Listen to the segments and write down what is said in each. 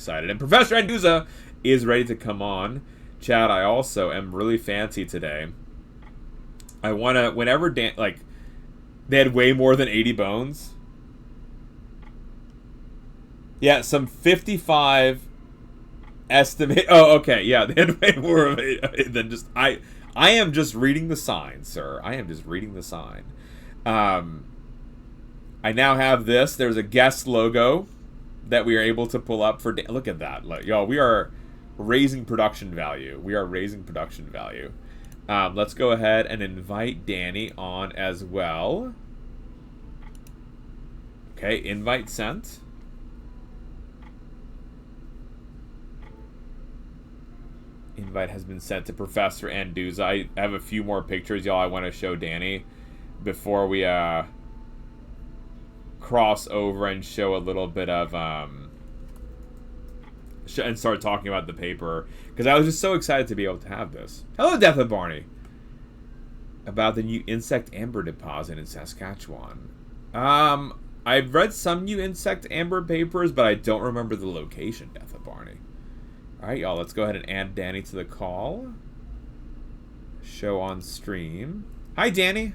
excited. And Professor Anduza is ready to come on. Chad, I also am really fancy today. I want to, whenever they had way more than 80 bones. Yeah, some 55 estimate. Oh, okay, yeah, they had way more of it than just I am just reading the sign, sir. I am just reading the sign. I now have this. There's a guest logo that we are able to pull up for. Look at that, y'all. We are raising production value. Let's go ahead and invite Danny on as well. Okay, invite sent. Invite has been sent to Professor Anduza. I have a few more pictures, y'all, I want to show Danny before we cross over and show a little bit of and start talking about the paper, because I was just so excited to be able to have this. Hello, Death of Barney. About the new insect amber deposit in Saskatchewan. I've read some new insect amber papers, but I don't remember the location, Death of Barney. Alright, y'all, let's go ahead and add Danny to the call. Show on stream. Hi, Danny.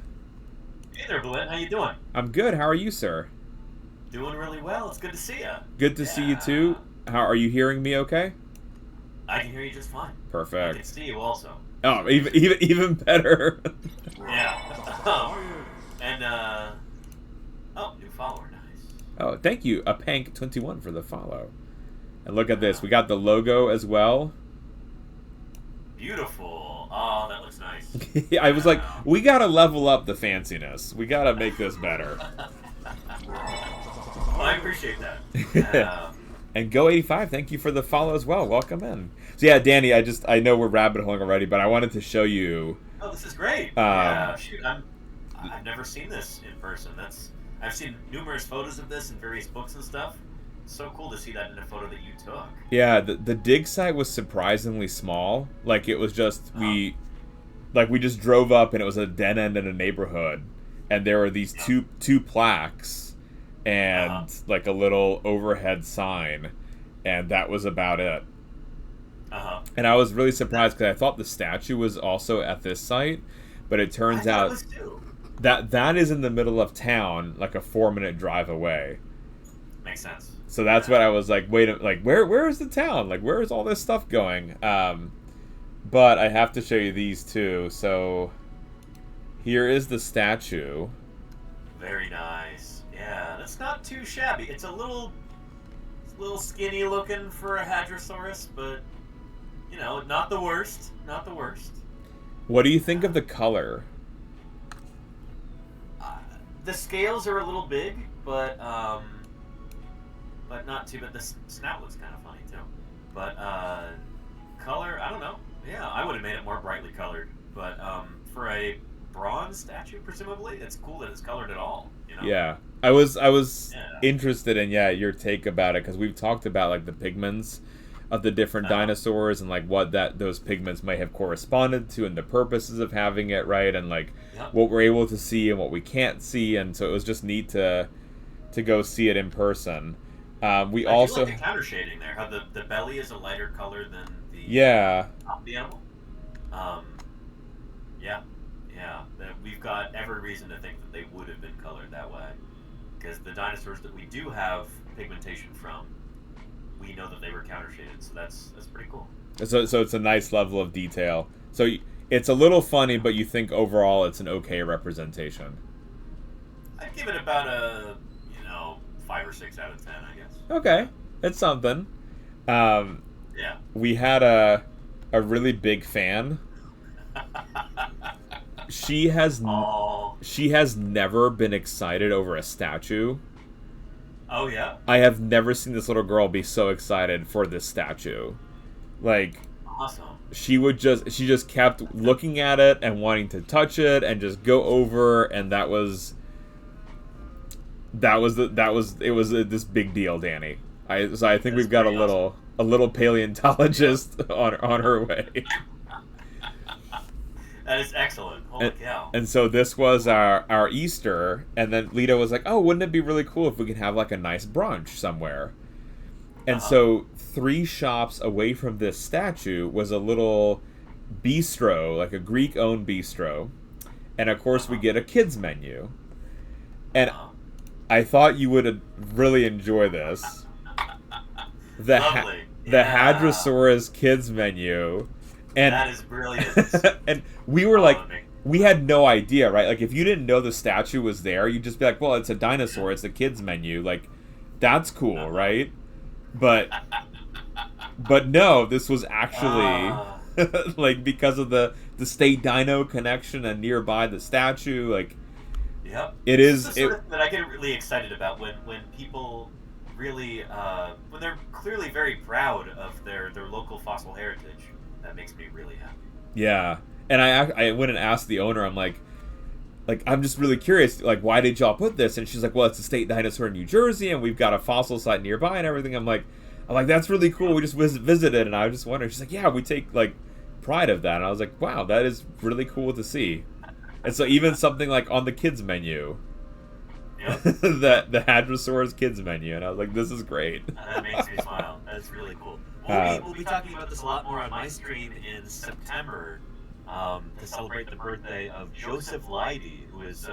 Hey there, Blint. How you doing? I'm good. How are you, sir? Doing really well. It's good to see you. Good to see you, too. How are you hearing me okay? I can hear you just fine. Perfect. I can see you also. Oh, even better. Yeah. And, oh, new follower. Nice. Oh, thank you, Apank21 for the follow. And look at this. We got the logo as well. Beautiful. Oh, that looks nice. I was like, we gotta level up the fanciness. We gotta make this better. Well, I appreciate that. And Go85, thank you for the follow as well. Welcome in. So yeah, Danny, I know we're rabbit holing already, but I wanted to show you. Oh, this is great. Yeah, shoot, I've never seen this in person. I've seen numerous photos of this in various books and stuff. So cool to see that in a photo that you took. Yeah, the dig site was surprisingly small. Like, it was just we just drove up and it was a dead end in a neighborhood, and there were these two plaques and like a little overhead sign, and that was about it. And I was really surprised because I thought the statue was also at this site, but it turns out that is in the middle of town, like a 4-minute drive away. Makes sense. So that's what I was like, where is the town? Like, where is all this stuff going? But I have to show you these two. So here is the statue. Very nice. Yeah, that's not too shabby. It's a little skinny looking for a Hadrosaurus, but you know, not the worst. Not the worst. What do you think of the color? The scales are a little big, but not too bad. The snout looks kind of funny too. But color, I don't know. Yeah, I would have made it more brightly colored. But for a bronze statue, presumably, it's cool that it's colored at all. You know? Yeah, I was interested in your take about it, because we've talked about like the pigments of the different dinosaurs and like what those pigments may have corresponded to and the purposes of having it, right? And like what we're able to see and what we can't see, and so it was just neat to go see it in person. We also like the counter shading there. How the belly is a lighter color than the top of the animal. We've got every reason to think that they would have been colored that way, because the dinosaurs that we do have pigmentation from, we know that they were counter shaded. So that's pretty cool. So it's a nice level of detail. So it's a little funny, but you think overall it's an okay representation. I'd give it about a 5 or 6 out of 10, I guess. Okay, it's something. Yeah. We had a really big fan. She has never been excited over a statue. Oh yeah. I have never seen this little girl be so excited for this statue. Like, awesome. She just kept looking at it and wanting to touch it and just go over, and it was this big deal, Danny. I think we've got a little paleontologist on her way. That is excellent. Holy cow. And so this was our Easter, and then Lita was like, oh, wouldn't it be really cool if we could have like a nice brunch somewhere? And so 3 shops away from this statue was a little bistro, like a Greek-owned bistro. And of course we get a kids menu. And I thought you would really enjoy this. The Hadrosaurus kids menu. And that is brilliant. and we were like, we had no idea, right? Like, if you didn't know the statue was there, you'd just be like, well, it's a dinosaur, it's a kids menu. Like, that's cool, right? But no, this was actually like, because of the state dino connection and nearby the statue, like, yep. It is the sort of that I get really excited about when people really when they're clearly very proud of their local fossil heritage. That makes me really happy. Yeah. And I went and asked the owner, I'm like, I'm just really curious, like, why did y'all put this? And she's like, well, it's a state dinosaur in New Jersey, and we've got a fossil site nearby and everything. I'm like, that's really cool. We just visited, and I was just wondering. She's like, yeah, we take, like, pride of that. And I was like, wow, that is really cool to see. And so even something like on the kids menu, yep. the Hadrosaurus kids menu, and I was like, this is great. That makes me smile. That's really cool. We'll be talking about this a lot more on my stream in September to celebrate the birthday of Joseph Leidy, who is,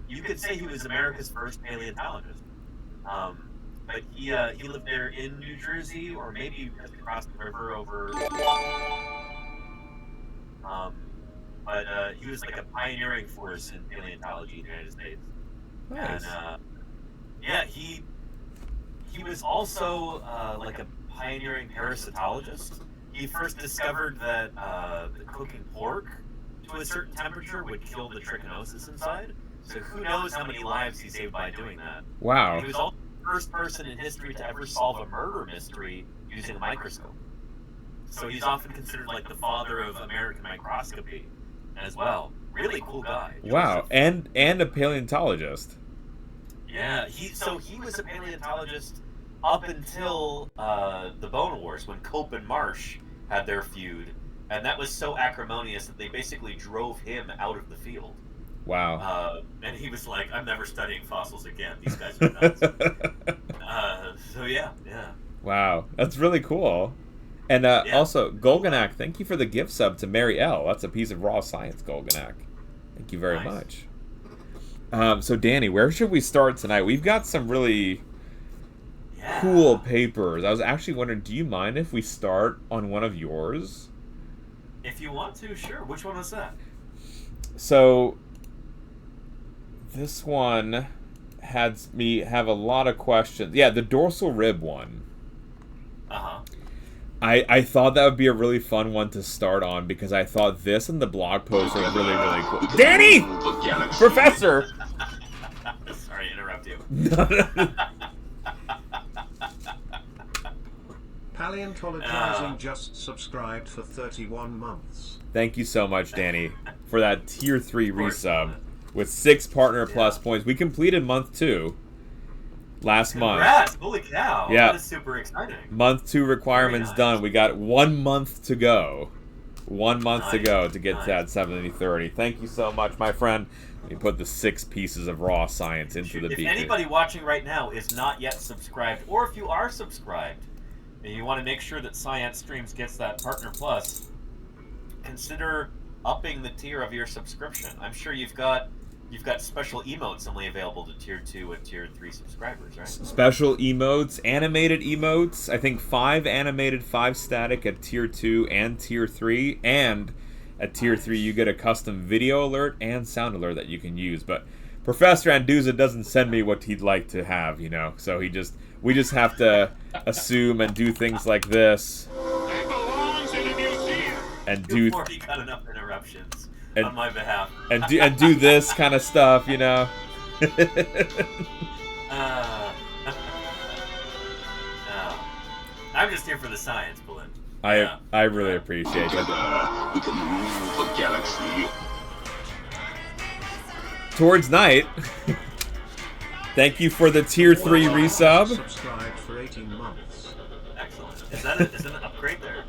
you could say he was America's first paleontologist. But he lived there in New Jersey, or maybe just across the river over. But he was like a pioneering force in paleontology in the United States. Nice. And yeah, he was also like a pioneering parasitologist. He first discovered that cooking pork to a certain temperature would kill the trichinosis inside. So who knows how many lives he saved by doing that. Wow. And he was also the first person in history to ever solve a murder mystery using a microscope. So he's often considered like the father of American microscopy as well. Really cool guy. Wow, and a paleontologist. Yeah, he was a paleontologist up until the Bone Wars, when Cope and Marsh had their feud, and that was so acrimonious that they basically drove him out of the field. Wow. And he was like, I'm never studying fossils again. These guys are nuts. So yeah. Wow, that's really cool. And also, Golganak, thank you for the gift sub to Mary L. That's a piece of raw science, Golganak. Thank you very much. So, Danny, where should we start tonight? We've got some really cool papers. I was actually wondering, do you mind if we start on one of yours? If you want to, sure. Which one was that? So, this one had me have a lot of questions. Yeah, the dorsal rib one. Uh-huh. I thought that would be a really fun one to start on because I thought this and the blog post are really, really cool. Danny! Professor! Sorry to interrupt you. Paleontologizing just subscribed for 31 months. Thank you so much, Danny, for that Tier 3 resub with 6 Partner Plus points. We completed month 2. Last Congrats. Holy cow. Yeah. That is super exciting. Month 2 requirements done. We got 1 month to go. 1 month to go to get to that 70/30. Thank you so much, my friend. We put the 6 pieces of raw science into the beacon. If anybody watching right now is not yet subscribed, or if you are subscribed and you want to make sure that Science Streams gets that Partner Plus, consider upping the tier of your subscription. I'm sure you've got special emotes only available to Tier 2 and Tier 3 subscribers, right? Special emotes, animated emotes. I think 5 animated, 5 static at Tier 2 and Tier 3. And at Tier 3, you get a custom video alert and sound alert that you can use. But Professor Anduza doesn't send me what he'd like to have, you know. So we just have to assume and do things like this. It belongs in a museum. And You've already got enough interruptions. On my behalf. and do this kind of stuff, you know. No. I'm just here for the science, Belinda. I really appreciate it. We can move the galaxy. Towards night. Thank you for the Tier 3 resub. Subscribed for 18 months. Excellent. Is that an upgrade there?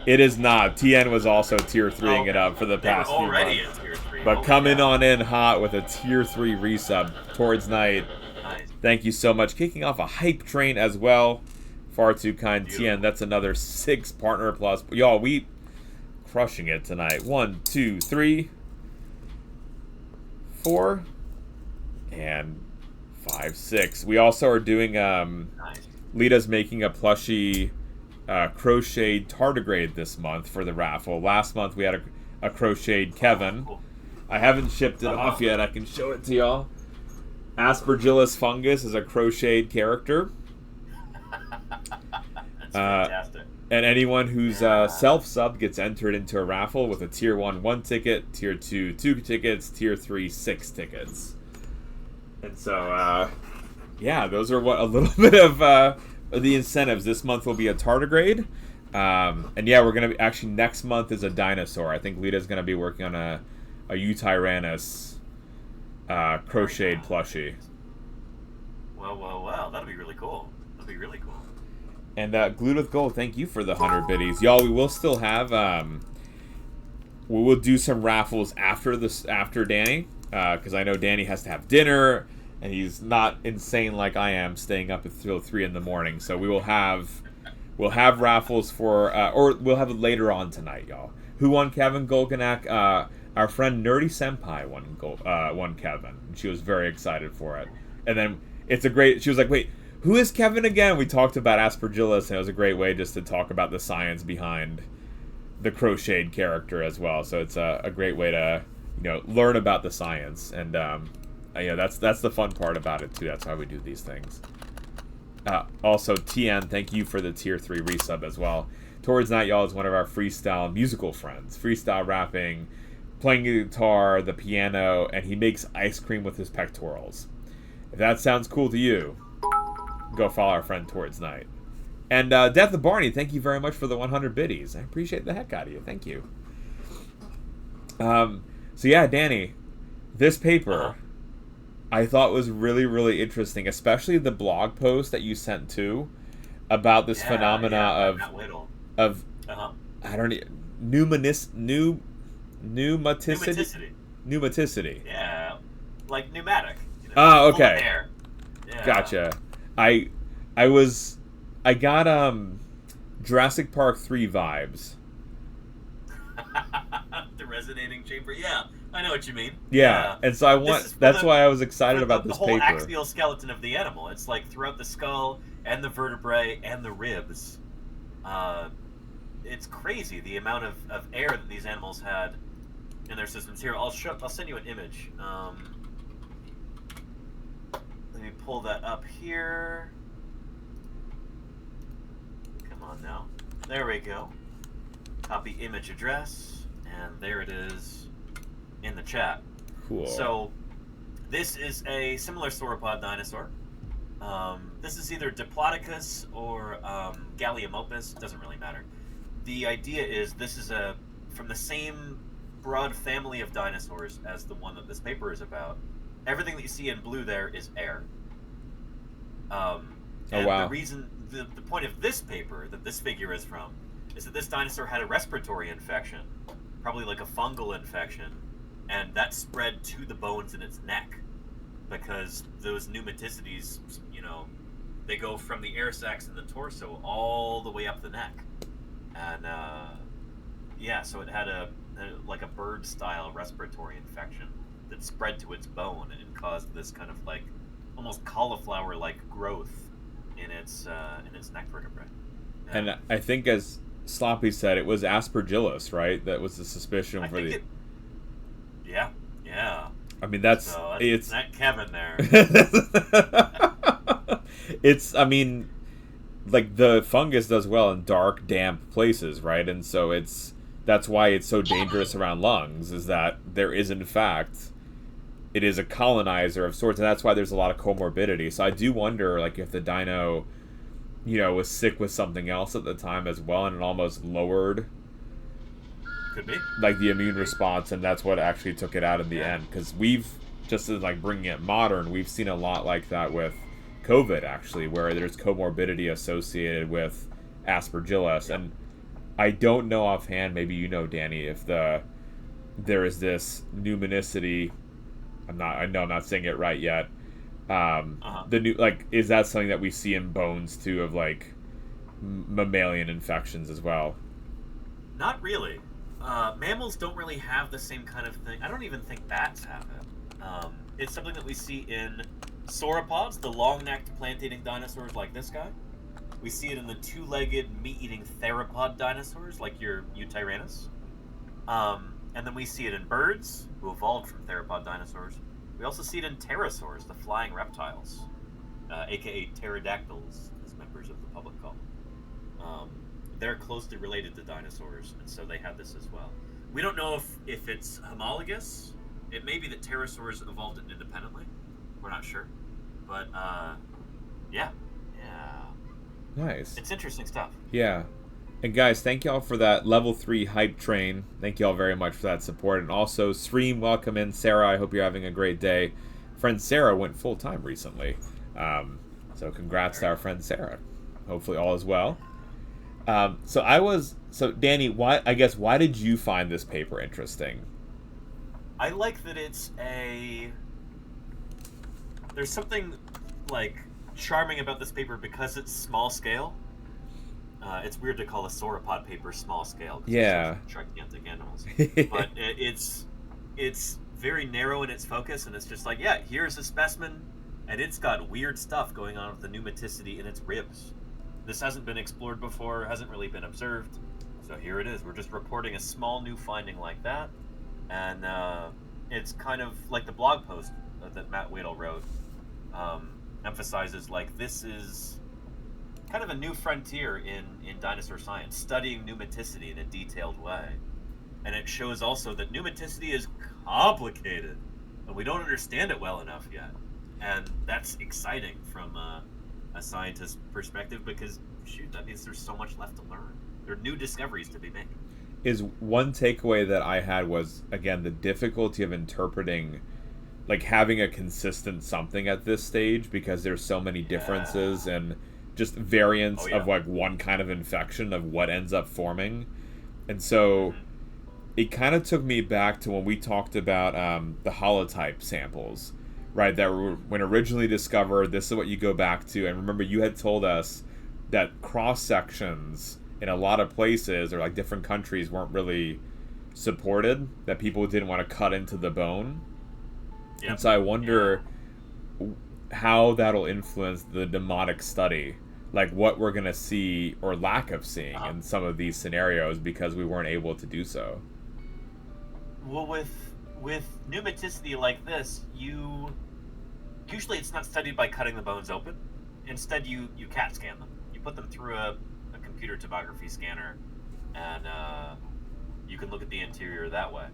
It is not. TN was also Tier 3ing it up for the past few months. Already in Tier 3. But coming on in hot with a Tier 3 resub towards night. Nice. Thank you so much. Kicking off a hype train as well. Far too kind, Beautiful. Tien. That's another 6 partner plus. Y'all, we crushing it tonight. 1, 2, 3, 4, and 5, 6. We also are doing Nice. Lita's making a plushie crocheted tardigrade this month for the raffle. Last month we had a crocheted Kevin. Cool. I haven't shipped it off yet. I can show it to y'all. Aspergillus fungus is a crocheted character. That's fantastic. And anyone who's self-sub gets entered into a raffle with a Tier 1 ticket, Tier 2 tickets, Tier 3 6 tickets. And so, yeah, those are what a little bit of the incentives. This month will be a tardigrade. And yeah, we're going to be, actually, next month is a dinosaur. I think Lita's going to be working on a Eutyrannus crocheted plushie. Well, that'll be really cool. That'll be really cool. And Glued with Gold, thank you for the 100 biddies. Y'all, we will still have, we will do some raffles after Danny, because I know Danny has to have dinner, and he's not insane like I am, staying up until 3 in the morning. So we'll have raffles for, or we'll have it later on tonight, y'all. Who won Kevin Golganak? Our friend Nerdy Senpai won Kevin. She was very excited for it. And then she was like, wait, who is Kevin again? We talked about Aspergillus, and it was a great way just to talk about the science behind the crocheted character as well. So it's a great way to, learn about the science. And, that's the fun part about it, too. That's why we do these things. Also, Tien, thank you for the Tier 3 resub as well. Towards Night, y'all, is one of our freestyle musical friends. Freestyle rapping, playing the guitar, the piano, and he makes ice cream with his pectorals. If that sounds cool to you, go follow our friend Towards Night. And Death of Barney, thank you very much for the 100 biddies. I appreciate the heck out of you. Thank you. So yeah, Danny, this paper I thought was really, really interesting, especially the blog post that you sent to about this phenomena of I don't know, pneumaticity. Yeah, like pneumatic. Oh, full of okay. air. Yeah. Gotcha. I got Jurassic Park 3 vibes. The resonating chamber. Yeah, I know what you mean. Yeah, and so that's why I was excited about this the whole paper. axial skeleton of the animal. It's like throughout the skull and the vertebrae and the ribs. It's crazy the amount of air that these animals had in their systems. Here, I'll send you an image. Let me pull that up here. Come on now. There we go. Copy image address, and there it is in the chat. Cool. So, this is a similar sauropod dinosaur. This is either Diplodocus or Gallimimus. Doesn't really matter. The idea is this is from the same broad family of dinosaurs as the one that this paper is about. Everything that you see in blue there is air. And wow. The reason, the point of this paper that this figure is from, is that this dinosaur had a respiratory infection, probably like a fungal infection, and that spread to the bones in its neck, because those pneumaticities, they go from the air sacs in the torso all the way up the neck. And, so it had a bird-style respiratory infection that spread to its bone and caused this kind of like almost cauliflower-like growth in its neck vertebrae. Yeah. And I think, as Sloppy said, it was Aspergillus, right? That was the suspicion for the. Yeah. I mean, it's that Kevin there. Like the fungus does well in dark, damp places, right? And so that's why it's so dangerous around lungs, is that there is, in fact, it is a colonizer of sorts, and that's why there's a lot of comorbidity. So I do wonder, like, if the dino, was sick with something else at the time as well, and it almost lowered, could be, like, the immune response, and that's what actually took it out in the end. Because we've, just as, like, bringing it modern, we've seen a lot like that with COVID, actually, where there's comorbidity associated with Aspergillus. And I don't know offhand, maybe you know, Danny, if there is this pneumonicity, I know I'm not saying it right yet, The new, like, is that something that we see in bones too, of like mammalian infections as well? Not really. Mammals don't really have the same kind of thing. I don't even think bats have it. It's something that we see in sauropods, the long-necked plant-eating dinosaurs like this guy. We see it in the two-legged, meat-eating theropod dinosaurs like your Eutyrannus. And then we see it in birds, who evolved from theropod dinosaurs. We also see it in pterosaurs, the flying reptiles, aka pterodactyls, as members of the public call them. They're closely related to dinosaurs, and so they have this as well. We don't know if it's homologous. It may be that pterosaurs evolved it independently. We're not sure. But, yeah. Nice. It's interesting stuff. Yeah. And guys, thank y'all for that level 3 hype train. Thank y'all very much for that support. And also, Stream, welcome in. Sarah, I hope you're having a great day. Friend Sarah went full-time recently. So congrats to our friend Sarah. Hopefully all is well. So Danny, why did you find this paper interesting? I like that there's something, like, charming about this paper because it's small scale. It's weird to call a sauropod paper small scale. Yeah. It's gigantic animals. But it's very narrow in its focus, and it's just like, yeah, here's a specimen, and it's got weird stuff going on with the pneumaticity in its ribs. This hasn't been explored before, hasn't really been observed. So here it is. We're just reporting a small new finding like that. And it's kind of like the blog post that Matt Wadel wrote emphasizes, like, this is kind of a new frontier in dinosaur science, studying pneumaticity in a detailed way. And it shows also that pneumaticity is complicated, and we don't understand it well enough yet. And that's exciting from a scientist's perspective, because, shoot, that means there's so much left to learn. There are new discoveries to be made. Is one takeaway that I had was, again, the difficulty of interpreting, like, having a consistent something at this stage, because there's so many differences and just variants of, like, one kind of infection of what ends up forming. And so it kind of took me back to when we talked about the holotype samples, right, that were, when originally discovered, this is what you go back to. And remember, you had told us that cross-sections in a lot of places, or like different countries, weren't really supported, that people didn't want to cut into the bone. Yep. And so I wonder how that'll influence the demotic study, like what we're going to see or lack of seeing in some of these scenarios because we weren't able to do so. Well, with pneumaticity like this, usually it's not studied by cutting the bones open. Instead, you CAT scan them. You put them through a computer tomography scanner, and you can look at the interior that way.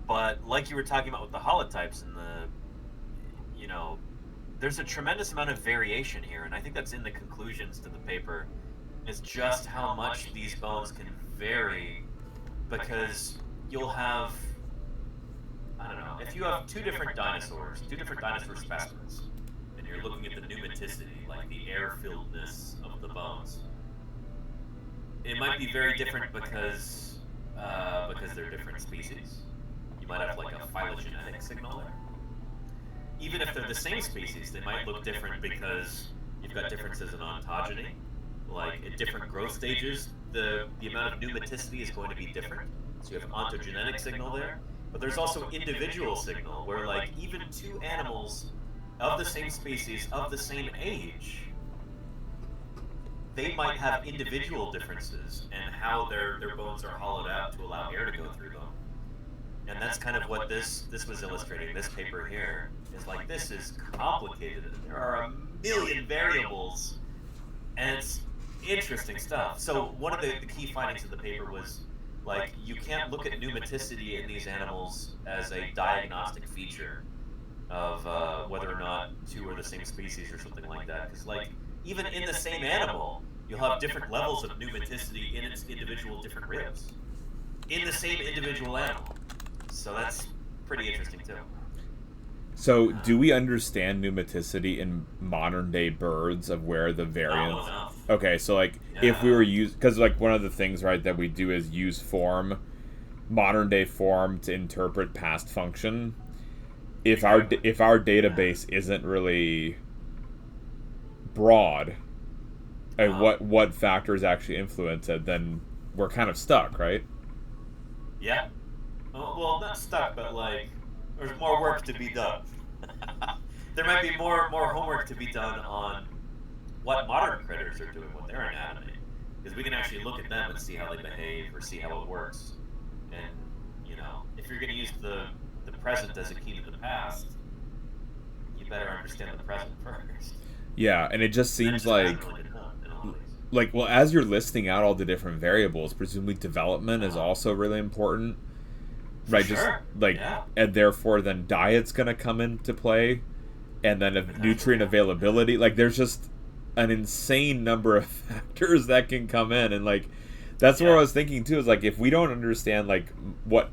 But like you were talking about with the holotypes and there's a tremendous amount of variation here, and I think that's in the conclusions to the paper, is just how much these bones can vary, because you'll have, I don't know, if you have two different dinosaur specimens, and you're looking at the pneumaticity, like the air-filledness of the bones, it might be very different because they're different species. You might have like a phylogenetic signal there. Even if they're the same species, they might look different because you've got differences in ontogeny. Like at different growth stages, the amount of pneumaticity is going to be different. So you have ontogenetic signal there. But there's also individual signal, where like even two animals of the same species, of the same age, they might have individual differences in how their bones are hollowed out to allow air to go through them. And that's kind of what this was illustrating. This paper here is like, this is complicated. There are a million variables, and it's interesting stuff. So one of the key findings of the paper was, like, you can't look at pneumaticity in these animals as a diagnostic feature of whether or not two are the same species or something like that. Because, like, even in the same animal, you'll have different levels of pneumaticity in its individual different ribs in the same individual animal. So that's pretty interesting too. So do we understand pneumaticity in modern day birds, of where the variants? Okay, so like if we were because like one of the things, right, that we do is use modern day form to interpret past function. if our database isn't really broad, and what factors actually influence it, then we're kind of stuck, right? Yeah. Well, not stuck, but like there's more work to be done. There might be more homework to be done on what modern critters are doing with their anatomy, because we can actually look at them and see how they behave or see how it works. And if you're going to use the present as a key to the past, you better understand the present first. Yeah, and it just seems like well, as you're listing out all the different variables, presumably development is also really important, right? Sure. Just like, and therefore then diet's going to come into play, and then nutrient availability. Like, there's just an insane number of factors that can come in, and like that's what I was thinking too, is like, if we don't understand like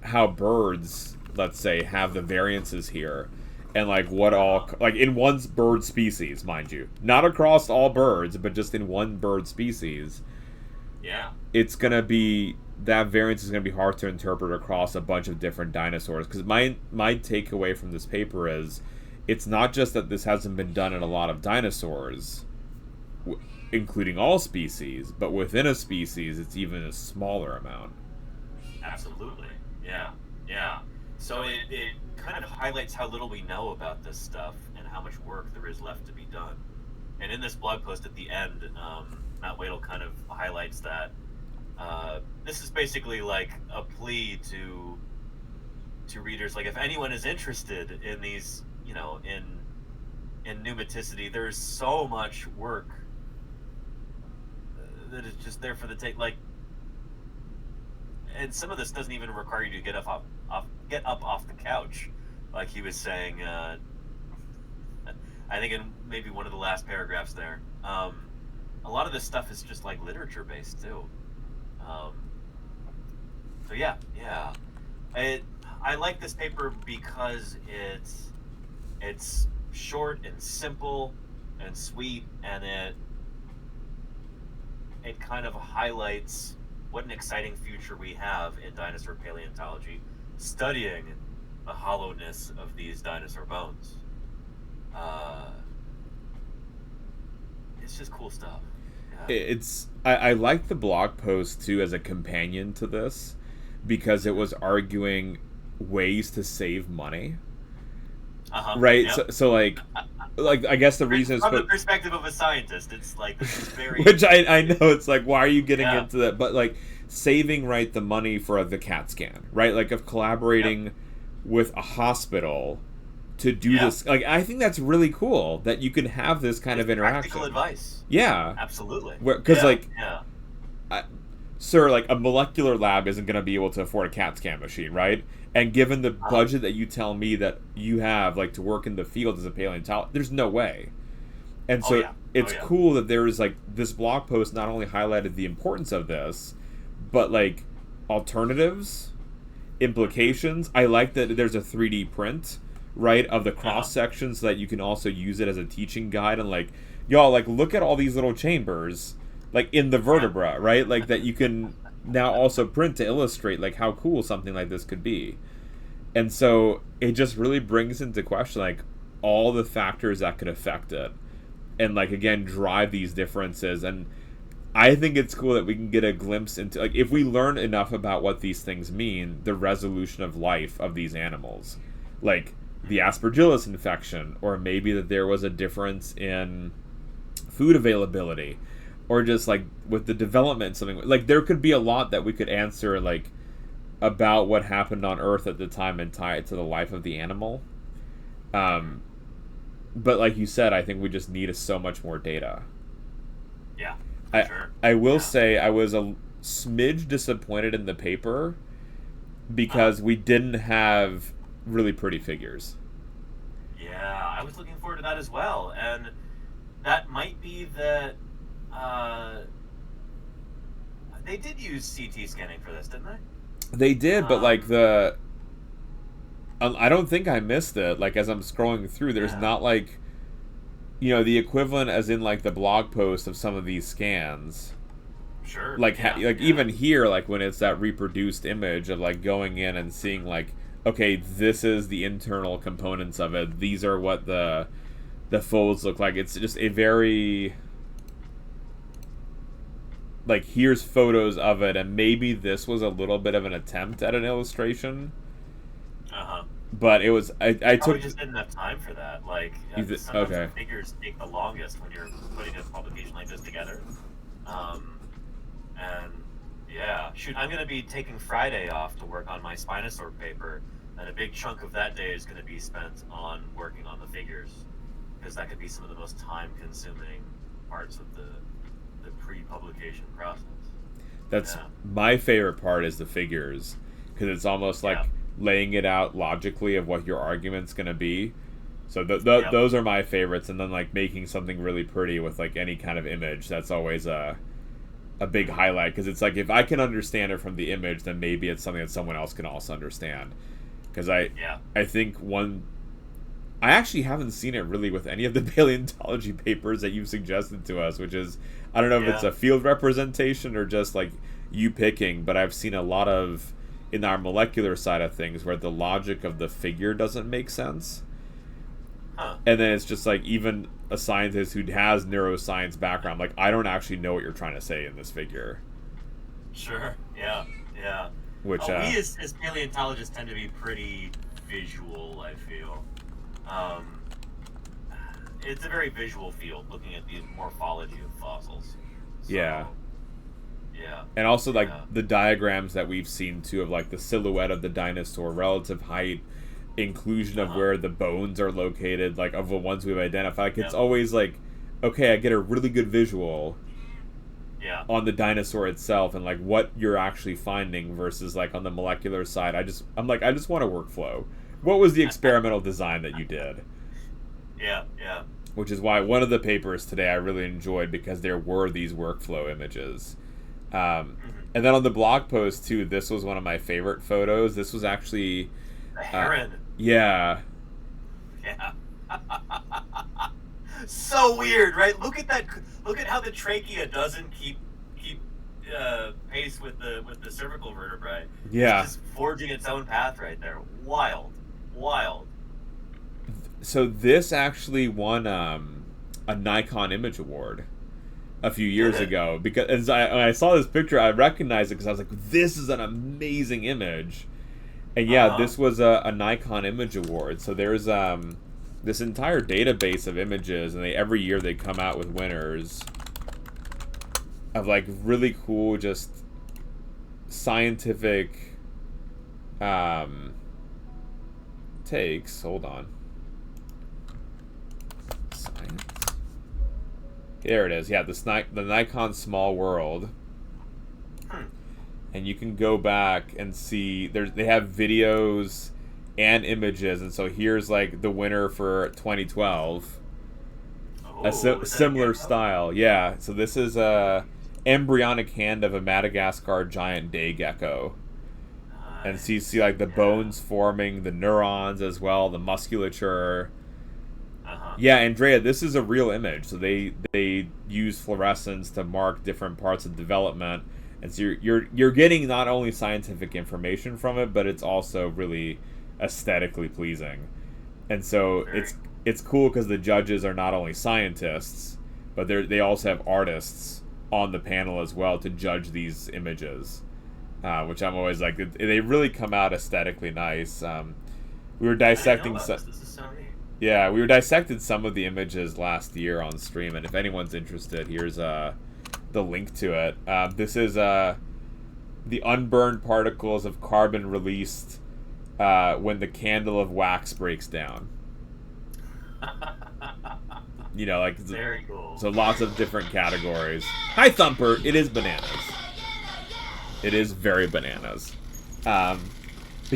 how birds, let's say, have the variances here, and like what all, like in one bird species, mind you, not across all birds, but just in one bird species, it's gonna be, that variance is gonna be hard to interpret across a bunch of different dinosaurs. Because my takeaway from this paper is, it's not just that this hasn't been done in a lot of dinosaurs, including all species, but within a species, it's even a smaller amount. Absolutely. Yeah. So it kind of highlights how little we know about this stuff and how much work there is left to be done. And in this blog post at the end, Matt Wadle kind of highlights that this is basically like a plea to readers. Like, if anyone is interested in these, in pneumaticity, there's so much work that is just there for the take. Like, and some of this doesn't even require you to get up off the couch, like he was saying. I think in maybe one of the last paragraphs there, a lot of this stuff is just like literature based too. So yeah, I like this paper because it's short and simple and sweet, and it kind of highlights what an exciting future we have in dinosaur paleontology, studying the hollowness of these dinosaur bones. It's just cool stuff. Yeah. I like the blog post too as a companion to this, because it was arguing ways to save money. Right? Yep. So like I guess the reason is from the perspective of a scientist, it's like, this is very which I know, it's like, why are you getting into that? But like, saving, right, the money for the CAT scan, right? Like, of collaborating with a hospital to do this. Like, I think that's really cool that you can have this kind of interaction. Practical advice. Yeah. Absolutely. Because sir, like, a molecular lab isn't going to be able to afford a CAT scan machine, right? And given the budget that you tell me that you have, like, to work in the field as a paleontologist, there's no way. And so it's cool that there is, like, this blog post not only highlighted the importance of this, but, like, alternatives, implications. I like that there's a 3D print, right, of the cross sections, so that you can also use it as a teaching guide. And, like, y'all, like, look at all these little chambers, like, in the vertebra, right? Like, that you can now also print to illustrate, like, how cool something like this could be. And so it just really brings into question, like, all the factors that could affect it, and, like, again, drive these differences. And I think it's cool that we can get a glimpse into, like, if we learn enough about what these things mean, the resolution of life of these animals, like the Aspergillus infection, or maybe that there was a difference in food availability, or just, like, with the development, something like, there could be a lot that we could answer, like, about what happened on Earth at the time and tie it to the life of the animal. But like you said, I think we just need so much more data. Yeah, sure. I will say I was a smidge disappointed in the paper because we didn't have really pretty figures. Yeah, I was looking forward to that as well, and that might be that they did use CT scanning for this, didn't they? They did, but like I don't think I missed it. Like, as I'm scrolling through, there's not, like, the equivalent as in, like, the blog post of some of these scans. Sure. Like, even here, like, when it's that reproduced image of, like, going in and seeing, like, okay, this is the internal components of it. These are what the folds look like. It's just a very, like, here's photos of it, and maybe this was a little bit of an attempt at an illustration. But it was I took just didn't have time for that. Like sometimes okay. the figures take the longest when you're putting a publication like this together. And yeah, shoot, I'm gonna be taking Friday off to work on my Spinosaur paper, and a big chunk of that day is gonna be spent on working on the figures, because that could be some of the most time-consuming parts of the pre-publication process. That's my favorite part is the figures, because it's almost like laying it out logically of what your argument's going to be. So those are my favorites, and then like making something really pretty with like any kind of image, that's always a big highlight, because it's like if I can understand it from the image, then maybe it's something that someone else can also understand. Because I think I actually haven't seen it really with any of the paleontology papers that you've suggested to us, which is, I don't know if it's a field representation or just like you picking, but I've seen a lot of in our molecular side of things where the logic of the figure doesn't make sense. And then it's just like, even a scientist who has neuroscience background, like, I don't actually know what you're trying to say in this figure. Sure. Yeah. Which we as paleontologists tend to be pretty visual, I feel. It's a very visual field, looking at the morphology of fossils. So, yeah. And also, like, the diagrams that we've seen, too, of, like, the silhouette of the dinosaur, relative height, inclusion of where the bones are located, like, of the ones we've identified. Like, it's always, like, okay, I get a really good visual on the dinosaur itself and, like, what you're actually finding versus, like, on the molecular side. I just want a workflow. What was the experimental design that you did? Yeah. Which is why one of the papers today I really enjoyed, because there were these workflow images. And then on the blog post, too, this was one of my favorite photos. This was actually... The heron. Yeah. So weird, right? Look at that. Look at how the trachea doesn't keep pace with the cervical vertebrae. Yeah. It's just forging its own path right there. Wild. So this actually won a Nikon Image Award a few years ago, because when I saw this picture, I recognized it because I was like, this is an amazing image. And this was a Nikon Image Award. So there's this entire database of images, and every year they come out with winners of like really cool, just scientific takes. Hold on. Science. There it is. Yeah, the Nikon Small World. And you can go back and see they have videos and images, and so here's like the winner for 2012. Similar style. Yeah. So this is a embryonic hand of a Madagascar giant day gecko. And so you see like the bones forming, the neurons as well, the musculature. Yeah, Andrea, this is a real image. So they use fluorescence to mark different parts of development. And so you're getting not only scientific information from it, but it's also really aesthetically pleasing. And so it's cool because the judges are not only scientists, but they also have artists on the panel as well to judge these images, which I'm always like, they really come out aesthetically nice. We were dissecting This is so neat. Yeah, we were dissecting some of the images last year on stream, and if anyone's interested, here's the link to it. This is the unburned particles of carbon released when the candle of wax breaks down. You know, like, very cool. So lots of different categories. Hi, Thumper. It is bananas. It is very bananas. But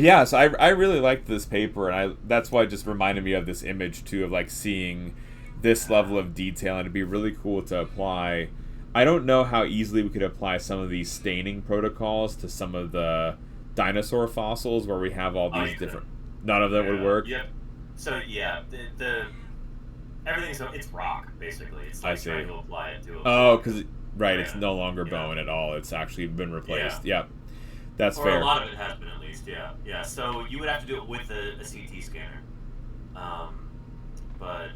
yeah, so I really liked this paper, and that's why it just reminded me of this image too, of like seeing this level of detail, and it'd be really cool to apply. I don't know how easily we could apply some of these staining protocols to some of the dinosaur fossils where we have all these different. None of them would work. Yep. So yeah, the everything's it's rock basically. It's like trying to apply it to a because it's no longer bone at all. It's actually been replaced. Yeah. Yep. That's or fair. a lot of it has been, at least. Yeah, yeah. So you would have to do it with a CT scanner, but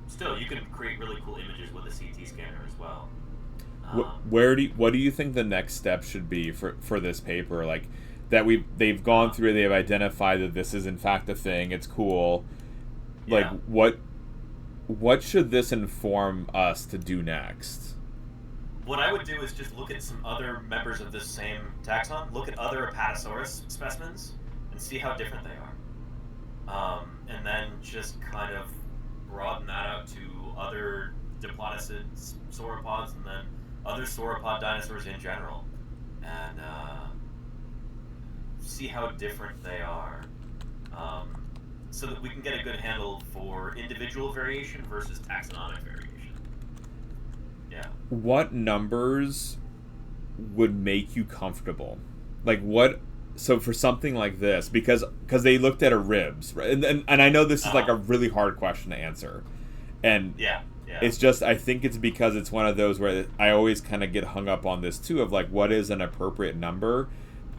still, you can create really cool images with a CT scanner as well. What do you think the next step should be for this paper? Like that they've gone through, they've identified that this is in fact a thing. It's cool. Like Yeah. what should this inform us to do next? What I would do is just look at some other members of this same taxon, look at other Apatosaurus specimens, and see how different they are. And then just kind of broaden that out to other diplodocid sauropods, and then other sauropod dinosaurs in general, and see how different they are, so that we can get a good handle for individual variation versus taxonomic variation. Yeah. What numbers would make you comfortable? Like what? So for something like this, because they looked at a ribs, right? And I know this is like a really hard question to answer, and Yeah. it's just, I think it's because it's one of those where I always kind of get hung up on this too, of like what is an appropriate number,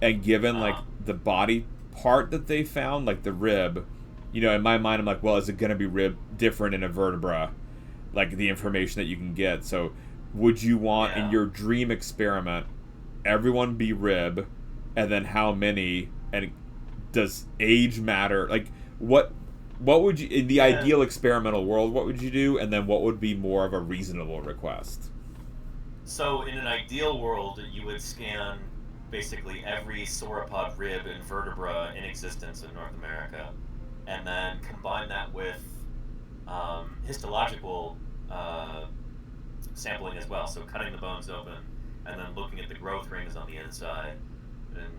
and given like the body part that they found, like the rib, you know, in my mind I'm like, well, is it going to be rib different in a vertebra, like the information that you can get? So would you want in your dream experiment everyone be rib, and then how many, and does age matter? Like what would you, in the ideal experimental world, what would you do, and then what would be more of a reasonable request? So in an ideal world, you would scan basically every sauropod rib and vertebra in existence in North America, and then combine that with histological sampling as well. So cutting the bones open and then looking at the growth rings on the inside, and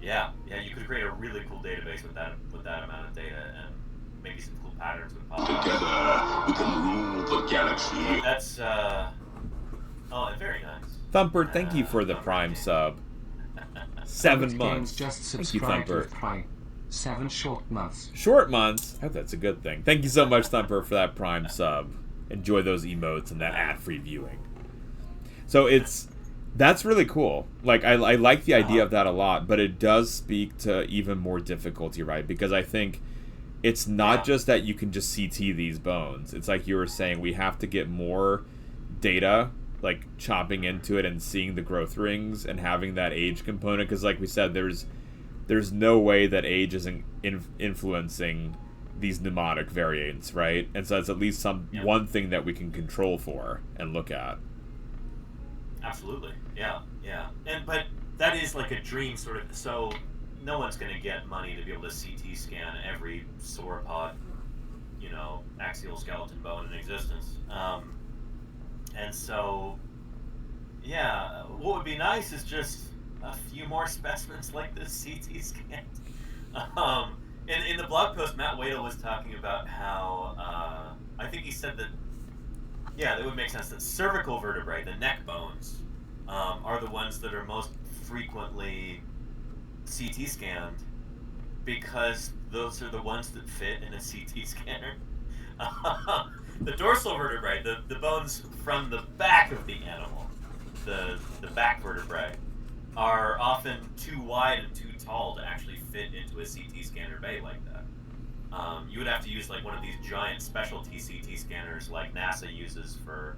yeah, you could create a really cool database with that amount of data, and maybe some cool patterns would pop up. Together, we can rule the galaxy. That's very nice. Thumper, thank you for the Prime sub. 7 Games months. just Thank you, subscribed Thumper. with Prime. 7 short months. Short months. I hope that's a good thing. Thank you so much, Thumper, for that Prime sub. Enjoy those emotes and that ad-free viewing. So that's really cool. Like I like the idea of that a lot, but it does speak to even more difficulty, right? Because I think it's not just that you can just CT these bones. It's like you were saying, we have to get more data, like chopping into it and seeing the growth rings and having that age component. Because like we said, there's no way that age isn't influencing these mnemonic variants, right? And so that's at least one thing that we can control for and look at. Absolutely, yeah. But that is like a dream sort of. So no one's going to get money to be able to CT scan every sauropod, axial skeleton bone in existence. And so, yeah, what would be nice is just a few more specimens like this CT scan. In the blog post, Matt Wadel was talking about how I think he said that. Yeah, that would make sense. That cervical vertebrae, the neck bones, are the ones that are most frequently CT scanned, because those are the ones that fit in a CT scanner. The dorsal vertebrae, the bones from the back of the animal, the back vertebrae, are often too wide and too tall to actually fit into a CT scanner bay like that. You would have to use like one of these giant specialty CT scanners like NASA uses for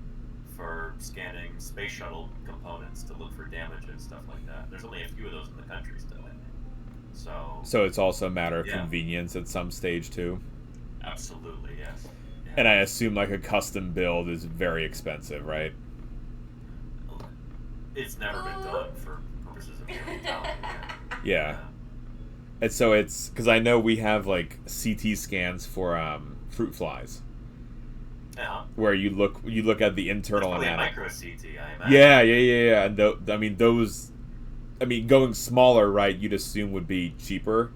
scanning space shuttle components to look for damage and stuff like that. There's only a few of those in the country still, I think. So it's also a matter of convenience at some stage too. Absolutely, yes. Yeah. And I assume like a custom build is very expensive, right? It's never been done for purposes of human Yeah. And so it's because I know we have like CT scans for fruit flies, where you look at the internal anatomy. anatomy. Micro CT, I imagine. Yeah. And going smaller, right? You'd assume would be cheaper.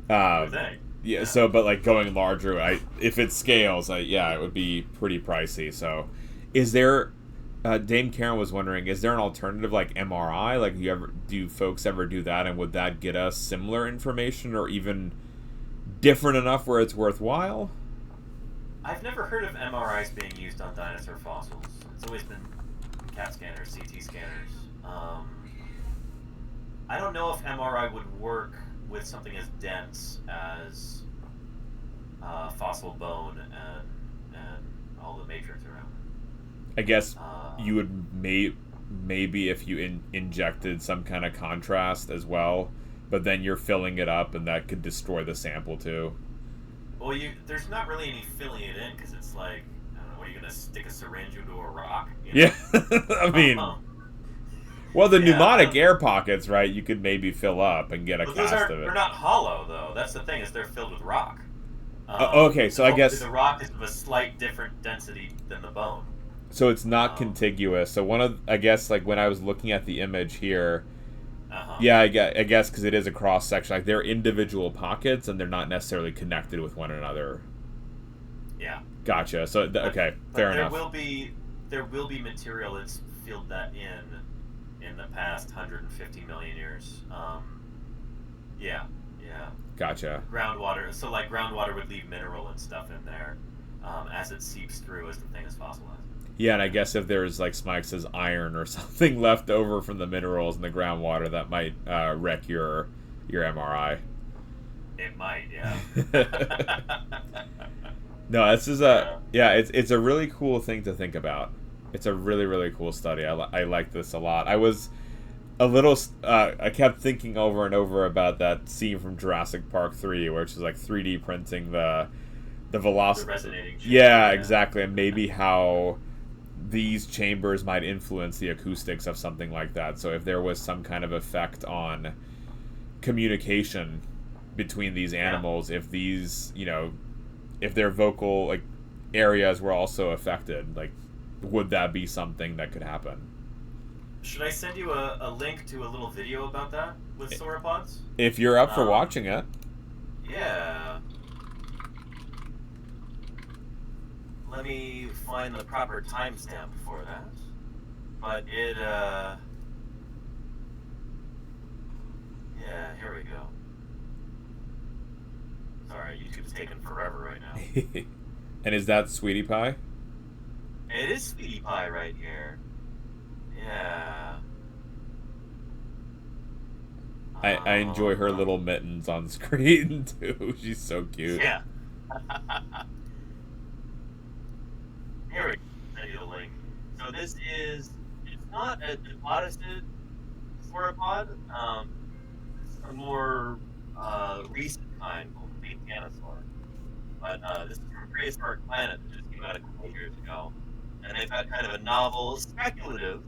Yeah. So, but like going larger, if it scales, it would be pretty pricey. So, is there? Dame Karen was wondering, is there an alternative like MRI? Like, do folks ever do that, and would that get us similar information, or even different enough where it's worthwhile? I've never heard of MRIs being used on dinosaur fossils. It's always been CAT scanners, CT scanners. I don't know if MRI would work with something as dense as fossil bone and all the matrix around it. I guess you would maybe if you injected some kind of contrast as well, but then you're filling it up, and that could destroy the sample too. Well, there's not really any filling it in, because it's like, I don't know, what are you gonna stick a syringe into a rock? You know? Yeah, I mean, well, the Yeah, pneumatic air pockets, right? You could maybe fill up and get a But cast of it. they're not hollow though. That's the thing, is they're filled with rock. Okay, so I guess the rock is of a slight different density than the bone. so. It's not contiguous. So I guess like when I was looking at the image here, yeah, I guess because it is a cross section, like they're individual pockets and they're not necessarily connected with one another. Yeah. Gotcha. So okay, fair enough. There will be material that's filled that in the past 150 million years. Yeah. Gotcha. Groundwater. So like groundwater would leave mineral and stuff in there as it seeps through as the thing is fossilized. Yeah, and I guess if there's, like Smike says, iron or something left over from the minerals in the groundwater, that might wreck your MRI. It might, yeah. No, this is it's a really cool thing to think about. It's a really, really cool study. I like this a lot. I was a little I kept thinking over and over about that scene from Jurassic Park 3, which is like 3D printing the velocity. The resonating chamber, yeah, exactly, and maybe how these chambers might influence the acoustics of something like that. So if there was some kind of effect on communication between these animals, if these, if their vocal like areas were also affected, like would that be something that could happen? Should I send you a link to a little video about that with sauropods? If you're up for watching it. Yeah. Let me find the proper timestamp for that. But it, yeah, here we go. Sorry, YouTube's taking forever right now. And is that Sweetie Pie? It is Sweetie Pie right here. Yeah. I enjoy her little mittens on screen, too. She's so cute. Yeah. Here we go. Send you the link. So this is, it's not a deposit sauropod. It's a more recent kind called the Tanosaur. But this is from Prehistoric Planet that just came out a couple of years ago. And they've got kind of a novel, speculative,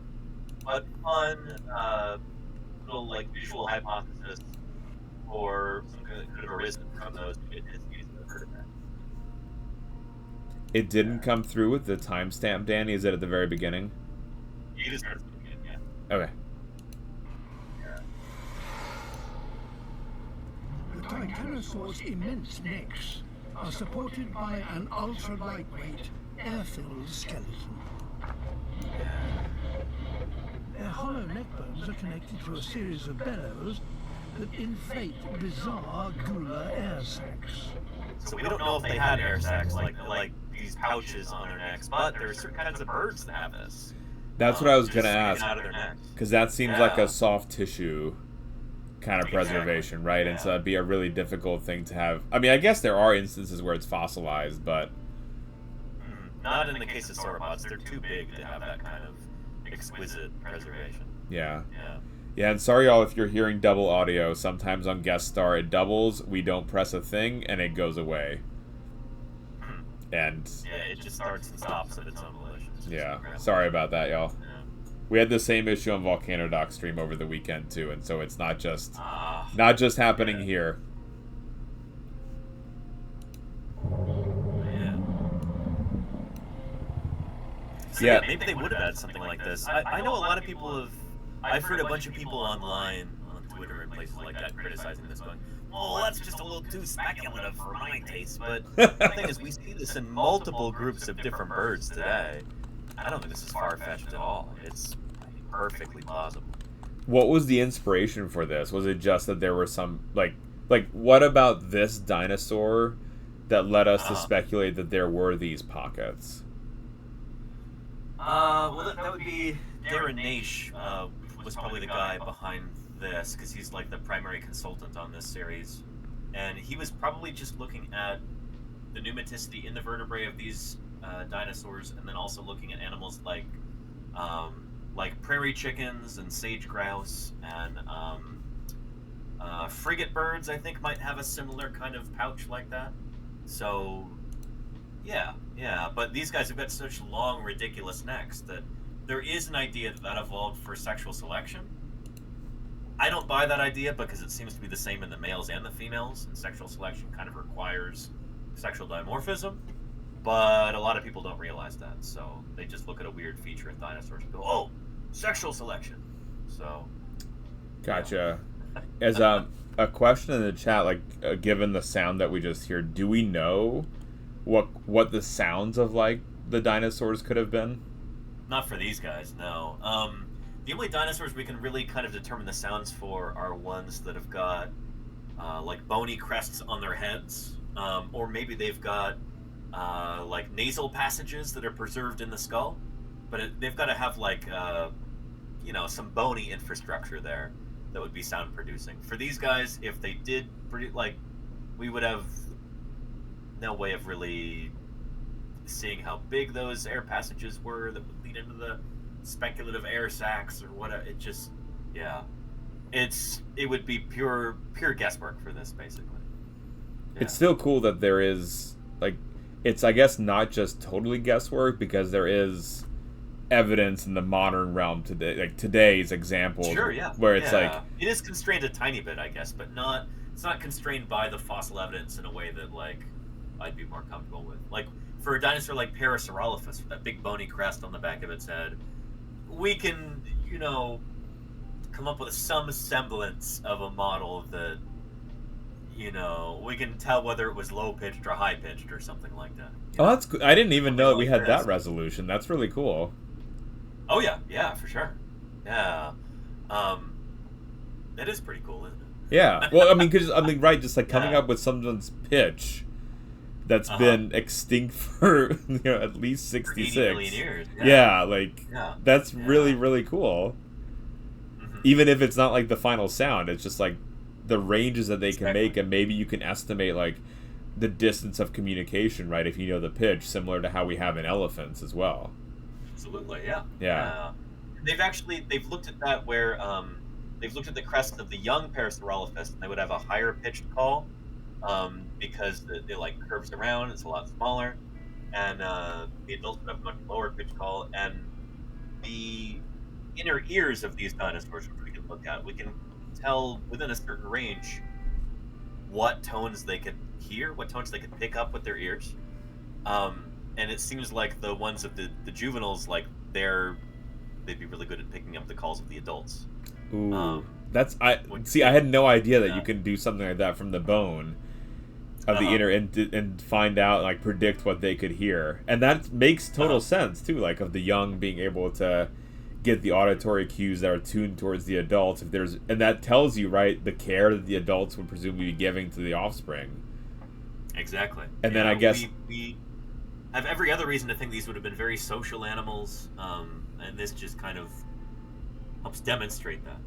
but fun little like visual hypothesis for something that could have arisen from those species of artifacts. It didn't come through with the timestamp, Danny? Is it at the very beginning? You just heard something, yeah. Okay. The Titanosaur's immense necks are supported by an ultra-lightweight, air-filled skeleton. Their hollow neck bones are connected to a series of bellows that inflate bizarre gular air sacs. So we don't know if they had air sacs like these pouches on their necks, but there are certain kinds of birds that have this. That's what I was going to ask. Out of their necks. Because that seems like a soft tissue kind of preservation, right? Yeah. And so it'd be a really difficult thing to have. I mean, I guess there are instances where it's fossilized, but... Not in the case of sauropods. They're too big to have that kind of exquisite preservation. Yeah. Yeah. Yeah, and sorry y'all if you're hearing double audio. Sometimes on Guest Star it doubles, we don't press a thing, and it goes away. And... yeah, it just starts and stops at its own volition. Yeah, sorry about that, y'all. Yeah. We had the same issue on Volcano Doc stream over the weekend, too, and so it's not just happening here. So Yeah. Maybe they would have had something like this. I know a lot of people have... I've heard a bunch of people online, on Twitter and places like that, criticizing this, going, well, that's just a little too speculative for my taste. But the thing is, we see this in multiple groups of different birds today. I don't think this is far-fetched at all. It's perfectly plausible. What was the inspiration for this? Was it just that there were some, like what about this dinosaur that led us to speculate that there were these pockets? Well, that would be Darren Naish, which was probably the guy behind this, because he's like the primary consultant on this series, and he was probably just looking at the pneumaticity in the vertebrae of these dinosaurs, and then also looking at animals like prairie chickens and sage grouse and frigate birds. I think might have a similar kind of pouch like that. So, yeah. But these guys have got such long, ridiculous necks that there is an idea that evolved for sexual selection. I don't buy that idea because it seems to be the same in the males and the females, and sexual selection kind of requires sexual dimorphism. But a lot of people don't realize that, so they just look at a weird feature in dinosaurs and go, "Oh, sexual selection." So, Gotcha. As a question in the chat, like given the sound that we just hear, do we know what the sounds of like the dinosaurs could have been? not for these guys, no. The only dinosaurs we can really kind of determine the sounds for are ones that have got like bony crests on their heads, or maybe they've got like nasal passages that are preserved in the skull, but they've got to have like some bony infrastructure there that would be sound producing. For these guys, if they did we would have no way of really seeing how big those air passages were that would lead into the speculative air sacs or whatever. It just, it would be pure guesswork for this, basically. Yeah. It's still cool that there is, like, it's, I guess, not just totally guesswork, because there is evidence in the modern realm today, like today's examples, Sure, yeah. where it's like... It is constrained a tiny bit, I guess, but it's not constrained by the fossil evidence in a way that, like, I'd be more comfortable with. Like, for a dinosaur like Parasaurolophus, with that big bony crest on the back of its head, we can, come up with some semblance of a model that, we can tell whether it was low-pitched or high-pitched or something like that. Oh, that's cool. I didn't even know that we had that crest. resolution. That's really cool. Oh, yeah, for sure. Yeah. That is pretty cool, isn't it? Yeah. Well, right, just like coming up with someone's pitch that's been extinct for at least 66 for 80 million years. That's really, really cool. Mm-hmm. Even if it's not like the final sound, it's just like the ranges that they can make, and maybe you can estimate like the distance of communication, right, if you know the pitch, similar to how we have in elephants as well. Absolutely, yeah. Yeah. They've looked at that where they've looked at the crest of the young Parasaurolophus, and they would have a higher pitched call, because it like curves around, it's a lot smaller, and the adults would have a much lower pitched call, and the inner ears of these dinosaurs, which we can look at, we can tell within a certain range what tones they could hear, what tones they could pick up with their ears, and it seems like the ones of the juveniles, like they'd be really good at picking up the calls of the adults. Ooh, I had no idea that you can do something like that from the bone of the inner and find out, like, predict what they could hear, and that makes total sense too. Like, of the young being able to get the auditory cues that are tuned towards the adults, and that tells you, right, the care that the adults would presumably be giving to the offspring. Exactly. And then I guess we have every other reason to think these would have been very social animals, and this just kind of helps demonstrate that,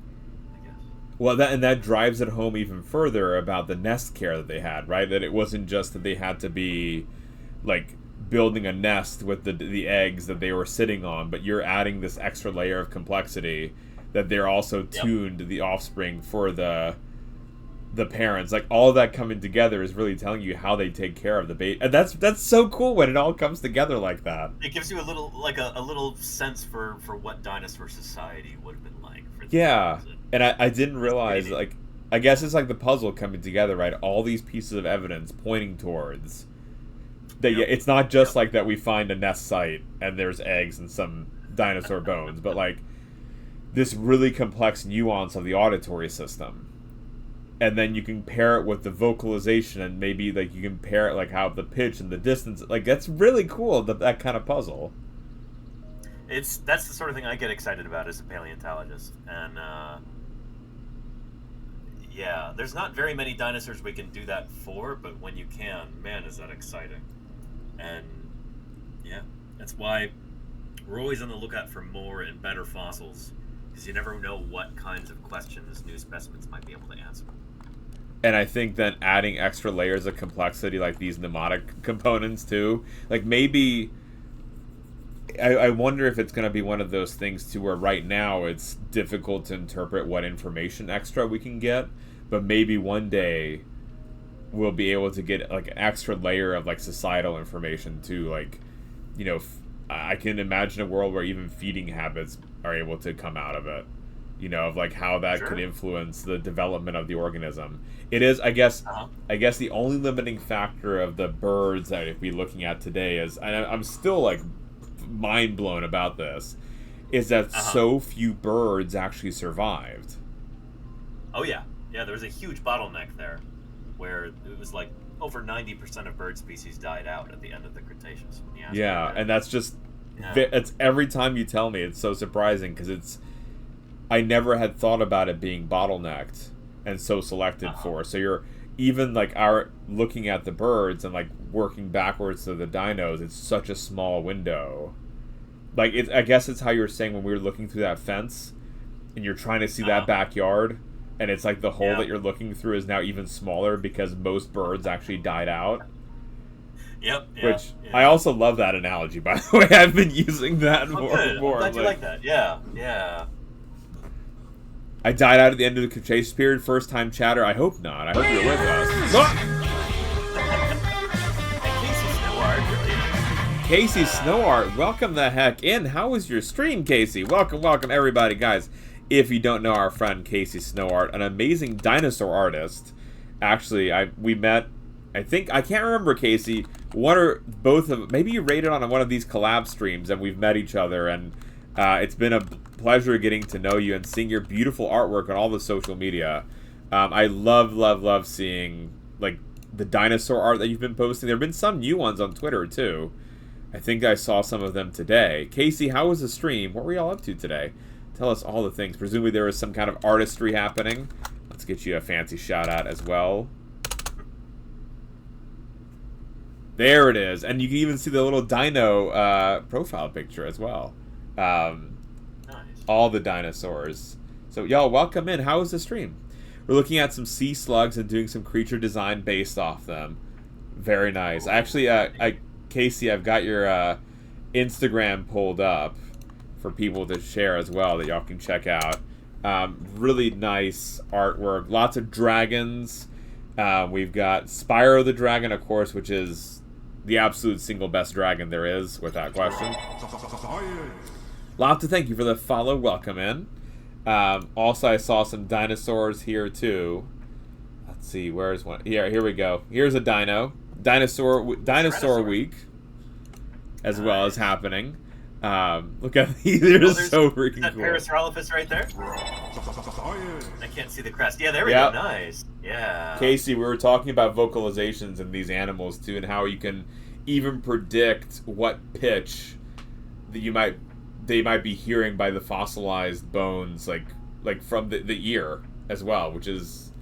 I guess. Well, that drives it home even further about the nest care that they had, right? That it wasn't just that they had to be, like, building a nest with the eggs that they were sitting on, but you're adding this extra layer of complexity that they're also tuned the offspring for the parents. Like, all that coming together is really telling you how they take care of the baby, and that's so cool when it all comes together like that. It gives you a little sense for what dinosaur society would have been like. And I didn't realize, like, I guess it's like the puzzle coming together, right? All these pieces of evidence pointing towards that. Yeah, it's not just like that we find a nest site and there's eggs and some dinosaur bones, but like this really complex nuance of the auditory system. And then you can pair it with the vocalization, and maybe like you can pair it like how the pitch and the distance. Like, that's really cool, that kind of puzzle. That's the sort of thing I get excited about as a paleontologist, and there's not very many dinosaurs we can do that for, but when you can, man, is that exciting. And that's why we're always on the lookout for more and better fossils, because you never know what kinds of questions new specimens might be able to answer. And I think then adding extra layers of complexity like these mnemonic components too, like maybe I wonder if it's going to be one of those things too where right now it's difficult to interpret what information extra we can get, but maybe one day we'll be able to get like an extra layer of like societal information too. Like, you know, I can imagine a world where even feeding habits are able to come out of it, you know, of like how that could influence the development of the organism. It is, I guess the only limiting factor of the birds that we're looking at today is, and I'm still like mind blown about this, is that so few birds actually survived. Oh yeah, there was a huge bottleneck there, where it was like over 90% of bird species died out at the end of the Cretaceous. Yeah, and that's just it's every time you tell me, it's so surprising because I never had thought about it being bottlenecked and so selected for. So you're even like looking at the birds and like working backwards to the dinos, it's such a small window. Like I guess it's how you were saying when we were looking through that fence and you're trying to see that backyard, and it's like the hole that you're looking through is now even smaller because most birds actually died out. Which I also love that analogy, by the way. I've been using that more and more. I'm glad you like that. Yeah. I died out at the end of the Cretaceous period. First time chatter. I hope not. I hope you're with us. Casey Snowart, welcome the heck in. How was your stream, Casey? Welcome everybody, guys. If you don't know our friend Casey Snowart, an amazing dinosaur artist. Actually, we met. I can't remember, Casey. One or both of, maybe you rated on one of these collab streams, and we've met each other, and it's been a pleasure getting to know you and seeing your beautiful artwork on all the social media. I love seeing like the dinosaur art that you've been posting. There have been some new ones on Twitter too. I think I saw some of them today. Casey, how was the stream? What were y'all up to today? Tell us all the things. Presumably there was some kind of artistry happening. Let's get you a fancy shout out as well. There it is. And you can even see the little dino profile picture as well. Nice. All the dinosaurs. So y'all, welcome in. How was the stream? We're looking at some sea slugs and doing some creature design based off them. Very nice. Actually, Casey, I've got your Instagram pulled up for people to share as well that y'all can check out. Really nice artwork. Lots of dragons. We've got Spyro the Dragon, of course, which is the absolute single best dragon there is, without question. Lot to thank you for the follow. Welcome in. Also, I saw some dinosaurs here, too. Let's see, where's one? Here we go. Here's a dino. Dinosaur Week, as well as happening. Look at these. They're so freaking that cool. Parasaurolophus right there? I can't see the crest. Yeah, there we go. Nice. Yeah. Casey, we were talking about vocalizations in these animals too, and how you can even predict what pitch that they might be hearing by the fossilized bones, like from the ear as well, which is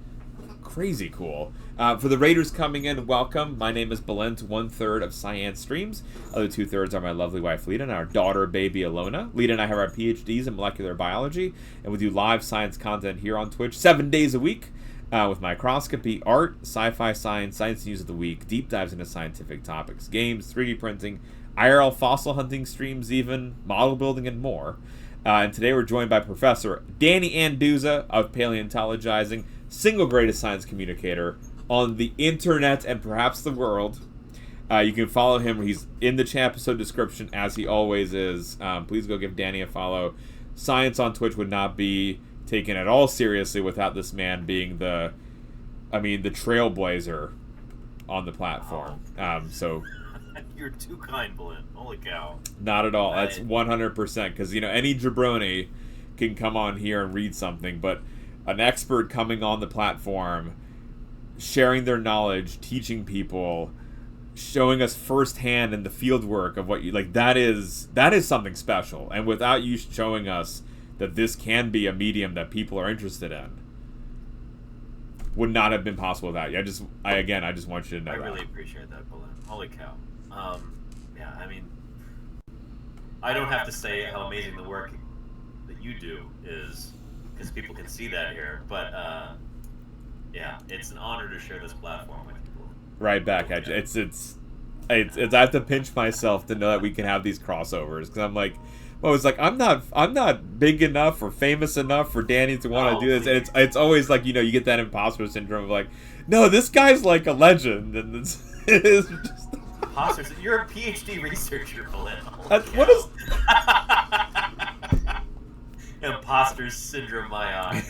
crazy cool. For the Raiders coming in, welcome. My name is Belent, 1/3 of Science Streams. Other 2/3 are my lovely wife, Lita, and our daughter, baby, Alona. Lita and I have our PhDs in molecular biology, and we do live science content here on Twitch 7 days a week with microscopy, art, sci-fi science news of the week, deep dives into scientific topics, games, 3D printing, IRL fossil hunting streams even, model building, and more. And today we're joined by Professor Danny Anduza of Paleontologizing, single greatest science communicator on the internet and perhaps the world. You can follow him. He's in the episode description, as he always is. Please go give Danny a follow. Science on Twitch would not be taken at all seriously without this man being the trailblazer on the platform. So you're too kind, Blint. Holy cow. Not at all. That's 100%, because any jabroni can come on here and read something, but an expert coming on the platform, sharing their knowledge, teaching people, showing us firsthand in the field work of what you like, that is something special. And without you showing us that this can be a medium that people are interested in, would not have been possible without you. I just want you to know that. I really appreciate that, Bullet. Holy cow. Yeah, I mean, I don't have to say how amazing the work that you do is because people can see that here. But yeah, it's an honor to share this platform with people. Right back at you. It's I have to pinch myself to know that we can have these crossovers, because I'm like, well, it's like I'm not big enough or famous enough for Danny to want to do this, and it's always like, you know, you get that imposter syndrome of like, no, this guy's like a legend, and it's just imposters. You're a PhD researcher, Belinda. What is imposter syndrome? My eye.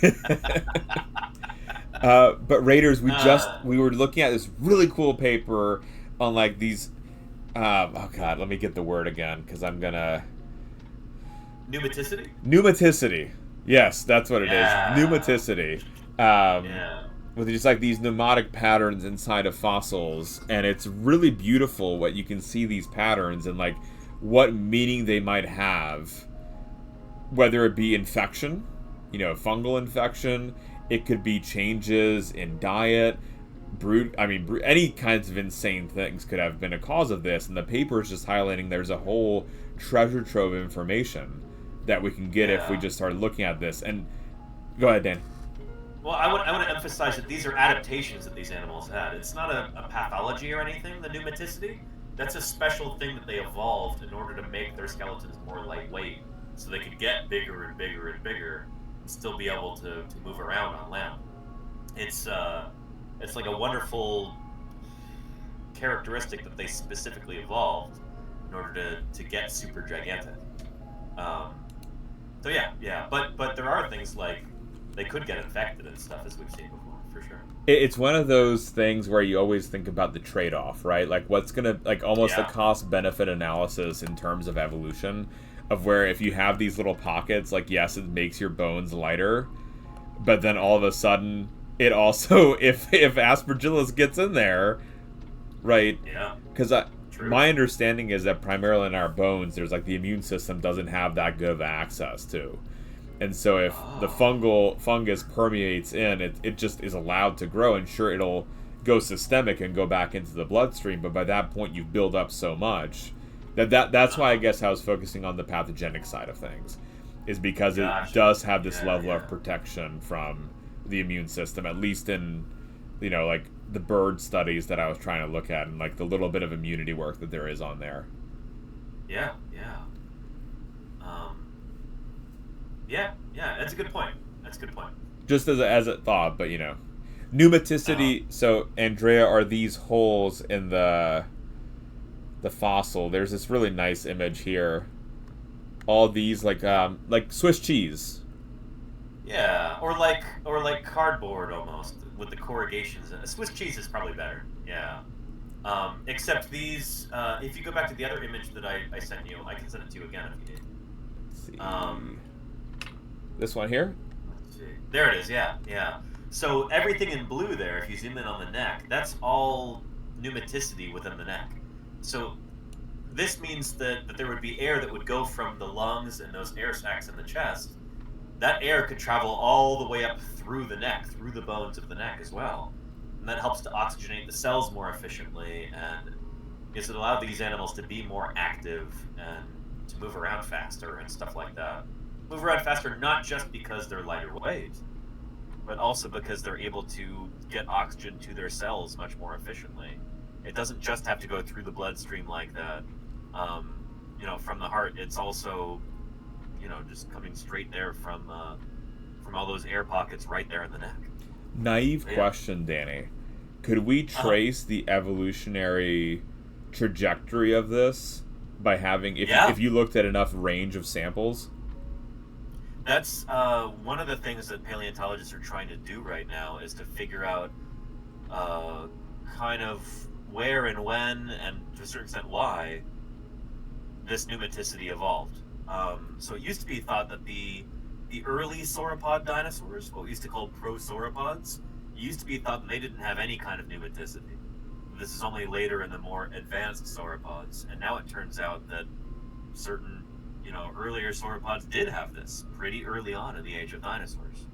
But Raiders, we were looking at this really cool paper on like these. Oh God, let me get the word again, because I'm gonna. Pneumaticity. Yes, that's what it is. Pneumaticity. With just like these pneumatic patterns inside of fossils, and it's really beautiful what you can see these patterns and like what meaning they might have, whether it be infection, you know, fungal infection. It could be changes in diet, any kinds of insane things could have been a cause of this. And the paper is just highlighting there's a whole treasure trove of information that we can get if we just started looking at this. And go ahead, Dan. Well, I want to emphasize that these are adaptations that these animals had. It's not a pathology or anything, the pneumaticity. That's a special thing that they evolved in order to make their skeletons more lightweight, so they could get bigger and bigger and bigger and still be able to move around on land. It's like a wonderful characteristic that they specifically evolved in order to get super gigantic. So yeah. But there are things like they could get infected and stuff, as we've seen before, for sure. It's one of those things where you always think about the trade-off, right? Like what's gonna, like almost a cost-benefit analysis in terms of evolution, of where if you have these little pockets, like yes, it makes your bones lighter, but then all of a sudden it also, if Aspergillus gets in there, right? Yeah. Because my understanding is that primarily in our bones, there's like the immune system doesn't have that good of access to. And so if the fungus permeates in, it just is allowed to grow, and sure, it'll go systemic and go back into the bloodstream, but by that point you've built up so much that's why I guess I was focusing on the pathogenic side of things, is because it does have this level of protection from the immune system, at least in, you know, like the bird studies that I was trying to look at, and like the little bit of immunity work that there is on there. Yeah, that's a good point. Just as a thought, but you know, pneumaticity. So Andrea, are these holes in the fossil? There's this really nice image here. All these like Swiss cheese. Yeah, or like cardboard almost with the corrugations. Swiss cheese is probably better. Yeah. Except these, if you go back to the other image that I sent you, I can send it to you again if you need. Let's see. This one here? Let's see. There it is, yeah. So everything in blue there, if you zoom in on the neck, that's all pneumaticity within the neck. So this means that there would be air that would go from the lungs and those air sacs in the chest. That air could travel all the way up through the neck, through the bones of the neck as well. And that helps to oxygenate the cells more efficiently, and it allowed these animals to be more active and to move around faster and stuff like that. Move around faster not just because they're lighter weight, but also because they're able to get oxygen to their cells much more efficiently. It doesn't just have to go through the bloodstream like that, from the heart. It's also, just coming straight there from all those air pockets right there in the neck. Naive question, Danny. Could we trace the evolutionary trajectory of this by having, if you looked at enough range of samples? That's one of the things that paleontologists are trying to do right now, is to figure out kind of where and when, and to a certain extent why, this pneumaticity evolved. So it used to be thought that the early sauropod dinosaurs, what we used to call prosauropods, it used to be thought that they didn't have any kind of pneumaticity. This is only later in the more advanced sauropods, and now it turns out that certain earlier sauropods did have this pretty early on in the age of dinosaurs.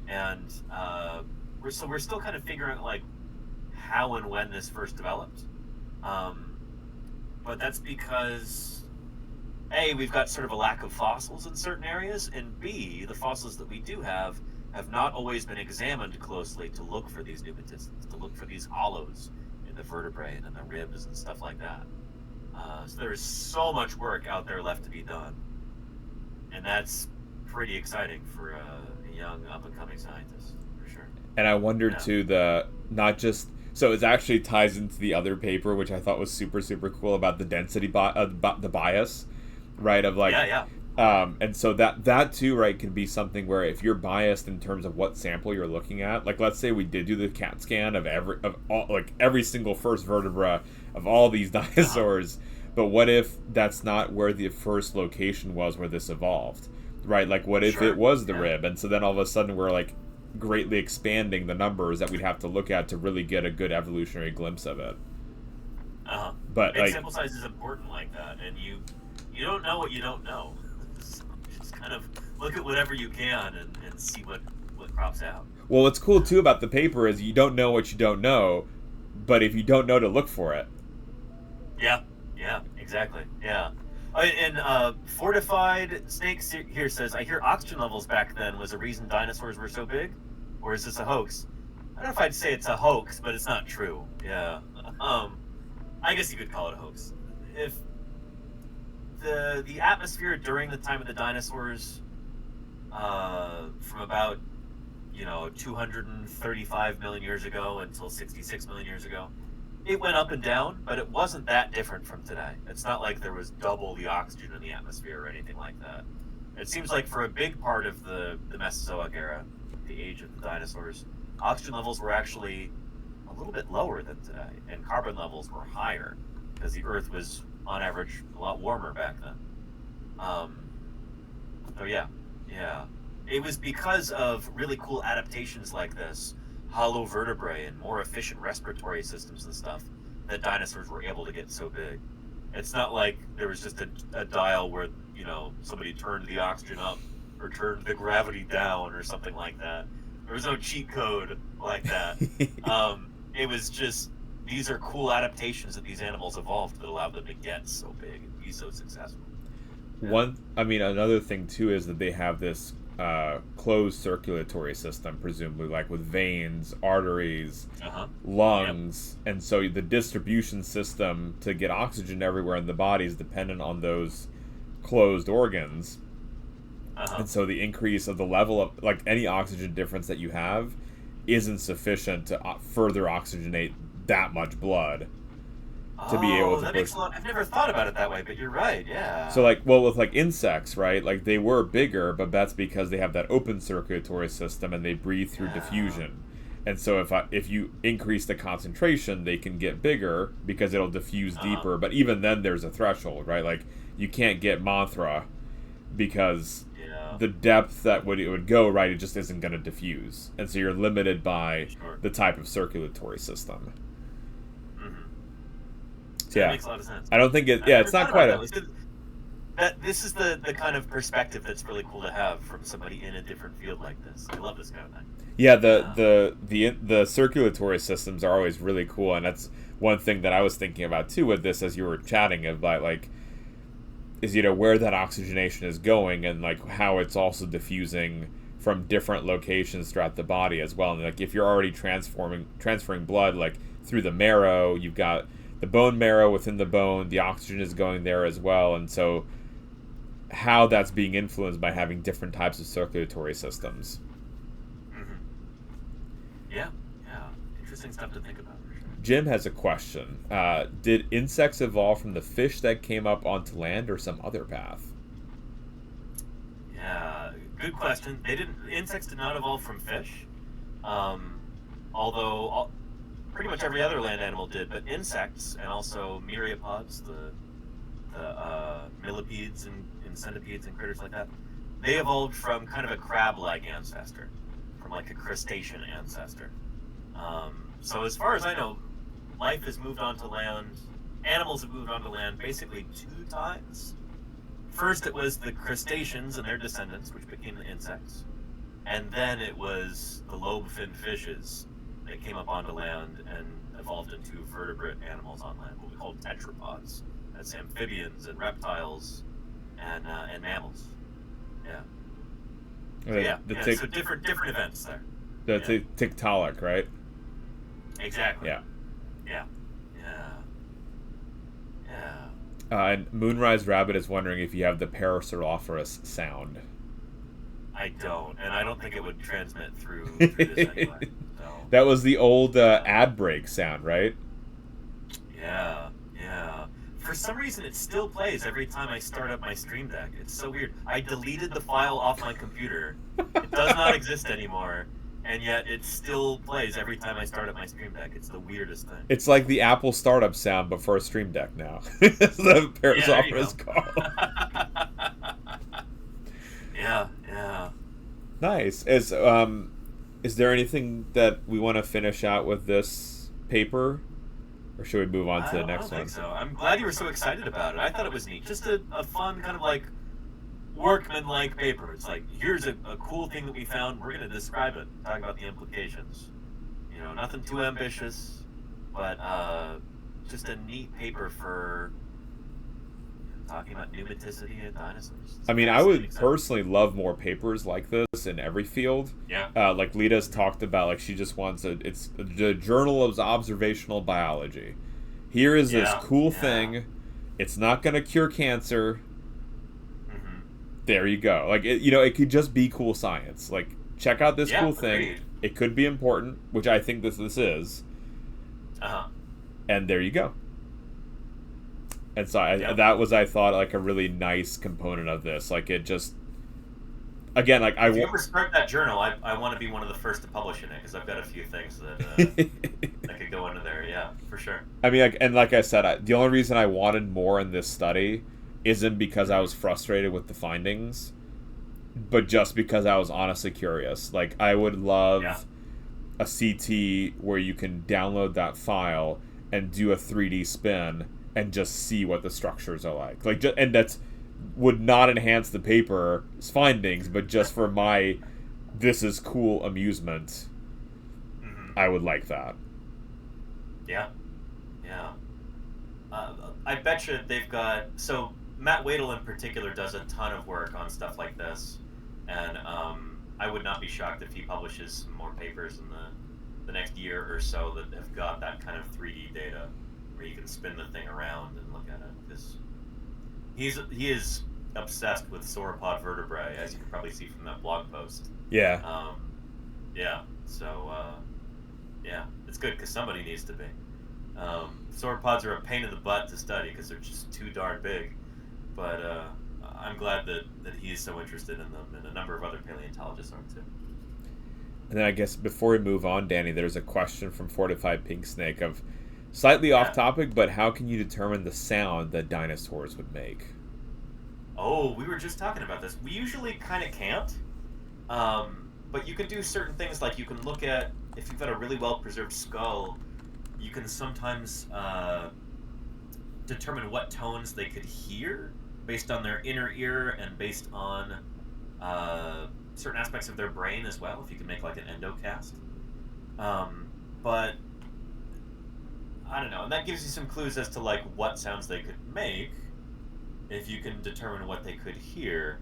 And we're still kind of figuring out how and when this first developed. But that's because A, we've got sort of a lack of fossils in certain areas, and B, the fossils that we do have not always been examined closely to look for these pneumatisms, to look for these hollows in the vertebrae and in the ribs and stuff like that. So there is so much work out there left to be done, and that's pretty exciting for a young up-and-coming scientist, for sure. And I wonder too, so it actually ties into the other paper, which I thought was super, super cool about the density the bias, right? Of like, and so that too, right, can be something where if you're biased in terms of what sample you're looking at, like let's say we did do the CAT scan of every single first vertebra of all these dinosaurs, but what if that's not where the first location was where this evolved, right? Like what if it was the rib, and so then all of a sudden we're like greatly expanding the numbers that we'd have to look at to really get a good evolutionary glimpse of it. But big like sample size is important like that, and you don't know what you don't know. So just kind of look at whatever you can and see what crops out. Well, what's cool too about the paper is you don't know what you don't know, but if you don't know to look for it. Yeah, exactly. Yeah. And Fortified Snakes here says, I hear oxygen levels back then was a reason dinosaurs were so big? Or is this a hoax? I don't know if I'd say it's a hoax, but it's not true. Yeah. I guess you could call it a hoax. If the atmosphere during the time of the dinosaurs, from about 235 million years ago until 66 million years ago, it went up and down, but it wasn't that different from today. It's not like there was double the oxygen in the atmosphere or anything like that. It seems like for a big part of the Mesozoic era, the age of the dinosaurs, oxygen levels were actually a little bit lower than today, and carbon levels were higher because the Earth was, on average, a lot warmer back then. So yeah. It was because of really cool adaptations like this, hollow vertebrae and more efficient respiratory systems and stuff, that dinosaurs were able to get so big. It's not like there was just a dial where, somebody turned the oxygen up or turned the gravity down or something like that. There was no cheat code like that. It was just, these are cool adaptations that these animals evolved that allowed them to get so big and be so successful. Another thing too is that they have this closed circulatory system, presumably, like with veins, arteries, lungs, and so the distribution system to get oxygen everywhere in the body is dependent on those closed organs. And so the increase of the level of, like, any oxygen difference that you have isn't sufficient to further oxygenate that much blood to be able to that makes a lot. I've never thought about it that way, but you're right. Yeah. So with insects, right? Like they were bigger, but that's because they have that open circulatory system and they breathe through diffusion. And so if you increase the concentration, they can get bigger because it'll diffuse deeper. But even then, there's a threshold, right? Like you can't get Mothra because the depth that it would go, right? It just isn't going to diffuse, and so you're limited by the type of circulatory system. That makes a lot of sense. I don't think it. Yeah, it's not quite this is the kind of perspective that's really cool to have from somebody in a different field like this. I love this kind of thing. Yeah, the circulatory systems are always really cool, and that's one thing that I was thinking about too with this as you were chatting about, like, is where that oxygenation is going and like how it's also diffusing from different locations throughout the body as well. And like if you're already transferring blood like through the marrow, you've got the bone marrow within the bone, the oxygen is going there as well, and so how that's being influenced by having different types of circulatory systems. Yeah, interesting stuff to think about. Jim has a question. Did insects evolve from the fish that came up onto land or some other path? Yeah, good question. Insects did not evolve from fish, although pretty much every other land animal did, but insects and also myriapods, the millipedes and centipedes and critters like that, they evolved from kind of a crab-like ancestor, from like a crustacean ancestor. So as far as I know, life has moved onto land, animals have moved onto land basically 2 times. First it was the crustaceans and their descendants, which became the insects, and then it was the lobe-finned fishes that came up onto land and evolved into vertebrate animals on land, what we call tetrapods. That's amphibians and reptiles and mammals. Yeah. So The, yeah. the Yeah. tic, So different events there. the yeah. Tiktaalik, right? Exactly. Yeah. Yeah. Yeah. Yeah. And Moonrise Rabbit is wondering if you have the Parasaurolophus sound. I don't, and I don't think it would transmit through this anyway. So. That was the old ad break sound, right? Yeah, yeah. For some reason, it still plays every time I start up my Stream Deck. It's so weird. I deleted the file off my computer. It does not exist anymore, and yet it still plays every time I start up my Stream Deck. It's the weirdest thing. It's like the Apple startup sound, but for a Stream Deck now. It's the Parasaurolophus call. Yeah, yeah. Nice. Is there anything that we want to finish out with this paper? Or should we move on to the next I don't one? think so. I'm glad you were so excited about it. I thought it was neat. Just a fun kind of like workman-like paper. It's like, here's a cool thing that we found. We're going to describe it, talk about the implications. You know, nothing too ambitious, but just a neat paper for talking about pneumaticity of dinosaurs. I mean, I would personally love more papers like this in every field. Yeah. Like Lita's talked about, like she just wants it's the Journal of Observational Biology. Here is this cool thing. It's not going to cure cancer. Mm-hmm. There you go. Like it could just be cool science. Like check out this cool thing. Agreed. It could be important, which I think this is. Uh-huh. And there you go. And so that was, I thought, like a really nice component of this. Like it just, again, like if you ever start that journal, I want to be one of the first to publish in it because I've got a few things that that could go into there. Yeah, for sure. I mean, like I said, the only reason I wanted more in this study isn't because I was frustrated with the findings, but just because I was honestly curious. Like I would love a CT where you can download that file and do a 3D spin and just see what the structures are like. And that's would not enhance the paper's findings, but just for my this is cool amusement, I would like that. Yeah. Yeah. I bet you they've got... So, Matt Wadel in particular does a ton of work on stuff like this, and I would not be shocked if he publishes some more papers in the next year or so that have got that kind of 3D data, where you can spin the thing around and look at it, because he is obsessed with sauropod vertebrae, as you can probably see from that blog post. Yeah. Yeah. So, yeah, it's good because somebody needs to be. Sauropods are a pain in the butt to study because they're just too darn big, but I'm glad that he's so interested in them, and a number of other paleontologists are too. And then I guess before we move on, Danny, there's a question from Fortified Pink Snake of slightly off topic, but how can you determine the sound that dinosaurs would make? Oh, we were just talking about this. We usually kind of can't, but you can do certain things, like you can look at, if you've got a really well-preserved skull, you can sometimes determine what tones they could hear based on their inner ear and based on certain aspects of their brain as well, if you can make like an endocast. But I don't know, and that gives you some clues as to like what sounds they could make if you can determine what they could hear,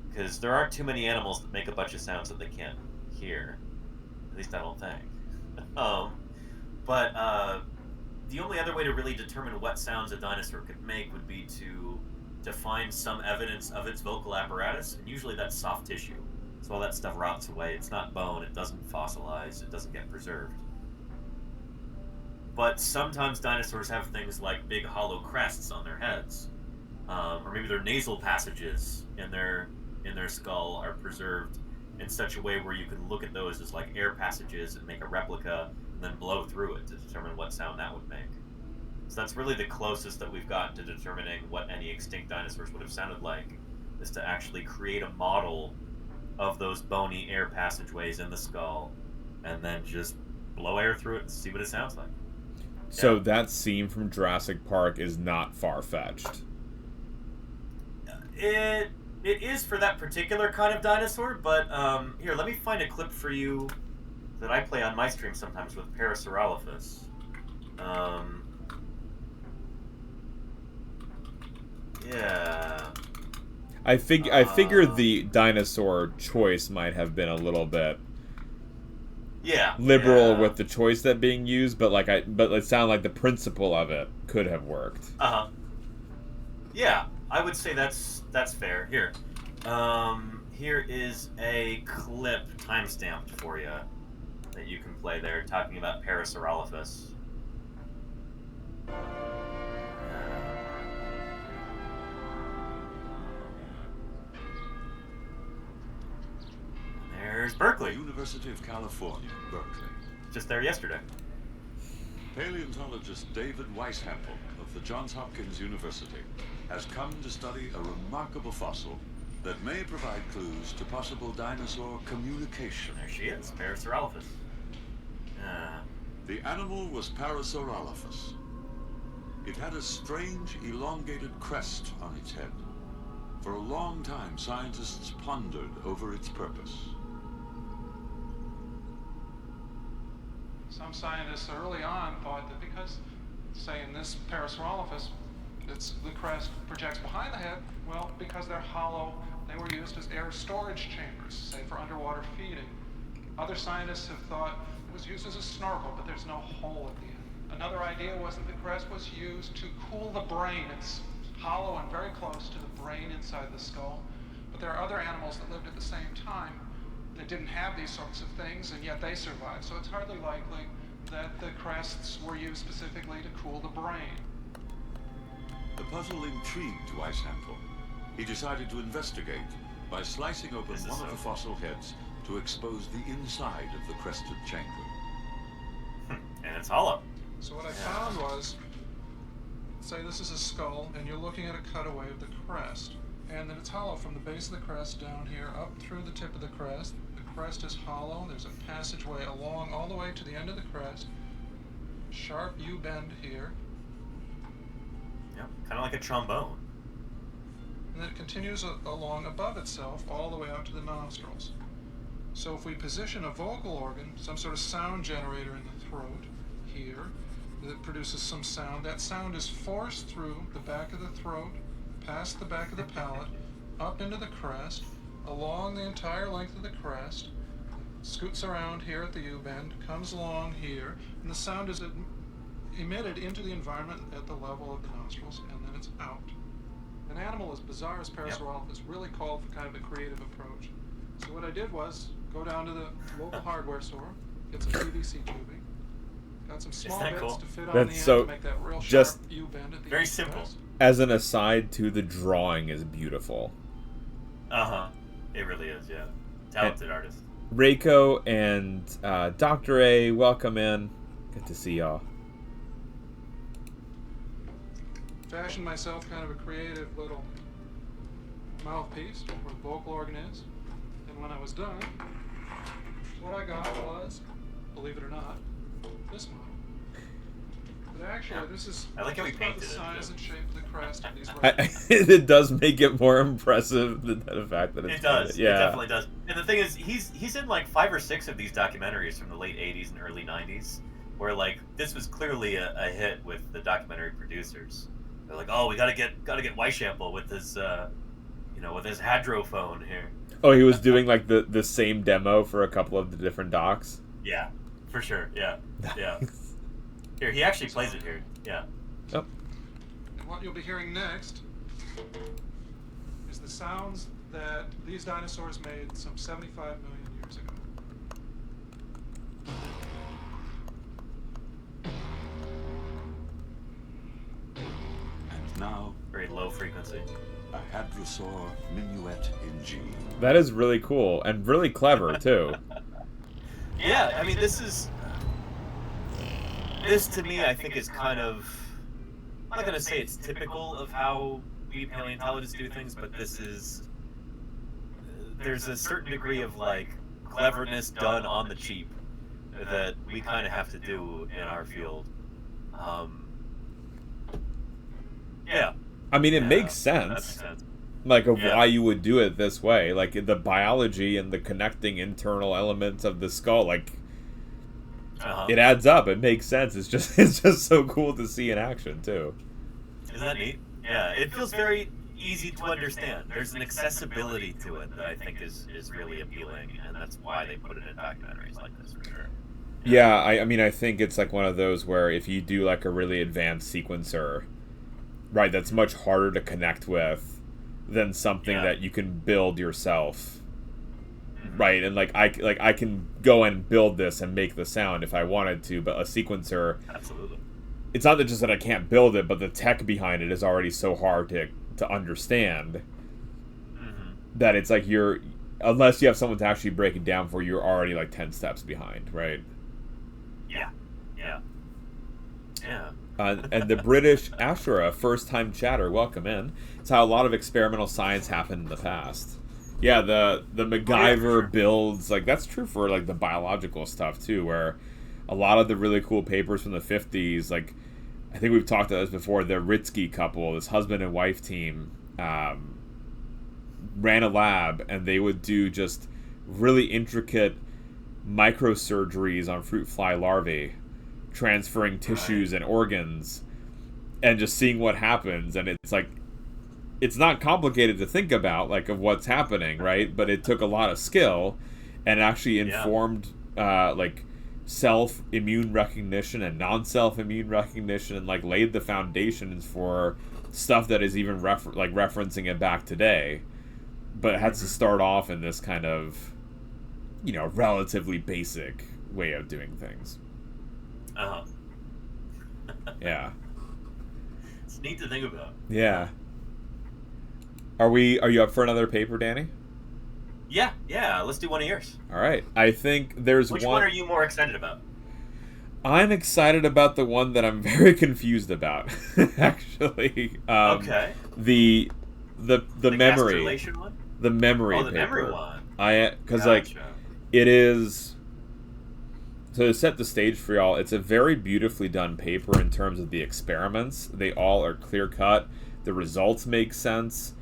because there aren't too many animals that make a bunch of sounds that they can't hear. At least I don't think. But the only other way to really determine what sounds a dinosaur could make would be to find some evidence of its vocal apparatus, and usually that's soft tissue. So all that stuff rots away. It's not bone, it doesn't fossilize, it doesn't get preserved. But sometimes dinosaurs have things like big hollow crests on their heads, or maybe their nasal passages in their skull are preserved in such a way where you can look at those as like air passages and make a replica and then blow through it to determine what sound that would make. So that's really the closest that we've gotten to determining what any extinct dinosaurs would have sounded like, is to actually create a model of those bony air passageways in the skull and then just blow air through it and see what it sounds like. So that scene from Jurassic Park is not far-fetched. It is for that particular kind of dinosaur, but here, let me find a clip for you that I play on my stream sometimes with Parasaurolophus. Yeah. I figured the dinosaur choice might have been a little bit liberal with the choice that being used, but it sounded like the principle of it could have worked. Yeah, I would say that's fair. Here, here is a clip timestamped for you that you can play there, talking about Parasaurolophus. There's Berkeley. University of California, Berkeley. Just there yesterday. Paleontologist David Weishampel of the Johns Hopkins University has come to study a remarkable fossil that may provide clues to possible dinosaur communication. There she is, Parasaurolophus. The animal was Parasaurolophus. It had a strange, elongated crest on its head. For a long time, scientists pondered over its purpose. Some scientists early on thought that because, say in this Parasaurolophus, the crest projects behind the head, well, because they're hollow, they were used as air storage chambers, say for underwater feeding. Other scientists have thought it was used as a snorkel, but there's no hole at the end. Another idea was that the crest was used to cool the brain. It's hollow and very close to the brain inside the skull. But there are other animals that lived at the same time that didn't have these sorts of things, and yet they survived. So it's hardly likely that the crests were used specifically to cool the brain. The puzzle intrigued Weishampel. He decided to investigate by slicing open one of the fossil heads to expose the inside of the crested chamber. And it's hollow. So what I found was, say this is a skull, and you're looking at a cutaway of the crest, and then it's hollow from the base of the crest down here up through the tip of the crest. The crest is hollow. There's a passageway along all the way to the end of the crest. Sharp U-bend here. Yep, kind of like a trombone. And then it continues along above itself all the way out to the nostrils. So if we position a vocal organ, some sort of sound generator in the throat here, that produces some sound, that sound is forced through the back of the throat, past the back of the palate, up into the crest, along the entire length of the crest, scoots around here at the U-bend, comes along here, and the sound is emitted into the environment at the level of the nostrils, and then it's out. An animal as bizarre as Parasaurolophus really called for kind of a creative approach. So what I did was go down to the local hardware store, get some PVC tubing, got some small bits cool? to fit on the end to make that real sharp U-bend at the very end simple. crest. As an aside, to the drawing is beautiful. It really is, yeah. Talented artist. Reiko and Dr. A, welcome in. Good to see y'all. Fashioned myself kind of a creative little mouthpiece where the vocal organ is. And when I was done, what I got was, believe it or not, this model. But actually, this is I like how he just about the painted it, size too. and shape of the crest of these rocks. It does make it more impressive than the fact that it's It does. Yeah. It definitely does. And the thing is, he's in like 5 or 6 of these documentaries from the late 80s and early 90s, where like this was clearly a hit with the documentary producers. They're like, oh, we gotta get Weishampel with his with his hadrophone here. Oh, he was doing like the same demo for a couple of the different docs. Yeah, for sure. Yeah. Here, he actually plays it here. Yeah. Oh. And what you'll be hearing next is the sounds that these dinosaurs made some 75 million years ago. And now, Very low frequency. a hadrosaur minuet in G. That is really cool and really clever too. Yeah, I mean, this to me, I think, is kind of, I'm not going to say it's typical of how we paleontologists do things, but this is, there's a certain degree of, like, cleverness done on the cheap that we kind of have to do in our field. Yeah. I mean, it makes that makes sense. sense. Like, of Yeah. why you would do it this way. Like, the biology and the connecting internal elements of the skull, like, it adds up. It makes sense. It's just so cool to see in action, too. Isn't that neat? Yeah, it feels very, easy to understand. There's an accessibility to it that I think is really appealing, and that's why they put it in documentaries like this for sure. Yeah, I mean, I think it's like one of those where if you do like a really advanced sequencer, right, that's much harder to connect with than something that you can build yourself, right? And like I can go and build this and make the sound if I wanted to, but a sequencer, Absolutely. it's not that just that I can't build it, but the tech behind it is already so hard to understand that it's like unless you have someone to actually break it down for you, you're already like 10 steps behind, right? Yeah. And the British Ashura, first-time chatter, welcome in. It's how a lot of experimental science happened in the past. Yeah, the MacGyver builds, like, that's true for, like, the biological stuff, too, where a lot of the really cool papers from the 50s, like, I think we've talked about this before, the Ritsky couple, this husband and wife team, ran a lab, and they would do just really intricate microsurgeries on fruit fly larvae, transferring tissues and organs, and just seeing what happens. And it's like, it's not complicated to think about, like, of what's happening, right? But it took a lot of skill and actually informed like self immune recognition and non-self immune recognition, and like laid the foundations for stuff that is even referencing it back today. But it has to start off in this kind of, you know, relatively basic way of doing things. Yeah. It's neat to think about. Yeah. Are you up for another paper, Danny? Yeah. Let's do one of yours. All right. I think there's Which one are you more excited about? I'm excited about the one that I'm very confused about, actually. Okay. The memory. Gastrulation one? The memory the paper. memory one. Because like it is. So to set the stage for y'all, it's a very beautifully done paper in terms of the experiments. They all are clear cut. The results make sense.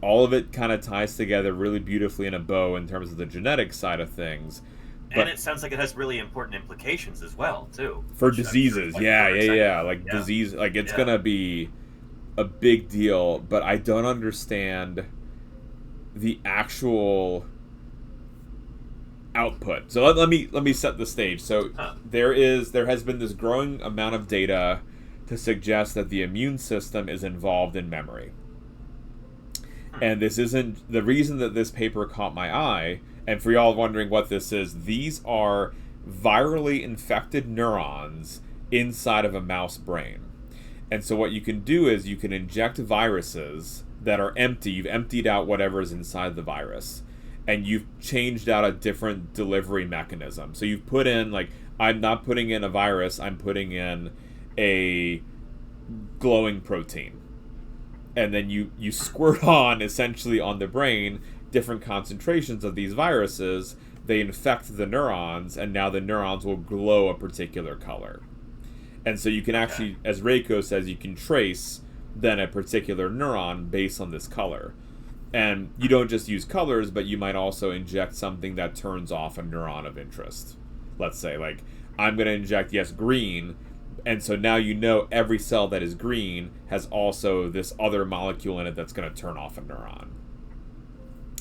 All of it kind of ties together really beautifully in a bow in terms of the genetic side of things. And it sounds like it has really important implications as well, too. For diseases, yeah. Like disease, like it's gonna be a big deal. But I don't understand the actual output. So let me set the stage. So there has been this growing amount of data to suggest that the immune system is involved in memory. And this isn't the reason that this paper caught my eye. And for y'all wondering what this is, these are virally infected neurons inside of a mouse brain. And so what you can do is you can inject viruses that are empty. You've emptied out whatever's inside the virus, and you've changed out a different delivery mechanism. So you've put in, like, I'm not putting in a virus, I'm putting in a glowing protein. And then you squirt on, essentially, on the brain, different concentrations of these viruses. They infect the neurons, and now the neurons will glow a particular color. And so you can actually, as Reiko says, you can trace then a particular neuron based on this color. And you don't just use colors, but you might also inject something that turns off a neuron of interest. Let's say, like, I'm going to inject, green, and so now you know every cell that is green has also this other molecule in it that's going to turn off a neuron.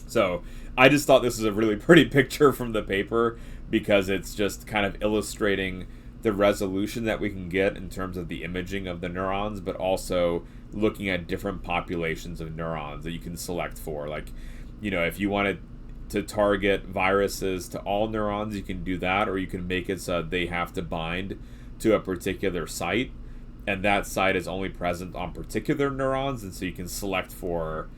So I just thought this was a really pretty picture from the paper, because it's just kind of illustrating the resolution that we can get in terms of the imaging of the neurons, but also looking at different populations of neurons that you can select for. Like, you know, if you wanted to target viruses to all neurons, you can do that, or you can make it so they have to bind to a particular site, and that site is only present on particular neurons, and so you can select for,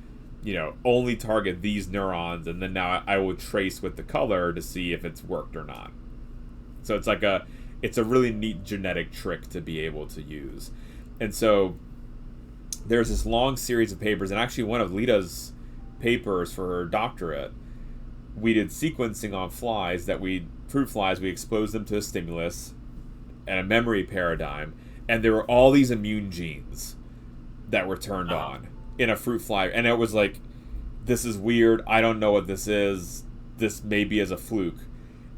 you know, only target these neurons, and then now I will trace with the color to see if it's worked or not. So it's like it's a really neat genetic trick to be able to use. And so there's this long series of papers, and actually one of Lita's papers for her doctorate, we did sequencing on fruit flies, we exposed them to a stimulus and a memory paradigm, and there were all these immune genes that were turned on in a fruit fly, and it was like, this is weird, I don't know what this is, this maybe is a fluke.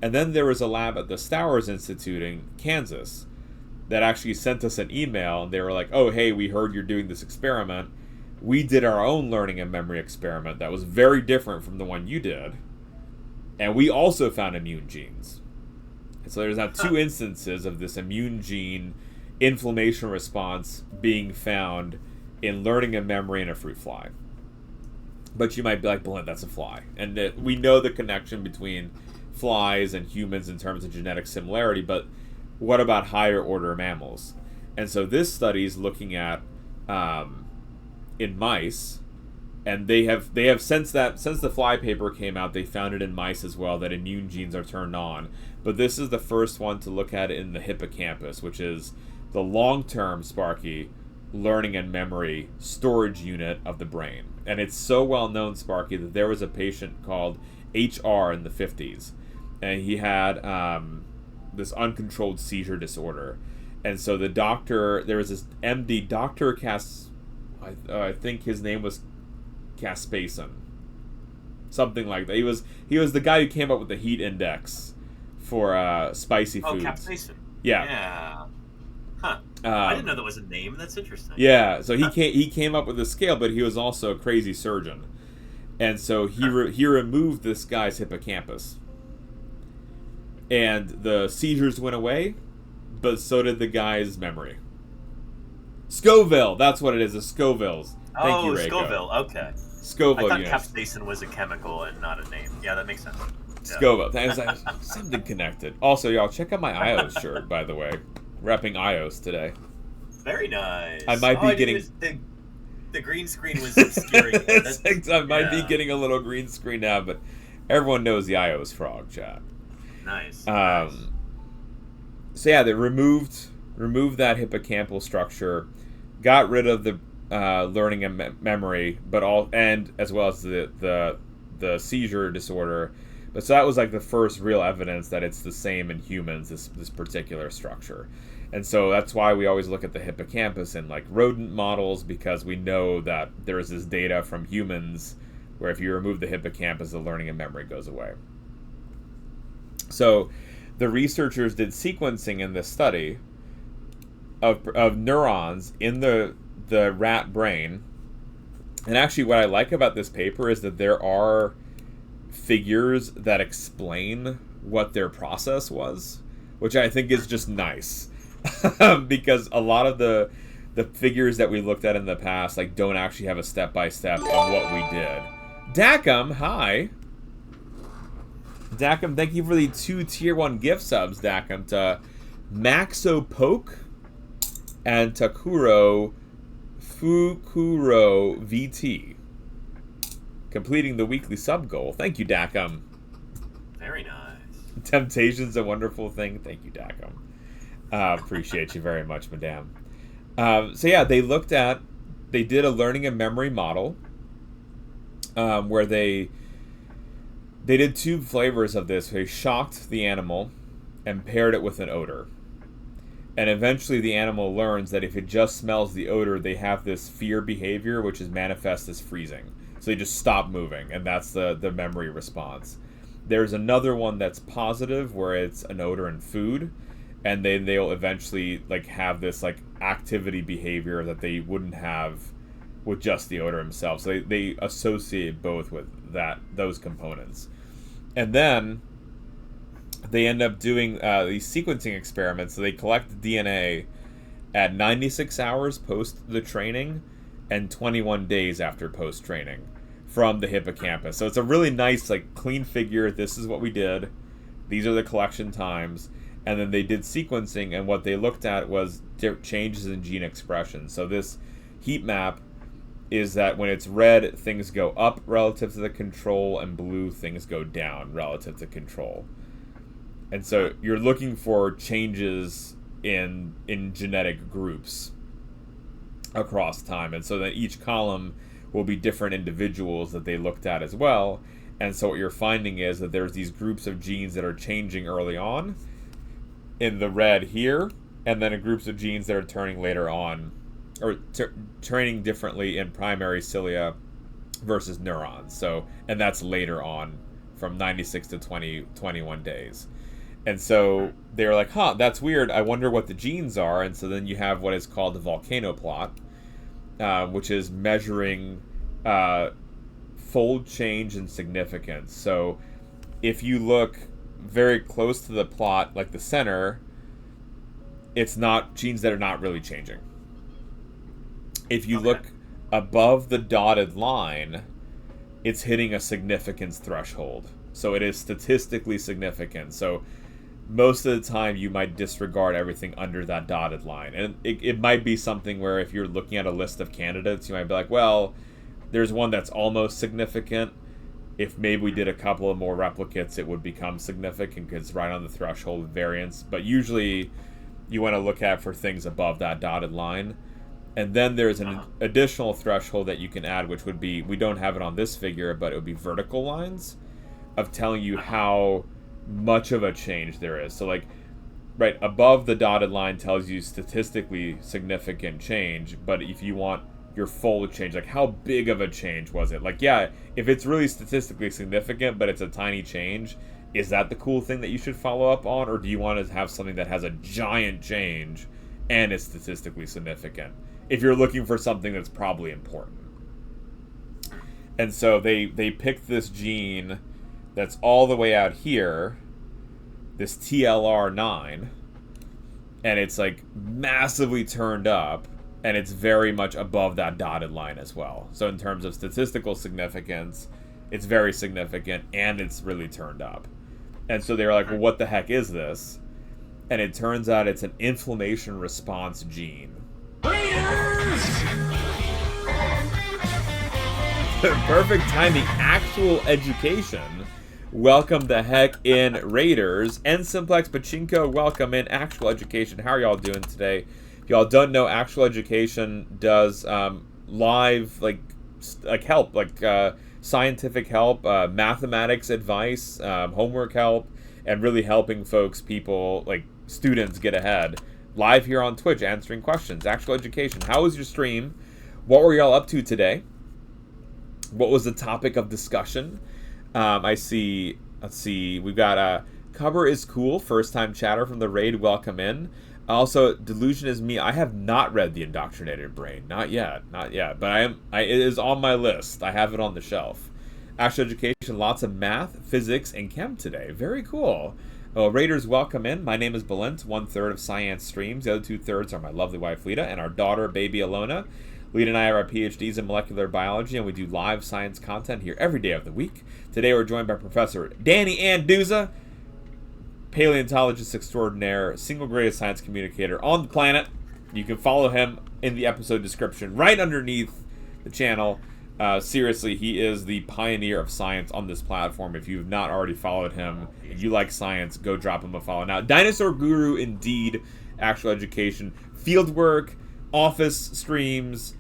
And then there was a lab at the Stowers Institute in Kansas that actually sent us an email, and they were like, oh, hey, we heard you're doing this experiment, we did our own learning and memory experiment that was very different from the one you did, and we also found immune genes. And so there's now 2 instances of this immune gene inflammation response being found in learning and memory in a fruit fly. But you might be like, Belinda, that's a fly. And we know the connection between flies and humans in terms of genetic similarity, but what about higher order mammals? And so this study is looking at in mice, and they have since the fly paper came out, they found it in mice as well, that immune genes are turned on. But this is the first one to look at it in the hippocampus, which is the long-term, Sparky, learning and memory storage unit of the brain. And it's so well known, Sparky, that there was a patient called HR in the 50s, and he had this uncontrolled seizure disorder. And so the doctor, there was this MD, Dr. I think his name was Caspason, something like that. He was the guy who came up with the heat index for spicy foods. Oh, Capsaicin. Yeah. Yeah. Huh. I didn't know that was a name. That's interesting. Yeah. So he came up with the scale, but he was also a crazy surgeon, and so he removed this guy's hippocampus, and the seizures went away, but so did the guy's memory. Scoville, that's what it is. The Scovilles. Thank you, Reiko. Scoville. Okay. Scoville. I thought units. capsaicin was a chemical and not a name. Yeah, that makes sense. Yeah. Scoville. That's something connected. Also, y'all, check out my iOS shirt, by the way. Repping iOS today. Very nice. I might be getting... The green screen was obscuring it. I might be getting a little green screen now, but everyone knows the iOS frog, chat. Nice. So yeah, they removed that hippocampal structure, got rid of the learning and memory, and as well as the seizure disorder. But so that was like the first real evidence that it's the same in humans, this particular structure. And so that's why we always look at the hippocampus in like rodent models, because we know that there is this data from humans where if you remove the hippocampus, the learning and memory goes away. So the researchers did sequencing in this study of neurons in the rat brain. And actually what I like about this paper is that there are figures that explain what their process was, which I think is just nice. Because a lot of the figures that we looked at in the past like don't actually have a step-by-step of what we did. Dacum, hi. Dacum, thank you for the 2 tier 1 gift subs, Dacum, to Maxo Poke and Takuro Fukuro VT. Completing the weekly sub goal. Thank you, Dacum. Very nice. Temptation's a wonderful thing. Thank you, Dacum. Appreciate you very much, madame. So yeah, they did a learning and memory model where they did 2 flavors of this. They shocked the animal and paired it with an odor. And eventually the animal learns that if it just smells the odor, they have this fear behavior, which is manifest as freezing. So they just stop moving, and that's the memory response. There's another one that's positive, where it's an odor in food, and then they'll eventually like have this like activity behavior that they wouldn't have with just the odor themselves. So they associate both with those components. And then they end up doing these sequencing experiments. So they collect DNA at 96 hours post the training and 21 days after post training from the hippocampus. So it's a really nice like clean figure. This is what we did. These are the collection times. And then they did sequencing, and what they looked at was changes in gene expression. So this heat map is that when it's red, things go up relative to the control, and blue, things go down relative to control. And so you're looking for changes in genetic groups across time. And so then each column will be different individuals that they looked at as well. And so what you're finding is that there's these groups of genes that are changing early on, in the red here, and then groups of genes that are turning later on, or turning differently in primary cilia versus neurons. So, and that's later on, from 96 to 21 days. And so they were like, that's weird. I wonder what the genes are. And so then you have what is called the volcano plot, which is measuring fold change and significance. So if you look very close to the plot, like the center, it's not genes that are not really changing. If you look above the dotted line, it's hitting a significance threshold. So it is statistically significant. So most of the time you might disregard everything under that dotted line. And it might be something where if you're looking at a list of candidates, you might be like, well, there's one that's almost significant. If maybe we did a couple of more replicates, it would become significant because it's right on the threshold of variance. But usually you want to look at for things above that dotted line. And then there's an additional threshold that you can add, which would be, we don't have it on this figure, but it would be vertical lines of telling you how much of a change there is. So like right above the dotted line tells you statistically significant change, but if you want your fold change, like how big of a change was it? Like, yeah, if it's really statistically significant, but it's a tiny change, is that the cool thing that you should follow up on? Or do you want to have something that has a giant change and it's statistically significant? If you're looking for something that's probably important. And so they picked this gene that's all the way out here, this TLR9, and it's like massively turned up, and it's very much above that dotted line as well. So in terms of statistical significance, it's very significant, and it's really turned up. And so they were like, well, what the heck is this? And it turns out it's an inflammation response gene. Perfect timing. Actual education. Welcome the heck in, Raiders. And Simplex Pachinko, welcome in. Actual education. How are y'all doing today? If y'all don't know, Actual Education does live help, scientific help, mathematics advice, homework help, and really helping people, like students, get ahead. Live here on Twitch, answering questions. Actual Education. How was your stream? What were y'all up to today? What was the topic of discussion? I see. Let's see. We've got Cover is Cool. First time chatter from the raid. Welcome in. Also, Delusion is Me. I have not read The Indoctrinated Brain. Not yet. But it is on my list. I have it on the shelf. Actual Education. Lots of math, physics, and chem today. Very cool. Well, Raiders, welcome in. My name is Balint, 1/3 of Science Streams. The other 2/3 are my lovely wife, Lita, and our daughter, baby Alona. Lita and I are our PhDs in molecular biology, and we do live science content here every day of the week. Today, we're joined by Professor Danny Anduza, paleontologist extraordinaire, single greatest science communicator on the planet. You can follow him in the episode description right underneath the channel. Seriously, he is the pioneer of science on this platform. If you've not already followed him and you like science, go drop him a follow. Now, Dinosaur Guru, indeed, Actual Education, fieldwork, office streams,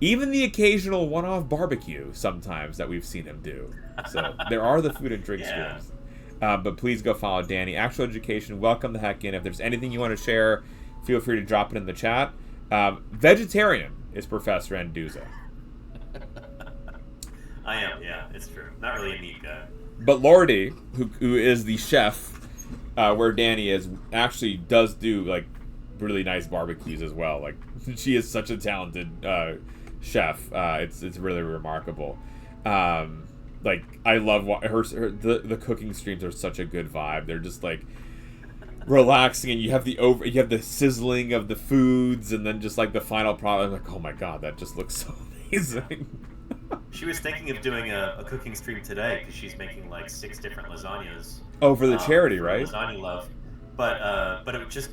even the occasional one-off barbecue sometimes that we've seen him do. So there are the food and drink streams. But please go follow Danny. Actual Education, welcome the heck in. If there's anything you want to share, feel free to drop it in the chat. Vegetarian is Professor Anduza. I am, yeah, it's true. Not really a meat guy. But Lordy, who is the chef where Danny is, actually does do like really nice barbecues as well. Like, she is such a talented chef. It's really remarkable. Like, I love the cooking streams are such a good vibe. They're just like relaxing, and you have the sizzling of the foods, and then just like the final product. I'm like, oh my god, that just looks so amazing. She was thinking of doing a cooking stream today because she's making like 6 different lasagnas. Oh, for the charity, right? Lasagna love, but it just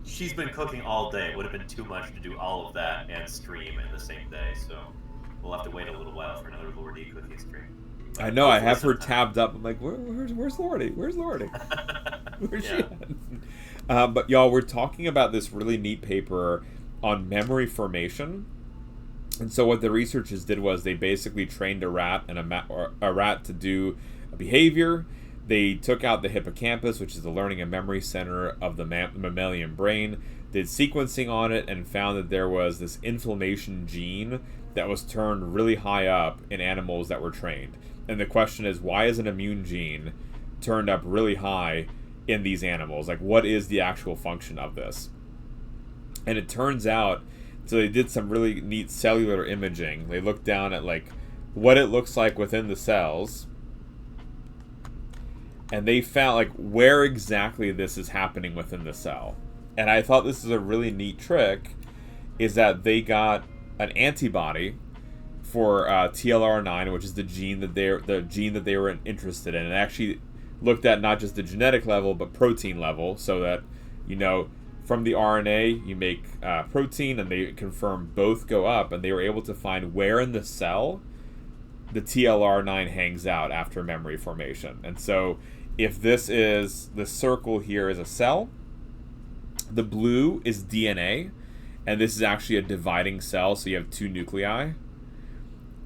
she's been cooking all day. It would have been too much to do all of that and stream in the same day. So we'll have to wait a little while for another Lordy cooking stream. But I know. I have her tabbed up. I'm like, where's Lordy? Where's Lordy? Where's she at? But y'all, we're talking about this really neat paper on memory formation. And so what the researchers did was they basically trained a rat and a rat to do a behavior. They took out the hippocampus, which is the learning and memory center of the mammalian brain, did sequencing on it, and found that there was this inflammation gene that was turned really high up in animals that were trained. And the question is, why is an immune gene turned up really high in these animals? Like, what is the actual function of this? And it turns out So they did some really neat cellular imaging. They looked down at like what it looks like within the cells, and they found like where exactly this is happening within the cell. And I thought this is a really neat trick, is that they got an antibody for TLR9, which is the gene that they were interested in, and actually looked at not just the genetic level but protein level, so that from the RNA you make protein, and they confirm both go up, and they were able to find where in the cell the TLR9 hangs out after memory formation. And so if this is the circle here is a cell, the blue is DNA, and this is actually a dividing cell, so you have two nuclei.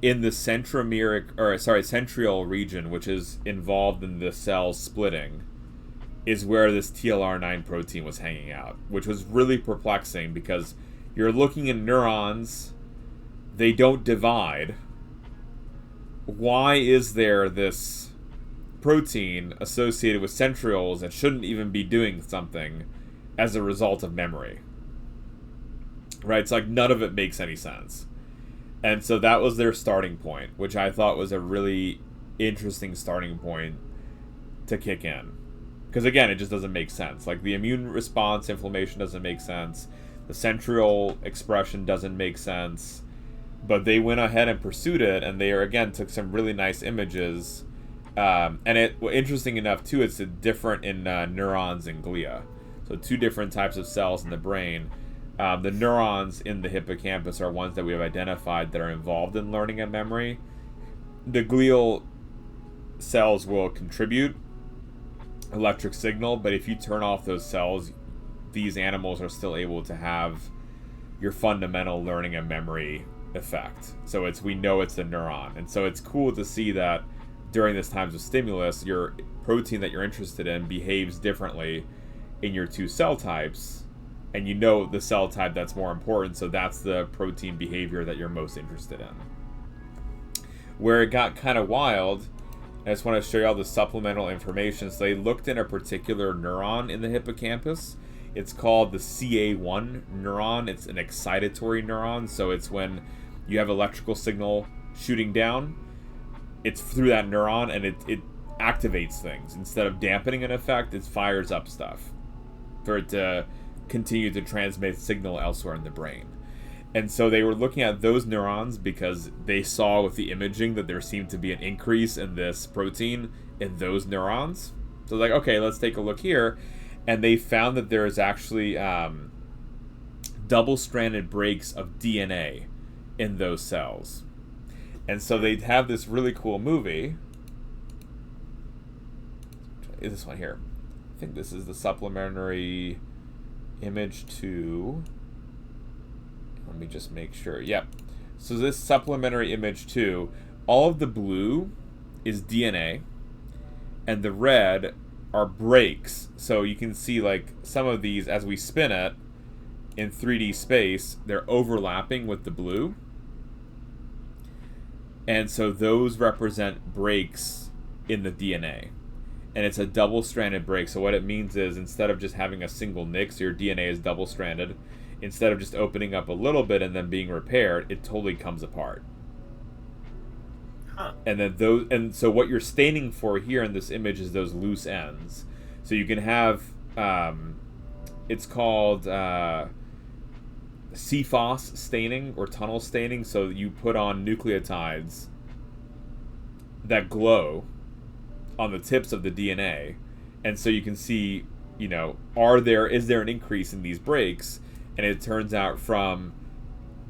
In the centriole region, which is involved in the cell splitting, is where this TLR9 protein was hanging out, which was really perplexing because you're looking at neurons, they don't divide. Why is there this protein associated with centrioles that shouldn't even be doing something as a result of memory? Right? It's like none of it makes any sense. And so that was their starting point, which I thought was a really interesting starting point to kick in. Because again, it just doesn't make sense. Like the immune response, inflammation doesn't make sense. The centriole expression doesn't make sense. But they went ahead and pursued it, and they again took some really nice images. Interesting enough too, it's different in neurons and glia. So two different types of cells in the brain. The neurons in the hippocampus are ones that we have identified that are involved in learning and memory. The glial cells will contribute electric signal, but if you turn off those cells, these animals are still able to have your fundamental learning and memory effect. So we know it's the neuron. And so it's cool to see that during this times of stimulus, your protein that you're interested in behaves differently in your two cell types, and the cell type that's more important, so that's the protein behavior that you're most interested in. Where it got kind of wild, I just want to show you all the supplemental information. So they looked in a particular neuron in the hippocampus. It's called the CA1 neuron. It's an excitatory neuron, so it's when you have electrical signal shooting down, it's through that neuron, and it activates things. Instead of dampening an effect, it fires up stuff for it to continue to transmit signal elsewhere in the brain. And so they were looking at those neurons because they saw with the imaging that there seemed to be an increase in this protein in those neurons. So like, okay, let's take a look here. And they found that there is actually double-stranded breaks of DNA in those cells. And so they have this really cool movie. Is this one here? I think this is the supplementary image 2. Let me just make sure. Yep. So this supplementary image 2, all of the blue is DNA, and the red are breaks. So you can see like some of these as we spin it in 3D space, they're overlapping with the blue. And so those represent breaks in the DNA. And it's a double-stranded break. So what it means is instead of just having a single nick, so your DNA is double-stranded, instead of just opening up a little bit and then being repaired, it totally comes apart. Huh. And then so what you're staining for here in this image is those loose ends. So you can have, it's called CFOS staining or tunnel staining. So you put on nucleotides that glow on the tips of the DNA, and so you can see, is there an increase in these breaks? And it turns out from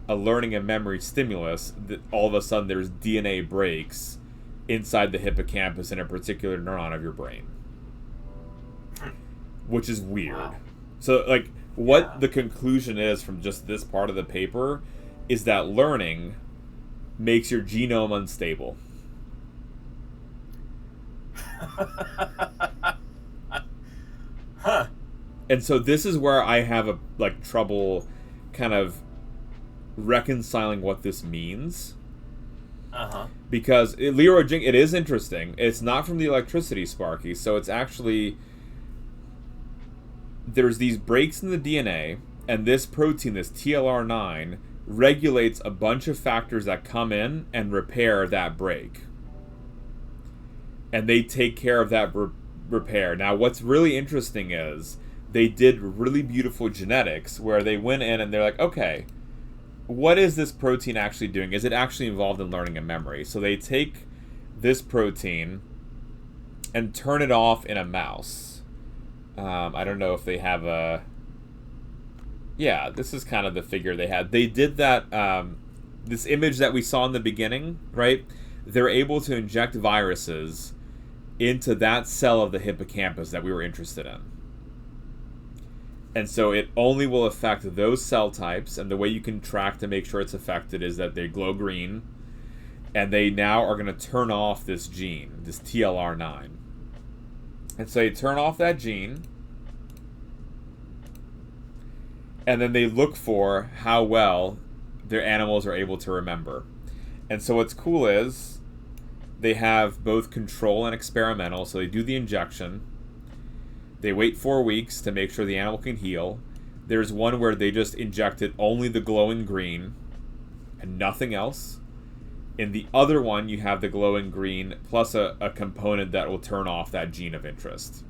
a learning and memory stimulus that all of a sudden there's DNA breaks inside the hippocampus in a particular neuron of your brain, which is weird. Wow. So like what the conclusion is from just this part of the paper is that learning makes your genome unstable. Huh. And so this is where I have trouble kind of reconciling what this means. Uh-huh. Because Leroy Jenkins, it is interesting. It's not from the electricity Sparky, so it's actually there's these breaks in the DNA, And this protein, this TLR9, regulates a bunch of factors that come in and repair that break. And they take care of that repair. Now, what's really interesting is they did really beautiful genetics where they went in and they're like, okay, what is this protein actually doing? Is it actually involved in learning and memory? So they take this protein and turn it off in a mouse. I don't know if they have a... Yeah, this is kind of the figure they had. They did that, this image that we saw in the beginning, right? They're able to inject viruses into that cell of the hippocampus that we were interested in. And so it only will affect those cell types, and the way you can track to make sure it's affected is that they glow green, and they now are going to turn off this gene, this TLR9. And so they turn off that gene, and then they look for how well their animals are able to remember. And so what's cool is they have both control and experimental. So they do the injection. They wait 4 weeks to make sure the animal can heal. There's one where they just injected only the glowing green and nothing else. In the other one, you have the glowing green plus a component that will turn off that gene of interest.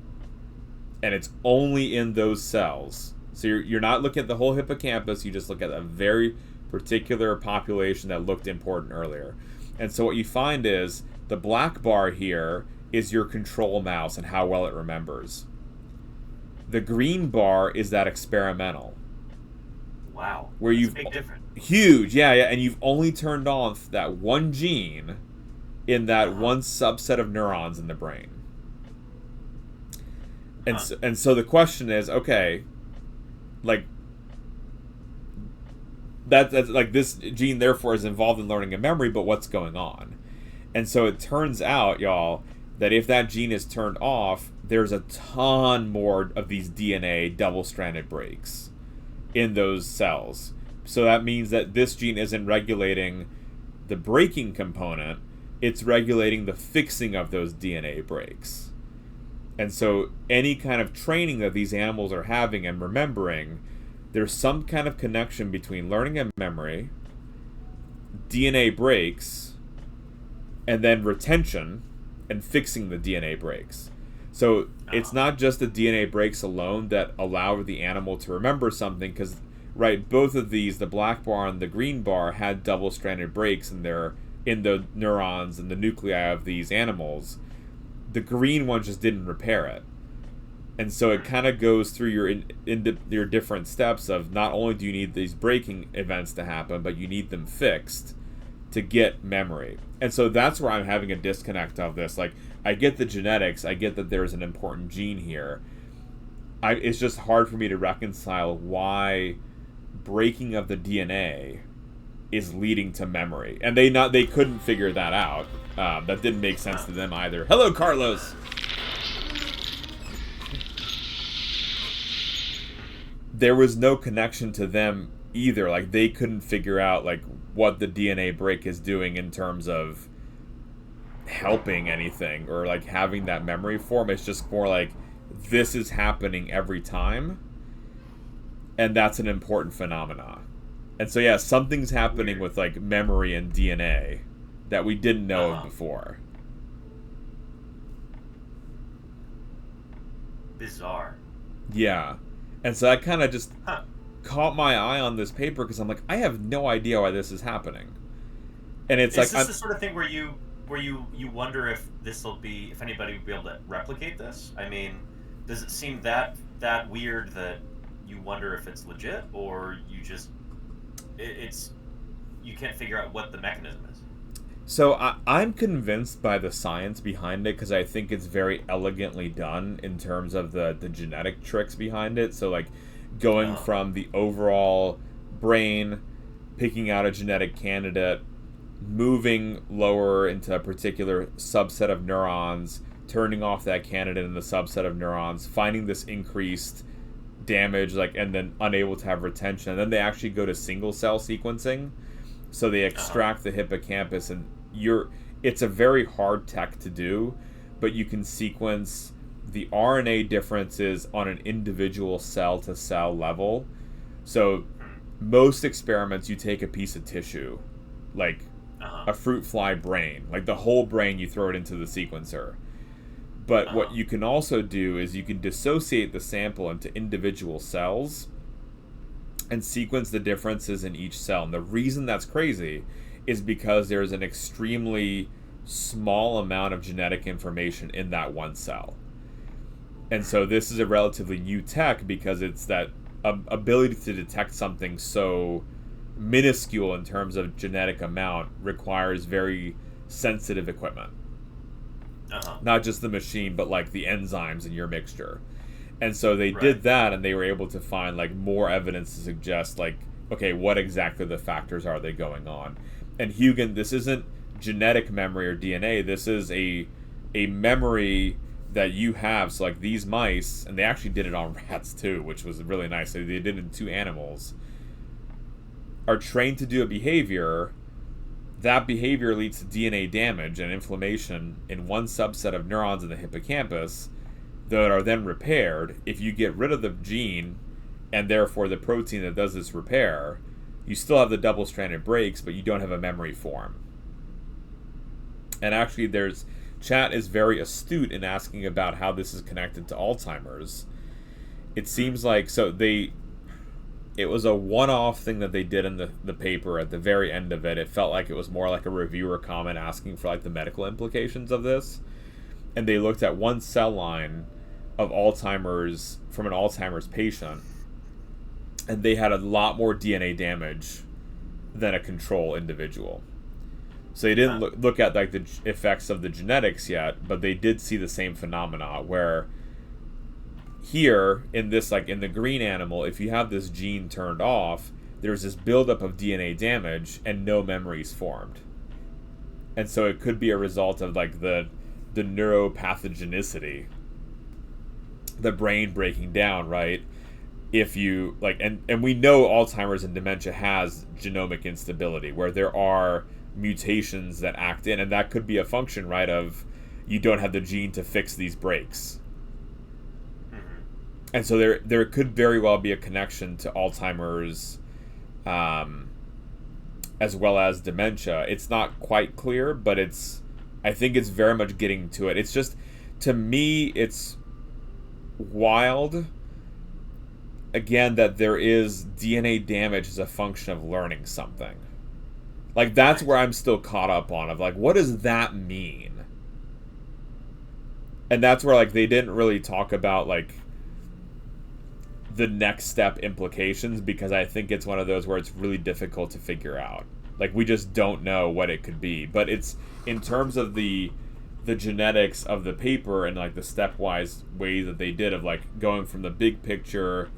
And it's only in those cells. So you're not looking at the whole hippocampus, you just look at a very particular population that looked important earlier. And so what you find is the black bar here is your control mouse and how well it remembers. The green bar is that experimental. Wow. Where That's you've a big difference. Huge, yeah, and you've only turned off that one gene in that one subset of neurons in the brain. And so the question is, okay, like that's like this gene therefore is involved in learning and memory, but what's going on? And so it turns out, y'all, that if that gene is turned off, there's a ton more of these DNA double-stranded breaks in those cells. So that means that this gene isn't regulating the breaking component, it's regulating the fixing of those DNA breaks. And so any kind of training that these animals are having and remembering, there's some kind of connection between learning and memory, DNA breaks, and then retention and fixing the DNA breaks. So it's not just the DNA breaks alone that allow the animal to remember something, because, right, both of these, the black bar and the green bar, had double-stranded breaks in the neurons and the nuclei of these animals. The green one just didn't repair it. And so it kind of goes through your different steps of not only do you need these breaking events to happen, but you need them fixed to get memory. And so that's where I'm having a disconnect of this. Like, I get the genetics, I get that there's an important gene here. It's just hard for me to reconcile why breaking of the DNA is leading to memory. And they couldn't figure that out. That didn't make sense to them either. Hello, Carlos! There was no connection to them either. Like, they couldn't figure out, like, what the DNA break is doing in terms of helping anything or, like, having that memory form. It's just more like, this is happening every time, and that's an important phenomenon. And so, yeah, something's happening with, like, memory and DNA that we didn't know of before. Bizarre. Yeah. And so I kind of just caught my eye on this paper because I'm like, I have no idea why this is happening. And it's is this the sort of thing where you wonder if anybody will be able to replicate this? I mean, does it seem that weird that you wonder if it's legit, or you just you can't figure out what the mechanism is? So I'm convinced by the science behind it because I think it's very elegantly done in terms of the genetic tricks behind it. So, like, going from the overall brain, picking out a genetic candidate, moving lower into a particular subset of neurons, turning off that candidate in the subset of neurons, finding this increased damage, like, and then unable to have retention. And then they actually go to single cell sequencing. So they extract the hippocampus, and it's a very hard tech to do, but you can sequence the RNA differences on an individual cell-to-cell level So most experiments, you take a piece of tissue, like a fruit fly brain, like the whole brain, you throw it into the sequencer. But what you can also do is you can dissociate the sample into individual cells and sequence the differences in each cell. And the reason that's crazy is because there's an extremely small amount of genetic information in that one cell. And so this is a relatively new tech because it's that ability to detect something so minuscule in terms of genetic amount requires very sensitive equipment. Not just the machine, but like the enzymes in your mixture. And so they did that, and they were able to find like more evidence to suggest like, okay, what exactly the factors are they going on. And Hugin, this isn't genetic memory or DNA. This is a memory that you have. So like these mice, and they actually did it on rats too, which was really nice. So they did it in 2 animals, are trained to do a behavior. That behavior leads to DNA damage and inflammation in one subset of neurons in the hippocampus that are then repaired. If you get rid of the gene and therefore the protein that does this repair, you still have the double-stranded breaks, but you don't have a memory form. And actually, chat is very astute in asking about how this is connected to Alzheimer's. It seems like, it was a one-off thing that they did in the paper at the very end of it. It felt like it was more like a reviewer comment asking for like the medical implications of this. And they looked at one cell line of Alzheimer's from an Alzheimer's patient, and they had a lot more DNA damage than a control individual. So they didn't look at like the effects of the genetics yet, but they did see the same phenomena where here in this, like in the green animal, if you have this gene turned off, there's this buildup of DNA damage and no memories formed. And so it could be a result of like the neuropathogenicity, the brain breaking down, right? If you like, and we know Alzheimer's and dementia has genomic instability where there are mutations that act in, and that could be a function, right, of you don't have the gene to fix these breaks. And so there could very well be a connection to Alzheimer's as well as dementia. It's not quite clear, but I think it's very much getting to it. It's just, to me, it's wild, again, that there is DNA damage as a function of learning something. Like, that's where I'm still caught up on, of like, what does that mean? And that's where, like, they didn't really talk about, like, the next step implications, because I think it's one of those where it's really difficult to figure out. Like, we just don't know what it could be. But it's, in terms of the genetics of the paper and like the stepwise way that they did of like going from the big picture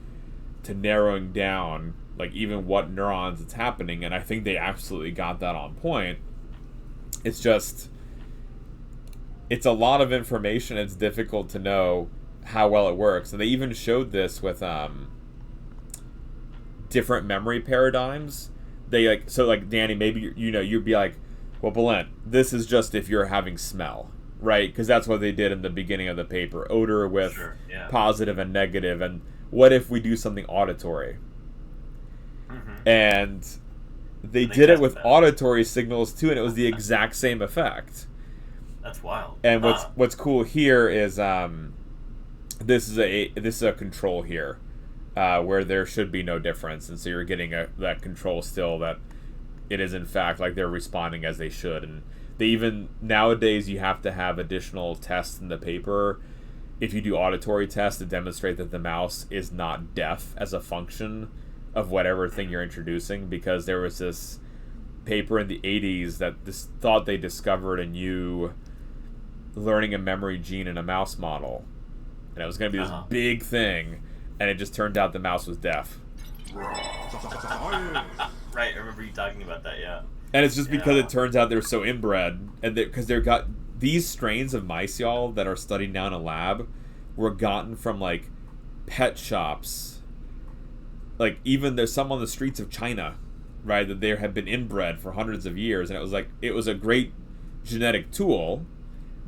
to narrowing down like even what neurons it's happening, and I think they absolutely got that on point. It's just, it's a lot of information. It's difficult to know how well it works, and they even showed this with different memory paradigms. They like, so like Danny, maybe you'd be like, well, Belen, this is just if you're having smell, right? Because that's what they did in the beginning of the paper, odor with positive and negative, and what if we do something auditory? And they did it with auditory signals too, and it was the exact same effect. That's wild. And what's cool here is this is a control here, where there should be no difference, and so you're getting that control still, that it is in fact like they're responding as they should. And they even nowadays you have to have additional tests in the paper if you do auditory tests to demonstrate that the mouse is not deaf as a function of whatever thing you're introducing, because there was this paper in the 80s that this thought they discovered a new learning and memory gene in a mouse model, and it was going to be this big thing, and it just turned out the mouse was deaf. Right, I remember you talking about that, yeah. And it's just because it turns out they're so inbred, and because they've got these strains of mice, y'all, that are studied now in a lab, were gotten from like pet shops. Like, even there's some on the streets of China, right, that there have been inbred for hundreds of years, and it was a great genetic tool,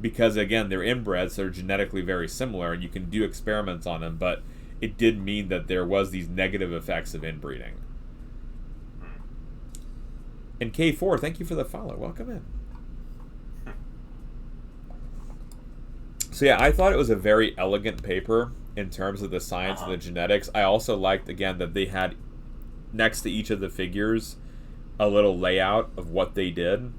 because again, they're inbred, so they're genetically very similar, and you can do experiments on them, but it did mean that there was these negative effects of inbreeding. And K4, thank you for the follow. Welcome in. So yeah, I thought it was a very elegant paper in terms of the science and the genetics. I also liked, again, that they had next to each of the figures a little layout of what they did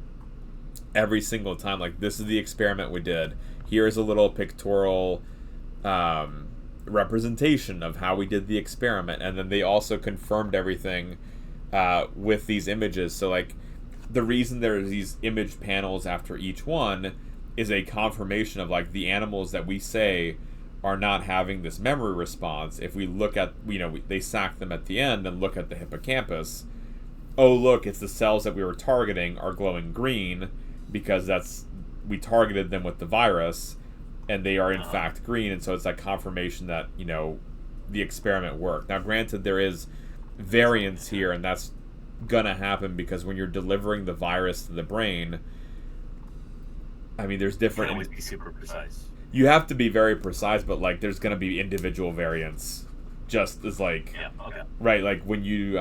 every single time. Like, this is the experiment we did. Here's a little pictorial representation of how we did the experiment. And then they also confirmed everything with these images. So, like, the reason there's these image panels after each one is a confirmation of, like, the animals that we say are not having this memory response. If we look at, they sack them at the end and look at the hippocampus, oh, look, it's the cells that we were targeting are glowing green because we targeted them with the virus, and they are in fact green, and so it's like confirmation that, the experiment worked. Now, granted, there is variance here, and that's gonna happen because when you're delivering the virus to the brain, I mean, there's different... You can always be super precise. You have to be very precise, but, like, there's going to be individual variants. Just as, like... Yeah, okay. Right, like, when you...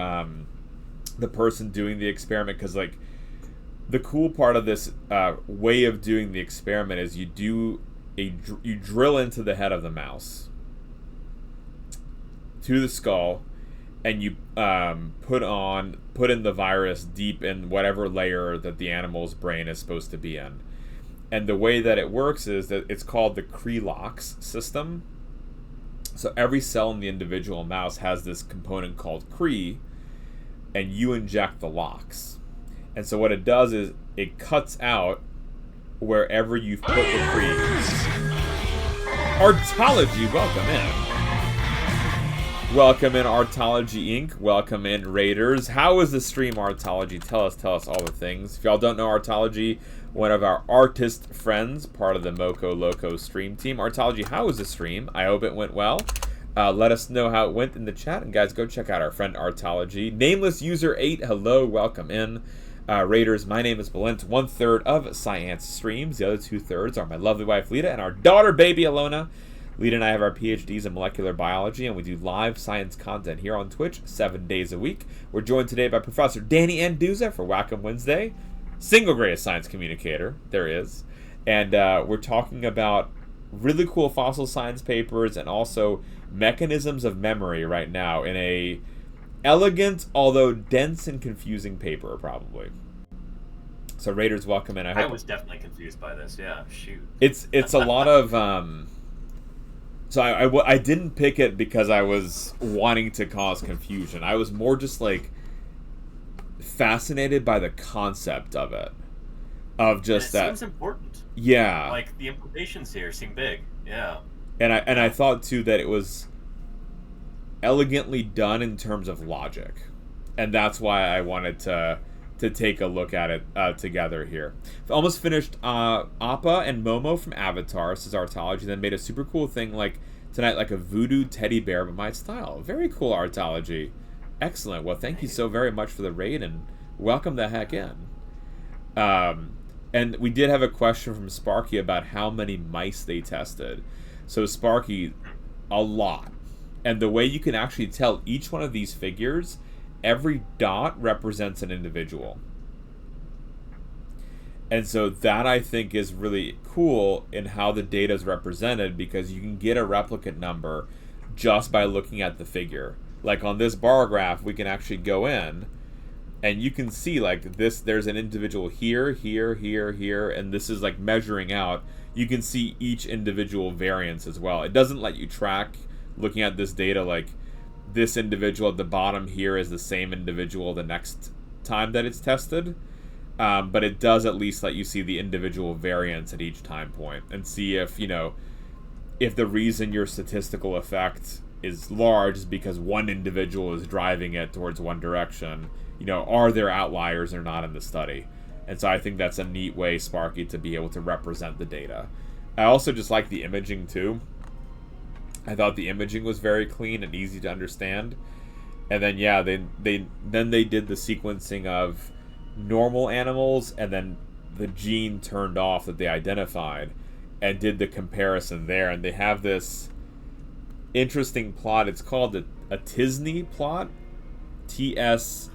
the person doing the experiment, because, like, the cool part of this way of doing the experiment is you drill into the head of the mouse, to the skull, and you put in the virus deep in whatever layer that the animal's brain is supposed to be in. And the way that it works is that it's called the Cre-Lox system. So every cell in the individual mouse has this component called Cre, and you inject the LOX. And so what it does is it cuts out wherever you've put the Cre. Artology, welcome in. Welcome in, Artology Inc. Welcome in, Raiders. How is the stream, Artology? Tell us all the things. If y'all don't know Artology, one of our artist friends, part of the Moco Loco stream team. Artology, how was the stream? I hope it went well. Let us know how it went in the chat. And guys, go check out our friend Artology. Nameless User 8, hello, welcome in. Raiders, my name is Belent, 1/3 of Science Streams. The other 2/3 are my lovely wife, Lita, and our daughter, baby, Alona. Lita and I have our PhDs in molecular biology, and we do live science content here on Twitch 7 days a week. We're joined today by Professor Danny Anduza for Wacom Wednesday. Single greatest science communicator there is. And we're talking about really cool fossil science papers and also mechanisms of memory right now in a elegant, although dense and confusing paper, probably. So Raiders, welcome in. I was definitely confused by this, yeah, shoot. It's a lot of... So I didn't pick it because I was wanting to cause confusion. I was more just, like, fascinated by the concept of it. Of just that... It seems important. Yeah. Like, the implications here seem big, yeah. And I thought, too, that it was elegantly done in terms of logic. And that's why I wanted to take a look at it together here. Almost finished Appa and Momo from Avatar, says Artology, then made a super cool thing like tonight, like a voodoo teddy bear, but my style. Very cool, Artology. Excellent. Well, thank you so very much for the raid, and welcome the heck in. And we did have a question from Sparky about how many mice they tested. So Sparky, a lot. And the way you can actually tell each one of these figures, every dot represents an individual. And so that, I think, is really cool in how the data is represented, because you can get a replicate number just by looking at the figure. Like on this bar graph, we can actually go in and you can see, like, this, there's an individual here, here, here, here, and this is like measuring out. You can see each individual variance as well. It doesn't let you track looking at this data, like, this individual at the bottom here is the same individual the next time that it's tested. But it does at least let you see the individual variance at each time point and see if, if the reason your statistical effect is large is because one individual is driving it towards one direction. Are there outliers or not in the study? And so I think that's a neat way, Sparky, to be able to represent the data. I also just like the imaging too. I thought the imaging was very clean and easy to understand. And then, yeah, they did the sequencing of normal animals, and then the gene turned off that they identified, and did the comparison there. And they have this... interesting plot. It's called a Tisne plot. Tsne.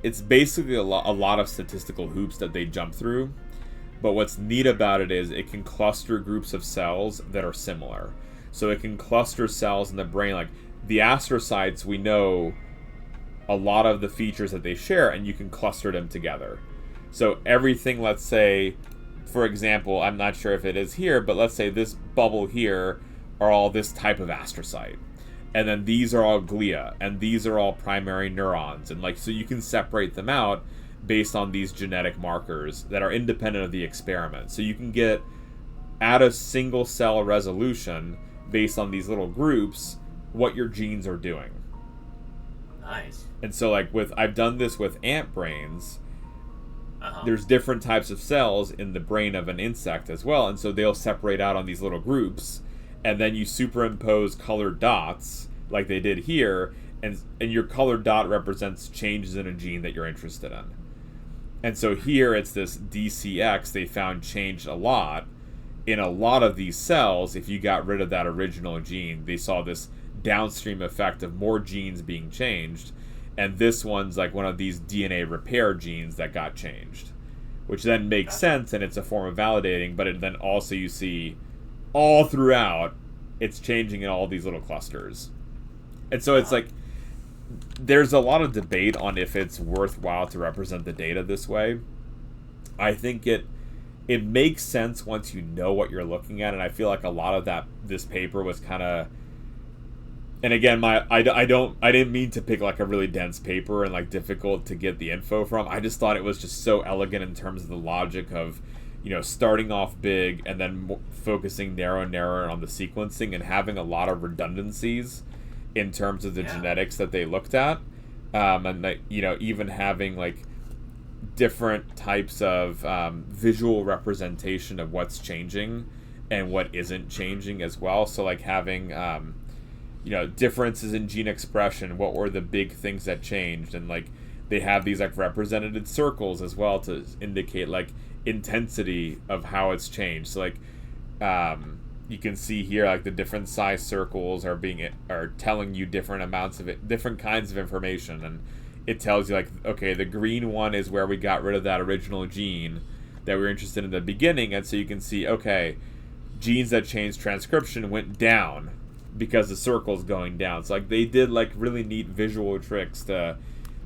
It's basically a lot of statistical hoops that they jump through. But what's neat about it is it can cluster groups of cells that are similar. So it can cluster cells in the brain. Like the astrocytes, we know a lot of the features that they share, and you can cluster them together. So everything, let's say, for example, I'm not sure if it is here, but let's say this bubble here are all this type of astrocyte. And then these are all glia, and these are all primary neurons. And like, so you can separate them out based on these genetic markers that are independent of the experiment. So you can get at a single cell resolution based on these little groups what your genes are doing. Nice. And so like I've done this with ant brains. There's different types of cells in the brain of an insect as well, and so they'll separate out on these little groups, and then you superimpose colored dots like they did here, and your colored dot represents changes in a gene that you're interested in. And so here it's this DCX they found changed a lot. In a lot of these cells, if you got rid of that original gene, they saw this downstream effect of more genes being changed. And this one's like one of these DNA repair genes that got changed, which then makes sense, and it's a form of validating, but then also you see all throughout it's changing in all these little clusters. And so it's like there's a lot of debate on if it's worthwhile to represent the data this way. I think it makes sense once you know what you're looking at, and I feel like a lot of this paper was kind of, and again, I didn't mean to pick like a really dense paper and like difficult to get the info from. I just thought it was just so elegant in terms of the logic of, starting off big and then focusing narrower on the sequencing and having a lot of redundancies in terms of the genetics that they looked at, and that, even having like different types of visual representation of what's changing and what isn't changing as well. So like having differences in gene expression, what were the big things that changed, and like they have these like represented circles as well to indicate like intensity of how it's changed. So like you can see here like the different size circles are telling you different amounts of it, different kinds of information, and it tells you like, okay, the green one is where we got rid of that original gene that we were interested in the beginning, and so you can see, okay, genes that changed transcription went down because the circle's going down. So like they did like really neat visual tricks to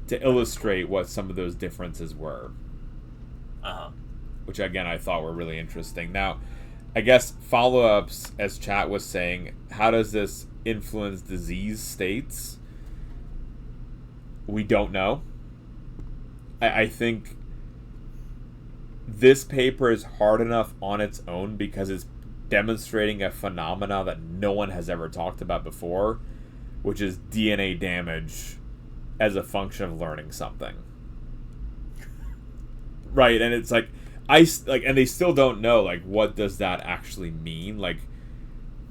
illustrate what some of those differences were. Which again I thought were really interesting. Now, I guess follow-ups, as chat was saying, how does this influence disease states? We don't know. I think this paper is hard enough on its own because it's demonstrating a phenomena that no one has ever talked about before, which is DNA damage as a function of learning something. Right, and it's like and they still don't know like what does that actually mean? Like,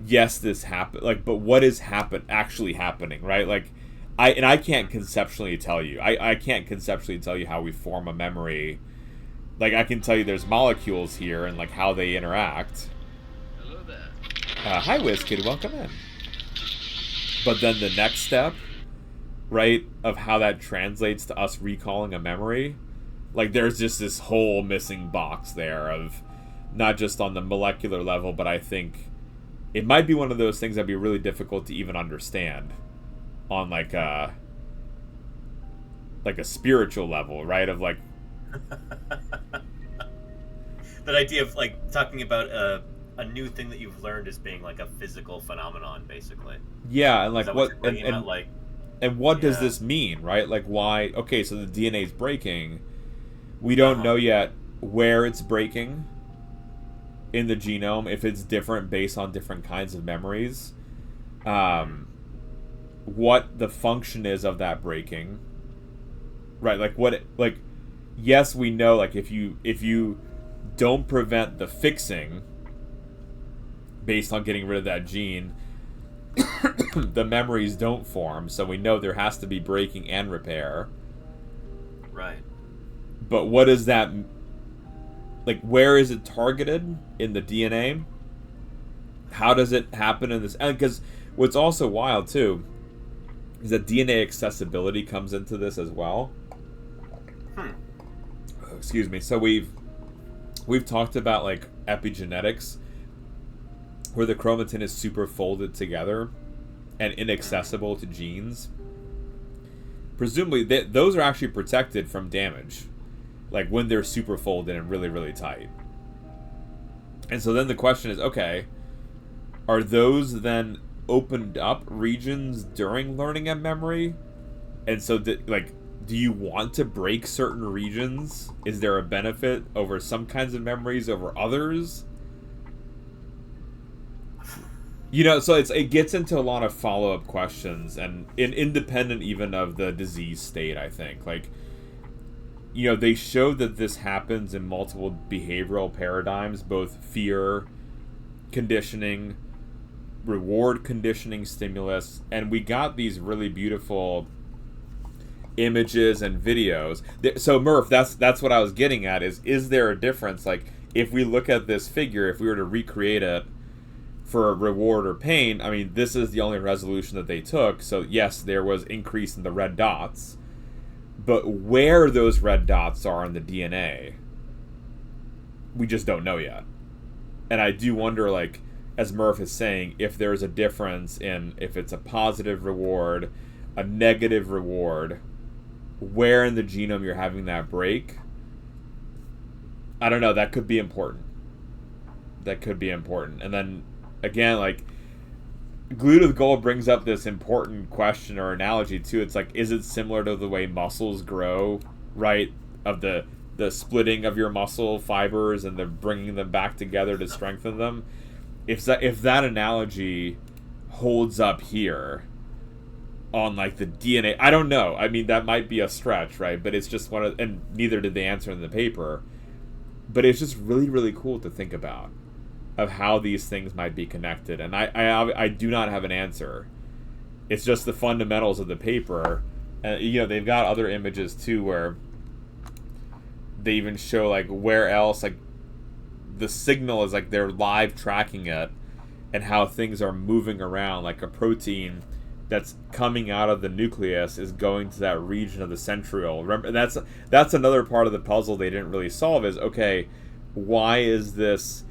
yes, this happened, like, but what is actually happening, right? Like I can't conceptually tell you. I can't conceptually tell you how we form a memory. Like I can tell you there's molecules here and like how they interact. Hi, WizKid, welcome in. But then the next step, right, of how that translates to us recalling a memory, like there's just this whole missing box there of not just on the molecular level, but I think it might be one of those things that'd be really difficult to even understand on like a spiritual level, right? Of like that idea of like talking about a new thing that you've learned as being like a physical phenomenon, basically. Yeah, and like what and what does Yeah. this mean, right? Like why? Okay, so the DNA is breaking. We don't know yet where it's breaking in the genome, if it's different based on different kinds of memories. What the function is of that breaking, right? Like what? Like yes, we know. Like if you don't prevent the fixing based on getting rid of that gene, the memories don't form. So we know there has to be breaking and repair. Right. But what does that? like, where is it targeted in the DNA? How does it happen in this? And because what's also wild too is that DNA accessibility comes into this as well. Excuse me. So we've talked about like epigenetics, where the chromatin is super folded together and inaccessible to genes. Presumably, those are actually protected from damage, like when they're super folded and really, really tight. And so then the question is, okay, are those then opened up regions during learning and memory? And so, do you want to break certain regions? Is there a benefit over some kinds of memories over others? You know, so it gets into a lot of follow-up questions, and independent even of the disease state, I think. Like, you know, they showed that this happens in multiple behavioral paradigms, both fear conditioning, reward conditioning, stimulus, and we got these really beautiful images and videos. So Murph, that's what I was getting at, is there a difference? Like, if we look at this figure, if we were to recreate it for reward or pain, I mean, this is the only resolution that they took. So yes, there was increase in the red dots, but where those red dots are in the DNA, we just don't know yet. And I do wonder, like, as Murph is saying, if there's a difference in if it's a positive reward, a negative reward, where in the genome you're having that break. I don't know, that could be important. That could be important. And then again, like, Glued with Gold brings up this important question or analogy too. It's like, is it similar to the way muscles grow, right? Of the splitting of your muscle fibers and the bringing them back together to strengthen them. If that analogy holds up here on like the DNA, I don't know. I mean, that might be a stretch, right? But it's just one of, and neither did they answer in the paper. But it's just really, really cool to think about of how these things might be connected. And I do not have an answer. It's just the fundamentals of the paper. And, you know, they've got other images too where they even show like where else, like, the signal is like they're live tracking it and how things are moving around, like a protein that's coming out of the nucleus is going to that region of the centriole. Remember, that's another part of the puzzle they didn't really solve is, okay, why is this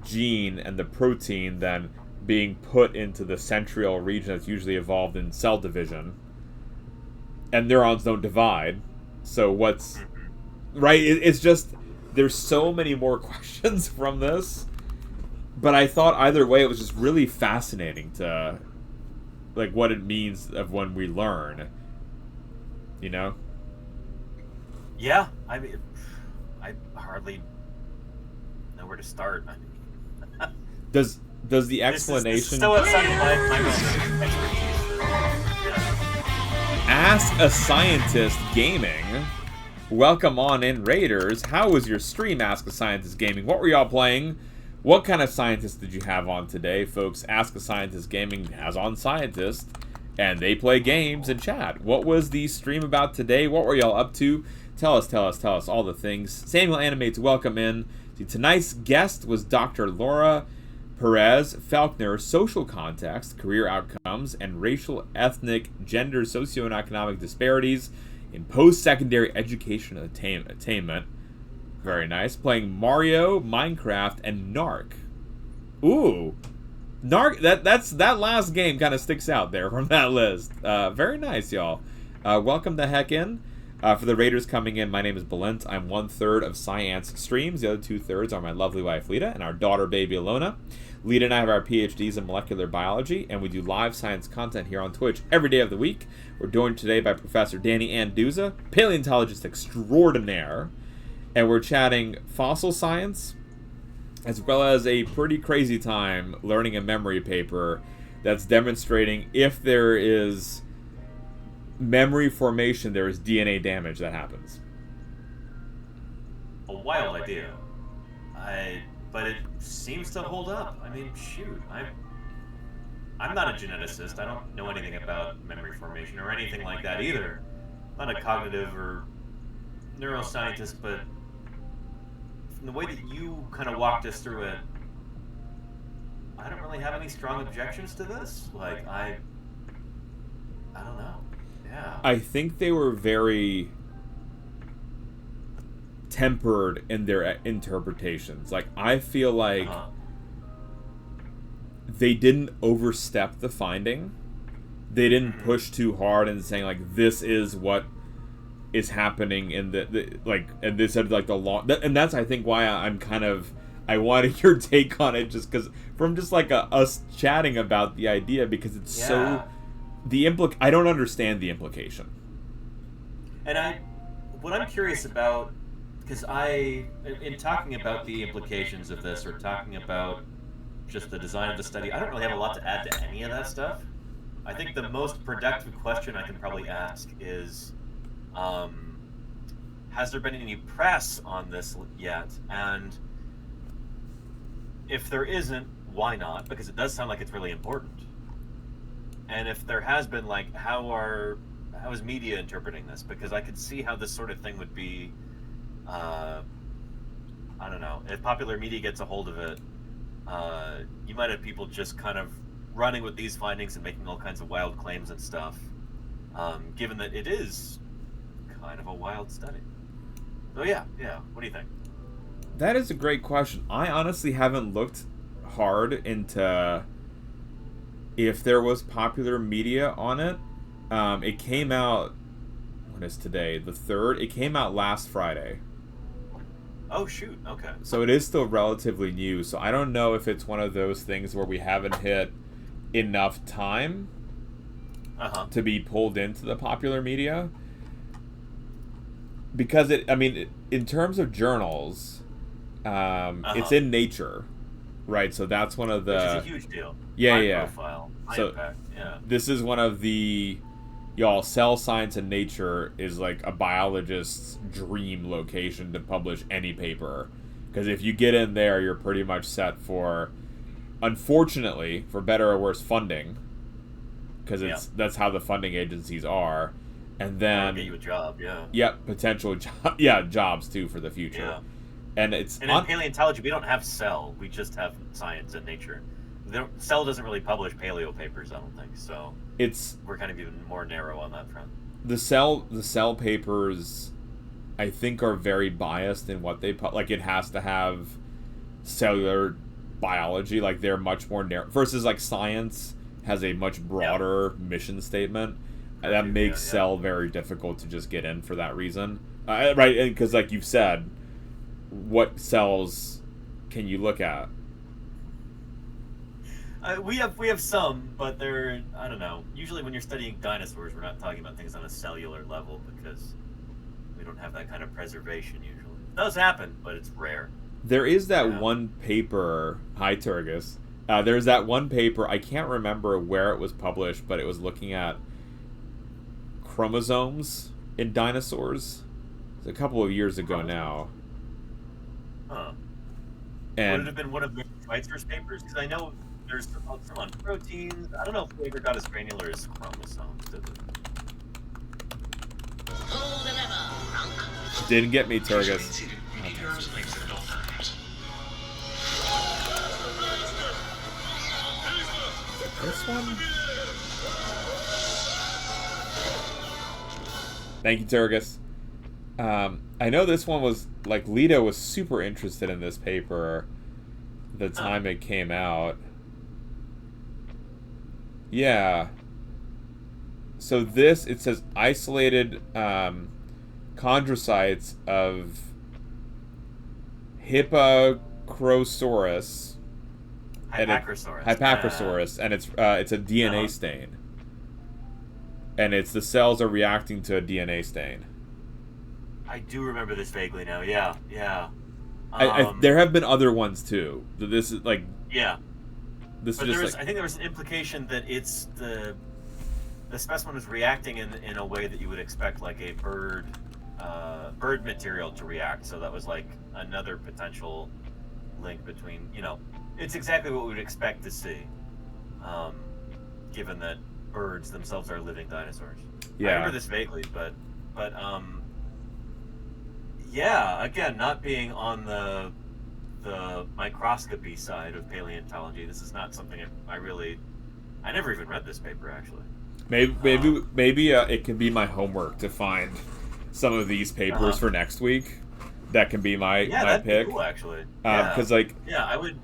gene and the protein then being put into the centriole region that's usually evolved in cell division? And neurons don't divide. So what's... Right? It's just... There's so many more questions from this. But I thought either way it was just really fascinating to... like, what it means of when we learn. You know? Yeah, I mean... I hardly know where to start. I mean... Does the explanation... This is still outside of my expertise. Yeah. Ask a Scientist Gaming. Welcome on in, Raiders. How was your stream, Ask a Scientist Gaming? What were y'all playing? What kind of scientist did you have on today, folks? Ask a Scientist Gaming has on scientists, and they play games and chat. What was the stream about today? What were y'all up to? Tell us all the things. Samuel Animates, welcome in. See, tonight's guest was Dr. Laura Perez Falkner, social context, career outcomes, and racial, ethnic, gender, socioeconomic disparities in post-secondary education attainment. Very nice. Playing Mario, Minecraft, and Narc. Ooh. Narc, that last game kind of sticks out there from that list. Very nice, y'all. Welcome the heck in. For the Raiders coming in, my name is Belent. I'm 1/3 of Science Streams. The other 2/3 are my lovely wife, Lita, and our daughter, baby, Alona. Lita and I have our PhDs in molecular biology, and we do live science content here on Twitch every day of the week. We're joined today by Professor Danny Anduza, paleontologist extraordinaire, and we're chatting fossil science, as well as a pretty crazy time learning a memory paper that's demonstrating if there is memory formation, there is DNA damage that happens. A wild idea. But it seems to hold up. I mean, shoot, I'm not a geneticist. I don't know anything about memory formation or anything like that either. I'm not a cognitive or neuroscientist, but from the way that you kind of walked us through it, I don't really have any strong objections to this. Like, I don't know. Yeah. I think they were very tempered in their interpretations. Like, I feel like they didn't overstep the finding. They didn't push too hard and saying, like, this is what is happening in the like, and they said, like, the law. And that's, I think, why I'm kind of, I wanted your take on it, just because, from just, like, us chatting about the idea, because it's so, I don't understand the implication. And what I'm curious about, because in talking about the implications of this, or talking about just the design of the study, I don't really have a lot to add to any of that stuff. I think the most productive question I can probably ask is, has there been any press on this yet? And if there isn't, why not? Because it does sound like it's really important. And if there has been, like, how is media interpreting this? Because I could see how this sort of thing would be, I don't know, if popular media gets a hold of it, you might have people just kind of running with these findings and making all kinds of wild claims and stuff, given that it is kind of a wild study. So yeah, what do you think? That is a great question. I honestly haven't looked hard into if there was popular media on it. It came out, what is today? The 3rd? It came out last Friday. Oh, shoot. Okay. So it is still relatively new. So I don't know if it's one of those things where we haven't hit enough time to be pulled into the popular media. Because in terms of journals, it's in Nature, right? So that's one of the... Which is a huge deal. Yeah. Profile, high So impact, yeah. This is one of the... Cell Science and Nature is like a biologist's dream location to publish any paper. Because if you get in there, you're pretty much set for, unfortunately, for better or worse, funding. Because that's how the funding agencies are. And then... get you a job, yeah. Yep, potential jobs too for the future. Yeah. And in paleontology, we don't have Cell. We just have Science and Nature. Cell doesn't really publish paleo papers, I don't think, so we're kind of even more narrow on that front. The Cell papers, I think, are very biased in what they like. It has to have cellular biology, like they're much more narrow versus like Science has a much broader mission statement. That makes Cell very difficult to just get in for that reason, right? Because like you've said, what cells can you look at? We have some, but they're, I don't know. Usually when you're studying dinosaurs, we're not talking about things on a cellular level because we don't have that kind of preservation usually. It does happen, but it's rare. There is that one paper, hi Turgus, there's that one paper, I can't remember where it was published, but it was looking at chromosomes in dinosaurs. It's a couple of years ago now. Huh. And would it have been one of Schweitzer's papers? Because I know there's some on proteins. I don't know if we ever got as granular as chromosomes, did we? Didn't get me, Turgus. This one? Thank you, Turgus. I know this one was, like, Lito was super interested in this paper the time it came out. Yeah. So this, it says isolated chondrocytes of Hypacrosaurus. Hypacrosaurus, and it's a DNA stain. And it's the cells are reacting to a DNA stain. I do remember this vaguely now. Yeah. There have been other ones too. This is like This but is just like, I think there was an implication that it's the specimen was reacting in a way that you would expect like a bird material to react. So that was like another potential link between, it's exactly what we would expect to see, given that birds themselves are living dinosaurs. Yeah. I remember this vaguely, but Yeah, again, not being on the microscopy side of paleontology, this is not something I never even read this paper actually. Maybe it can be my homework to find some of these papers for next week. That can be my that'd pick. Be cool, actually. Because I would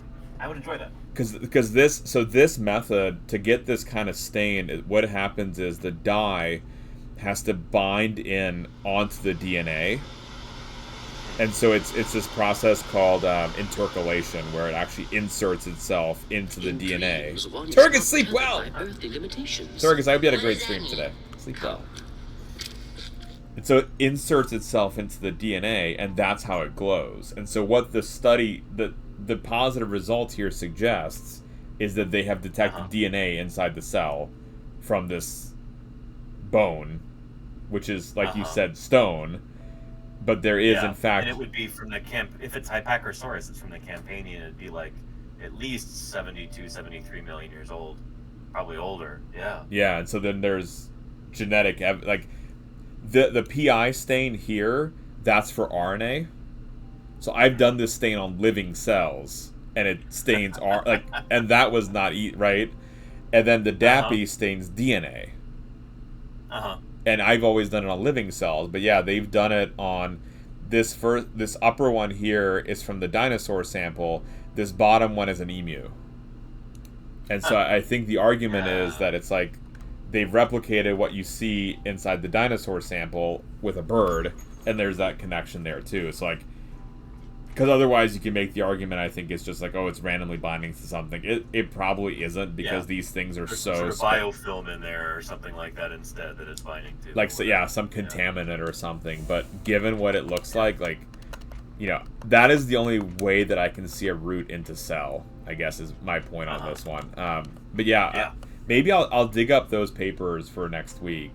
enjoy that. Because this method to get this kind of stain, what happens is the dye has to bind in onto the DNA, and so it's this process called intercalation, where it actually inserts itself into the DNA. Turgus, sleep well. Turgus, I hope you had a great stream today. Sleep well. And so it inserts itself into the DNA, and that's how it glows. And so what the study, the positive result here suggests is that they have detected DNA inside the cell from this bone, which is, like you said, stone. But there is, in fact... And it would be from the if it's Hypacrosaurus, it's from the Campanian, it'd be like at least 72, 73 million years old. Probably older, yeah. Yeah, and so then there's genetic... The PI stain here, that's for RNA. So I've done this stain on living cells, and it stains and that was not right. And then the DAPI stains DNA. And I've always done it on living cells, but yeah, they've done it on this upper one here is from the dinosaur sample. This bottom one is an emu. And so I think the argument is that it's like they've replicated what you see inside the dinosaur sample with a bird, and there's that connection there too. It's like, because otherwise you can make the argument, I think it's just like, oh, it's randomly binding to something. It probably isn't, because these things are There's so... sort of biofilm in there or something like that instead that it's binding to. Like, so, yeah, some contaminant or something. But given what it looks like, that is the only way that I can see a route into cell, I guess, is my point on this one. But yeah. Maybe I'll dig up those papers for next week.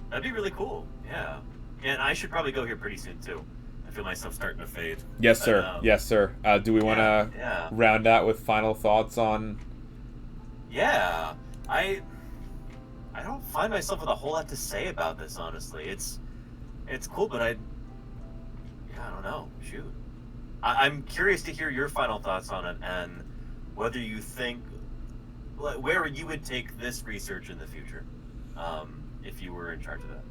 That'd be really cool, yeah. And I should probably go here pretty soon, too. I feel myself starting to fade. Yes, sir. Yes, sir. Do we want to round out with final thoughts on... Yeah. I don't find myself with a whole lot to say about this, honestly. It's cool, but I don't know. Shoot. I'm curious to hear your final thoughts on it, and whether you think... where you would take this research in the future, if you were in charge of that.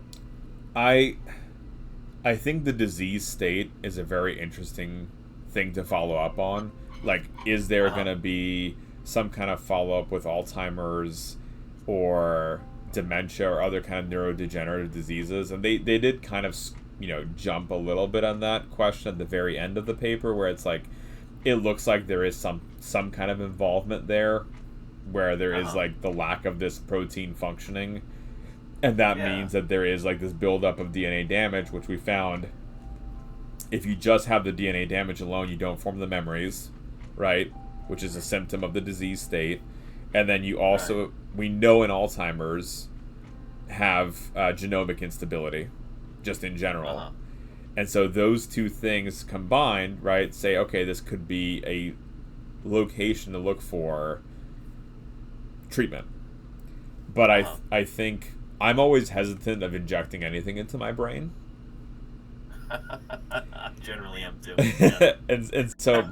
I think the disease state is a very interesting thing to follow up on. Like, is there going to be some kind of follow-up with Alzheimer's or dementia or other kind of neurodegenerative diseases? And they did kind of, jump a little bit on that question at the very end of the paper, where it's like, it looks like there is some kind of involvement there, where there is like the lack of this protein functioning, and that means that there is like this buildup of DNA damage, which we found if you just have the DNA damage alone, you don't form the memories, right? Which is a symptom of the disease state. And then you also, we know in Alzheimer's, have genomic instability, just in general. And so those two things combined, right, say, okay, this could be a location to look for treatment. But I think I'm always hesitant of injecting anything into my brain. I generally am too. and so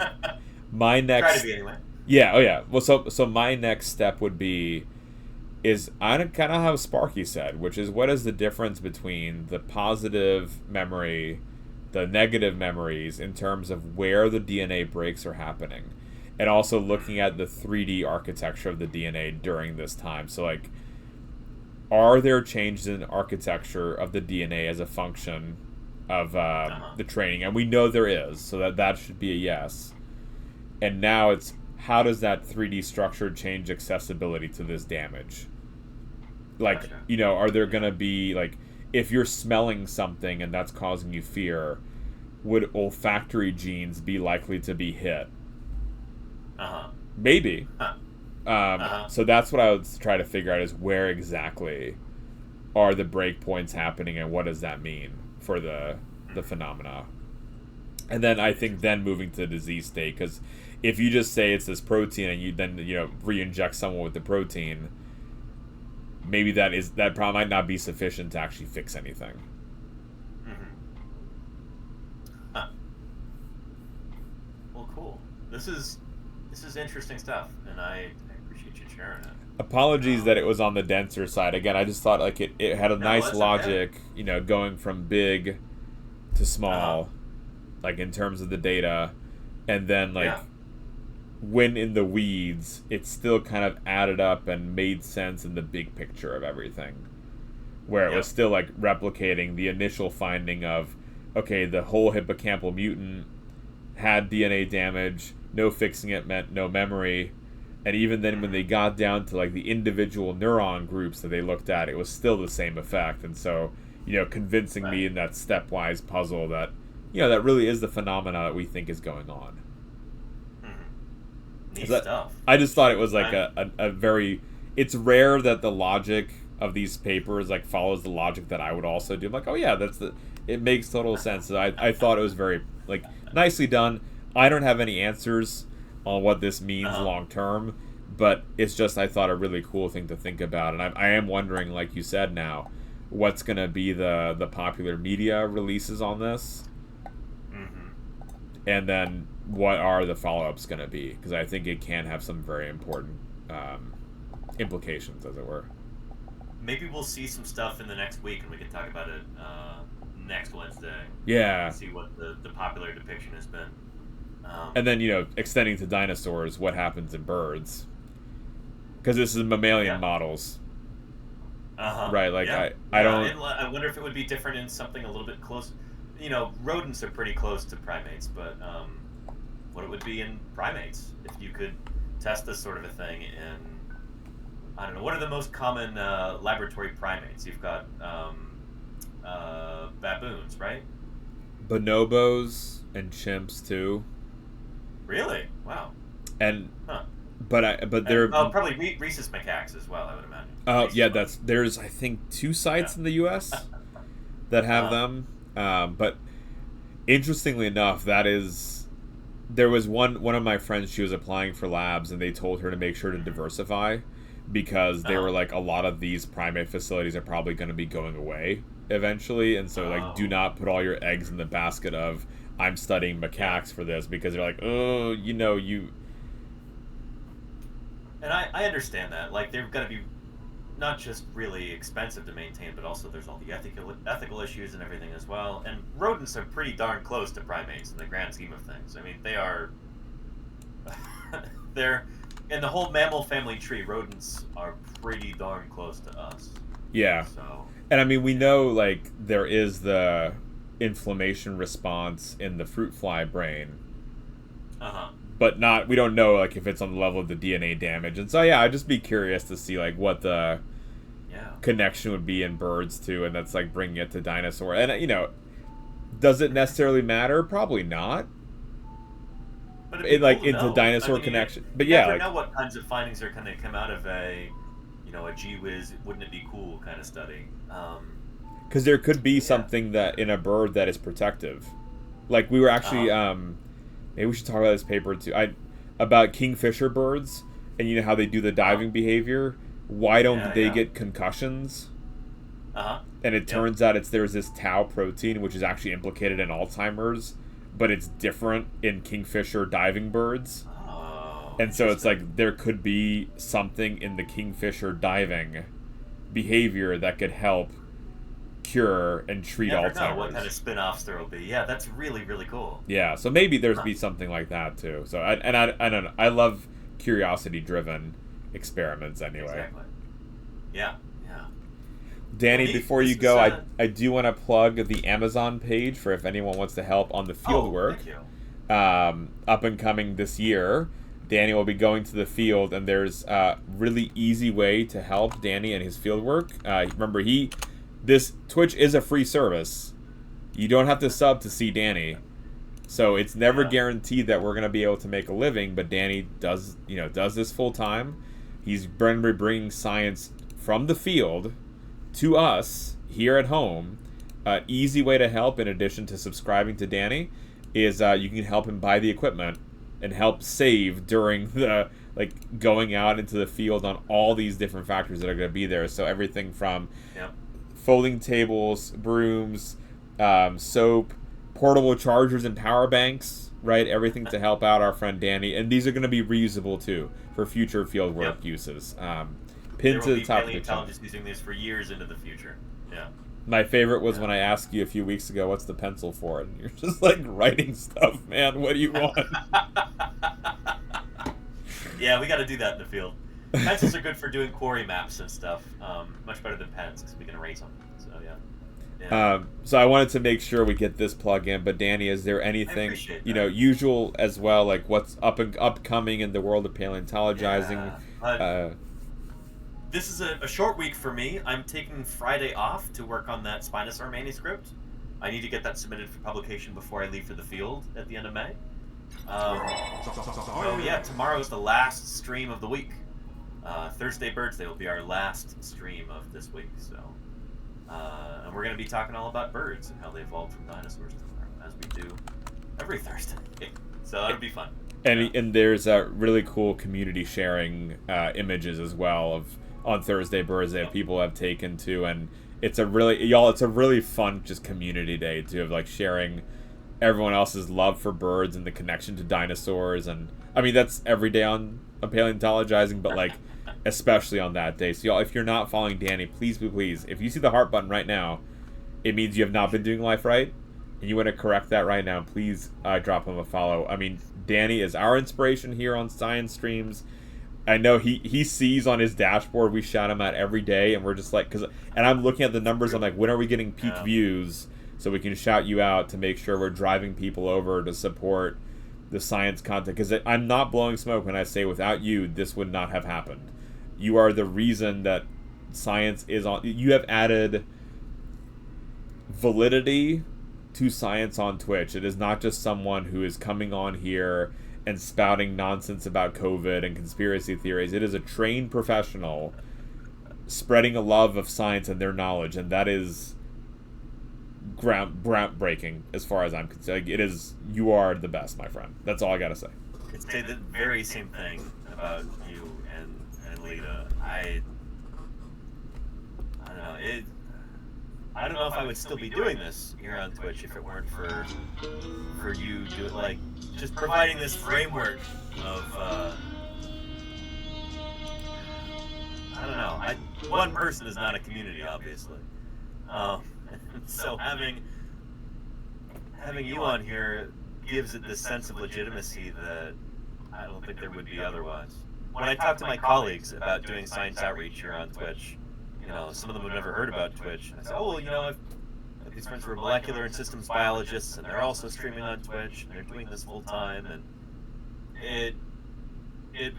my next try to be anyway. Yeah, oh yeah. Well, so my next step would be I kind of how Sparky said, which is, what is the difference between the positive memory, the negative memories, in terms of where the DNA breaks are happening, and also looking at the 3D architecture of the DNA during this time. So, like, are there changes in architecture of the DNA as a function of the training? And we know there is, so that should be a yes. And now it's, how does that 3D structure change accessibility to this damage? Like, are there going to be, like, if you're smelling something and that's causing you fear, would olfactory genes be likely to be hit? Maybe. So that's what I would try to figure out, is where exactly are the breakpoints happening, and what does that mean for the phenomena? And then I think moving to the disease state, because if you just say it's this protein and you then re-inject someone with the protein, maybe that probably might not be sufficient to actually fix anything. this is interesting stuff, and I appreciate you sharing it. Apologies that it was on the denser side. Again, I just thought like it had a nice that's logic, okay. you know, going from big to small, like in terms of the data, and then like Yeah. when in the weeds, it still kind of added up and made sense in the big picture of everything. Where it was Yep. still like replicating the initial finding of, okay, the whole hippocampal mutant had DNA damage, no fixing it meant no memory. And even then, when they got down to like the individual neuron groups that they looked at, it was still the same effect. And so, you know, convincing me in that stepwise puzzle that, you know, that really is the phenomena that we think is going on. Neat That- stuff. I just thought it was like a very. It's rare that the logic of these papers like follows the logic that I would also do. I'm like, oh yeah, it makes total sense. So I thought it was very like nicely done. I don't have any answers on what this means long term, but it's just I thought a really cool thing to think about, and I am wondering, like you said, now what's gonna be the popular media releases on this, and then what are the follow-ups gonna be, because I think it can have some very important implications, as it were. Maybe we'll see some stuff in the next week, and we can talk about it next Wednesday. Yeah. See what the popular depiction has been. And then, you know, extending to dinosaurs, what happens in birds? Because this is mammalian models. Right, like, I don't... And I wonder if it would be different in something a little bit close. You know, rodents are pretty close to primates, but what it would be in primates if you could test this sort of a thing in, I don't know, what are the most common laboratory primates? You've got baboons, right? Bonobos and chimps, too. Really? Wow. And... Huh. But they're... probably rhesus macaques as well, I would imagine. Oh, yeah, there's, I think, 2 sites in the U.S. that have them. But interestingly enough, there was one of my friends, she was applying for labs, and they told her to make sure to diversify, because they were like, a lot of these primate facilities are probably going to be going away eventually, and so like, do not put all your eggs in the basket of, I'm studying macaques for this, because they're like, oh, you know, you... And I understand that. Like, they're going to be not just really expensive to maintain, but also there's all the ethical issues and everything as well. And rodents are pretty darn close to primates in the grand scheme of things. I mean, they are... they're... In the whole mammal family tree, rodents are pretty darn close to us. Yeah. So... And I mean, we know, like, there is the inflammation response in the fruit fly brain. But we don't know, like, if it's on the level of the DNA damage. And so, yeah, I'd just be curious to see, like, what the connection would be in birds, too. And that's, like, bringing it to dinosaur. And, you know, does it necessarily matter? Probably not. But it'd be cool to know. Dinosaur connection. But yeah, you like, never know what kinds of findings are going to come out of a gee whiz, wouldn't it be cool kind of study. Because there could be something that in a bird that is protective. Like, we were actually... maybe we should talk about this paper too. About kingfisher birds, and you know how they do the diving behavior. Why don't they get concussions? And it turns out there's this tau protein which is actually implicated in Alzheimer's, but it's different in kingfisher diving birds. And so it's like there could be something in the kingfisher diving behavior that could help cure and treat Never Alzheimer's. know what kind of spin-offs there will be. Yeah, that's really, really cool. Yeah, so maybe there's be something like that too. So I don't know. I love curiosity-driven experiments anyway. Exactly. Yeah. Danny, before you go, I do want to plug the Amazon page for if anyone wants to help on the field work. Thank you. Up and coming this year, Danny will be going to the field, and there's a really easy way to help Danny and his field work. Remember, this Twitch is a free service. You don't have to sub to see Danny. So it's never guaranteed that we're going to be able to make a living, but Danny does this full time. He's bringing science from the field to us here at home. Easy way to help, in addition to subscribing to Danny, is you can help him buy the equipment and help save during the going out into the field on all these different factors that are going to be there. So everything from folding tables, brooms, soap, portable chargers and power banks, right? Everything to help out our friend Danny, and these are going to be reusable too for future fieldwork uses. Pinned to the top of the channel. Using these for years into the future. Yeah. My favorite was when I asked you a few weeks ago, "What's the pencil for?" And you're just like writing stuff, man. What do you want? Yeah, we got to do that in the field. Pencils are good for doing quarry maps and stuff. Much better than pens because we can erase them. So yeah. So I wanted to make sure we get this plug in. But Danny, is there anything usual as well, like what's upcoming in the world of paleontologizing? Yeah. This is a short week for me. I'm taking Friday off to work on that Spinosaur manuscript. I need to get that submitted for publication before I leave for the field at the end of May. So yeah, tomorrow is the last stream of the week. Thursday Birds Day will be our last stream of this week. So, and we're going to be talking all about birds and how they evolved from dinosaurs tomorrow, as we do every Thursday. So that'll be fun. And there's really cool community sharing images as well on Thursday Birds Day people have taken to, and it's a really fun just community day too, of like sharing everyone else's love for birds and the connection to dinosaurs. And I mean that's every day on paleontologizing, but like especially on that day. So y'all, if you're not following Danny, please if you see the heart button right now, it means you have not been doing life right, and you want to correct that right now. Please drop him a follow. I mean, Danny is our inspiration here on Science Streams. I know he sees on his dashboard we shout him out every day, and we're just like, and I'm looking at the numbers. I'm like, when are we getting peak views so we can shout you out to make sure we're driving people over to support the science content? Because I'm not blowing smoke when I say without you, this would not have happened. You are the reason that science is on. You have added validity to science on Twitch. It is not just someone who is coming on here and spouting nonsense about COVID and conspiracy theories. It is a trained professional spreading a love of science and their knowledge, and that is groundbreaking as far as I'm concerned. It is. You are the best, my friend. That's all I gotta say. I'd say the very same thing about you and Lita. I don't know. I don't know if I would still be doing this here on Twitch if it weren't for you just providing this framework of I don't know. One person is not a community, obviously. So having you on here gives it this sense of legitimacy that I don't think there would be otherwise. When I talk to my colleagues about doing science outreach here on Twitch, some of them have never heard about Twitch. And I say, I've these friends who are molecular and systems biologists, and they're also streaming on Twitch, and they're doing this full time, and it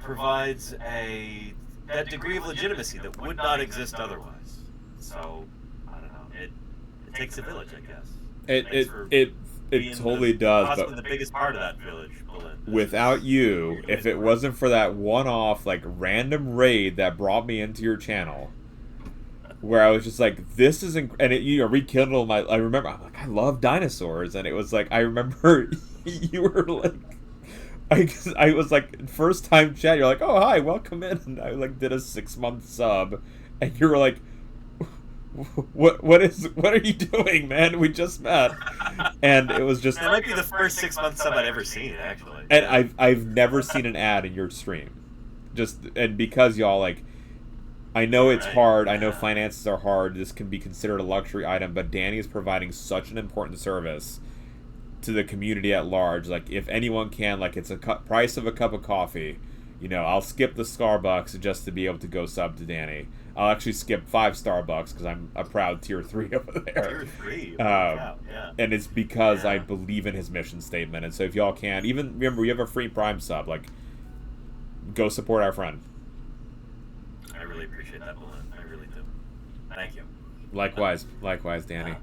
provides that degree of legitimacy that would not exist otherwise. So I don't know. It takes a village, I guess. It totally does. Possibly the biggest part of that village. Without you, if it wasn't for that one-off random raid that brought me into your channel, where I was just like, this is and it rekindled my. I remember I'm like, I love dinosaurs, and it was like I remember you were like, I was like first time chat. You're like, oh hi, welcome in, and I did a 6-month sub, and you were like, what are you doing, man? We just met, and it was just that might be the first 6-month sub I've ever seen, actually. And I've never seen an ad in your stream, and because y'all I know it's hard. I know finances are hard. This can be considered a luxury item, but Danny is providing such an important service to the community at large. If anyone can, it's a price of a cup of coffee. I'll skip the Starbucks just to be able to go sub to Danny. I'll actually skip 5 Starbucks because I'm a proud tier 3 over there. Tier 3. Yeah. And it's because I believe in his mission statement. And so if y'all can, even remember we have a free Prime sub. Go support our friend. I really appreciate that, Balloon. I really do. Thank you. Likewise, Danny.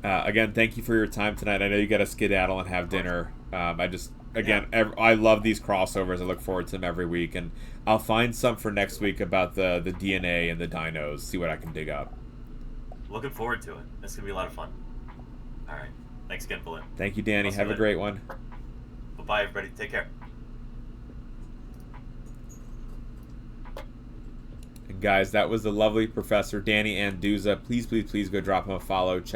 Again, thank you for your time tonight. I know you got to skedaddle and have dinner. I love these crossovers. I look forward to them every week, and I'll find some for next week about the DNA and the dinos. See what I can dig up. Looking forward to it. It's gonna be a lot of fun. All right. Thanks again, Balloon. Thank you, Danny. Have a great one. Bye, everybody. Take care. And guys, that was the lovely Professor Danny Anduza. Please go drop him a follow. Check out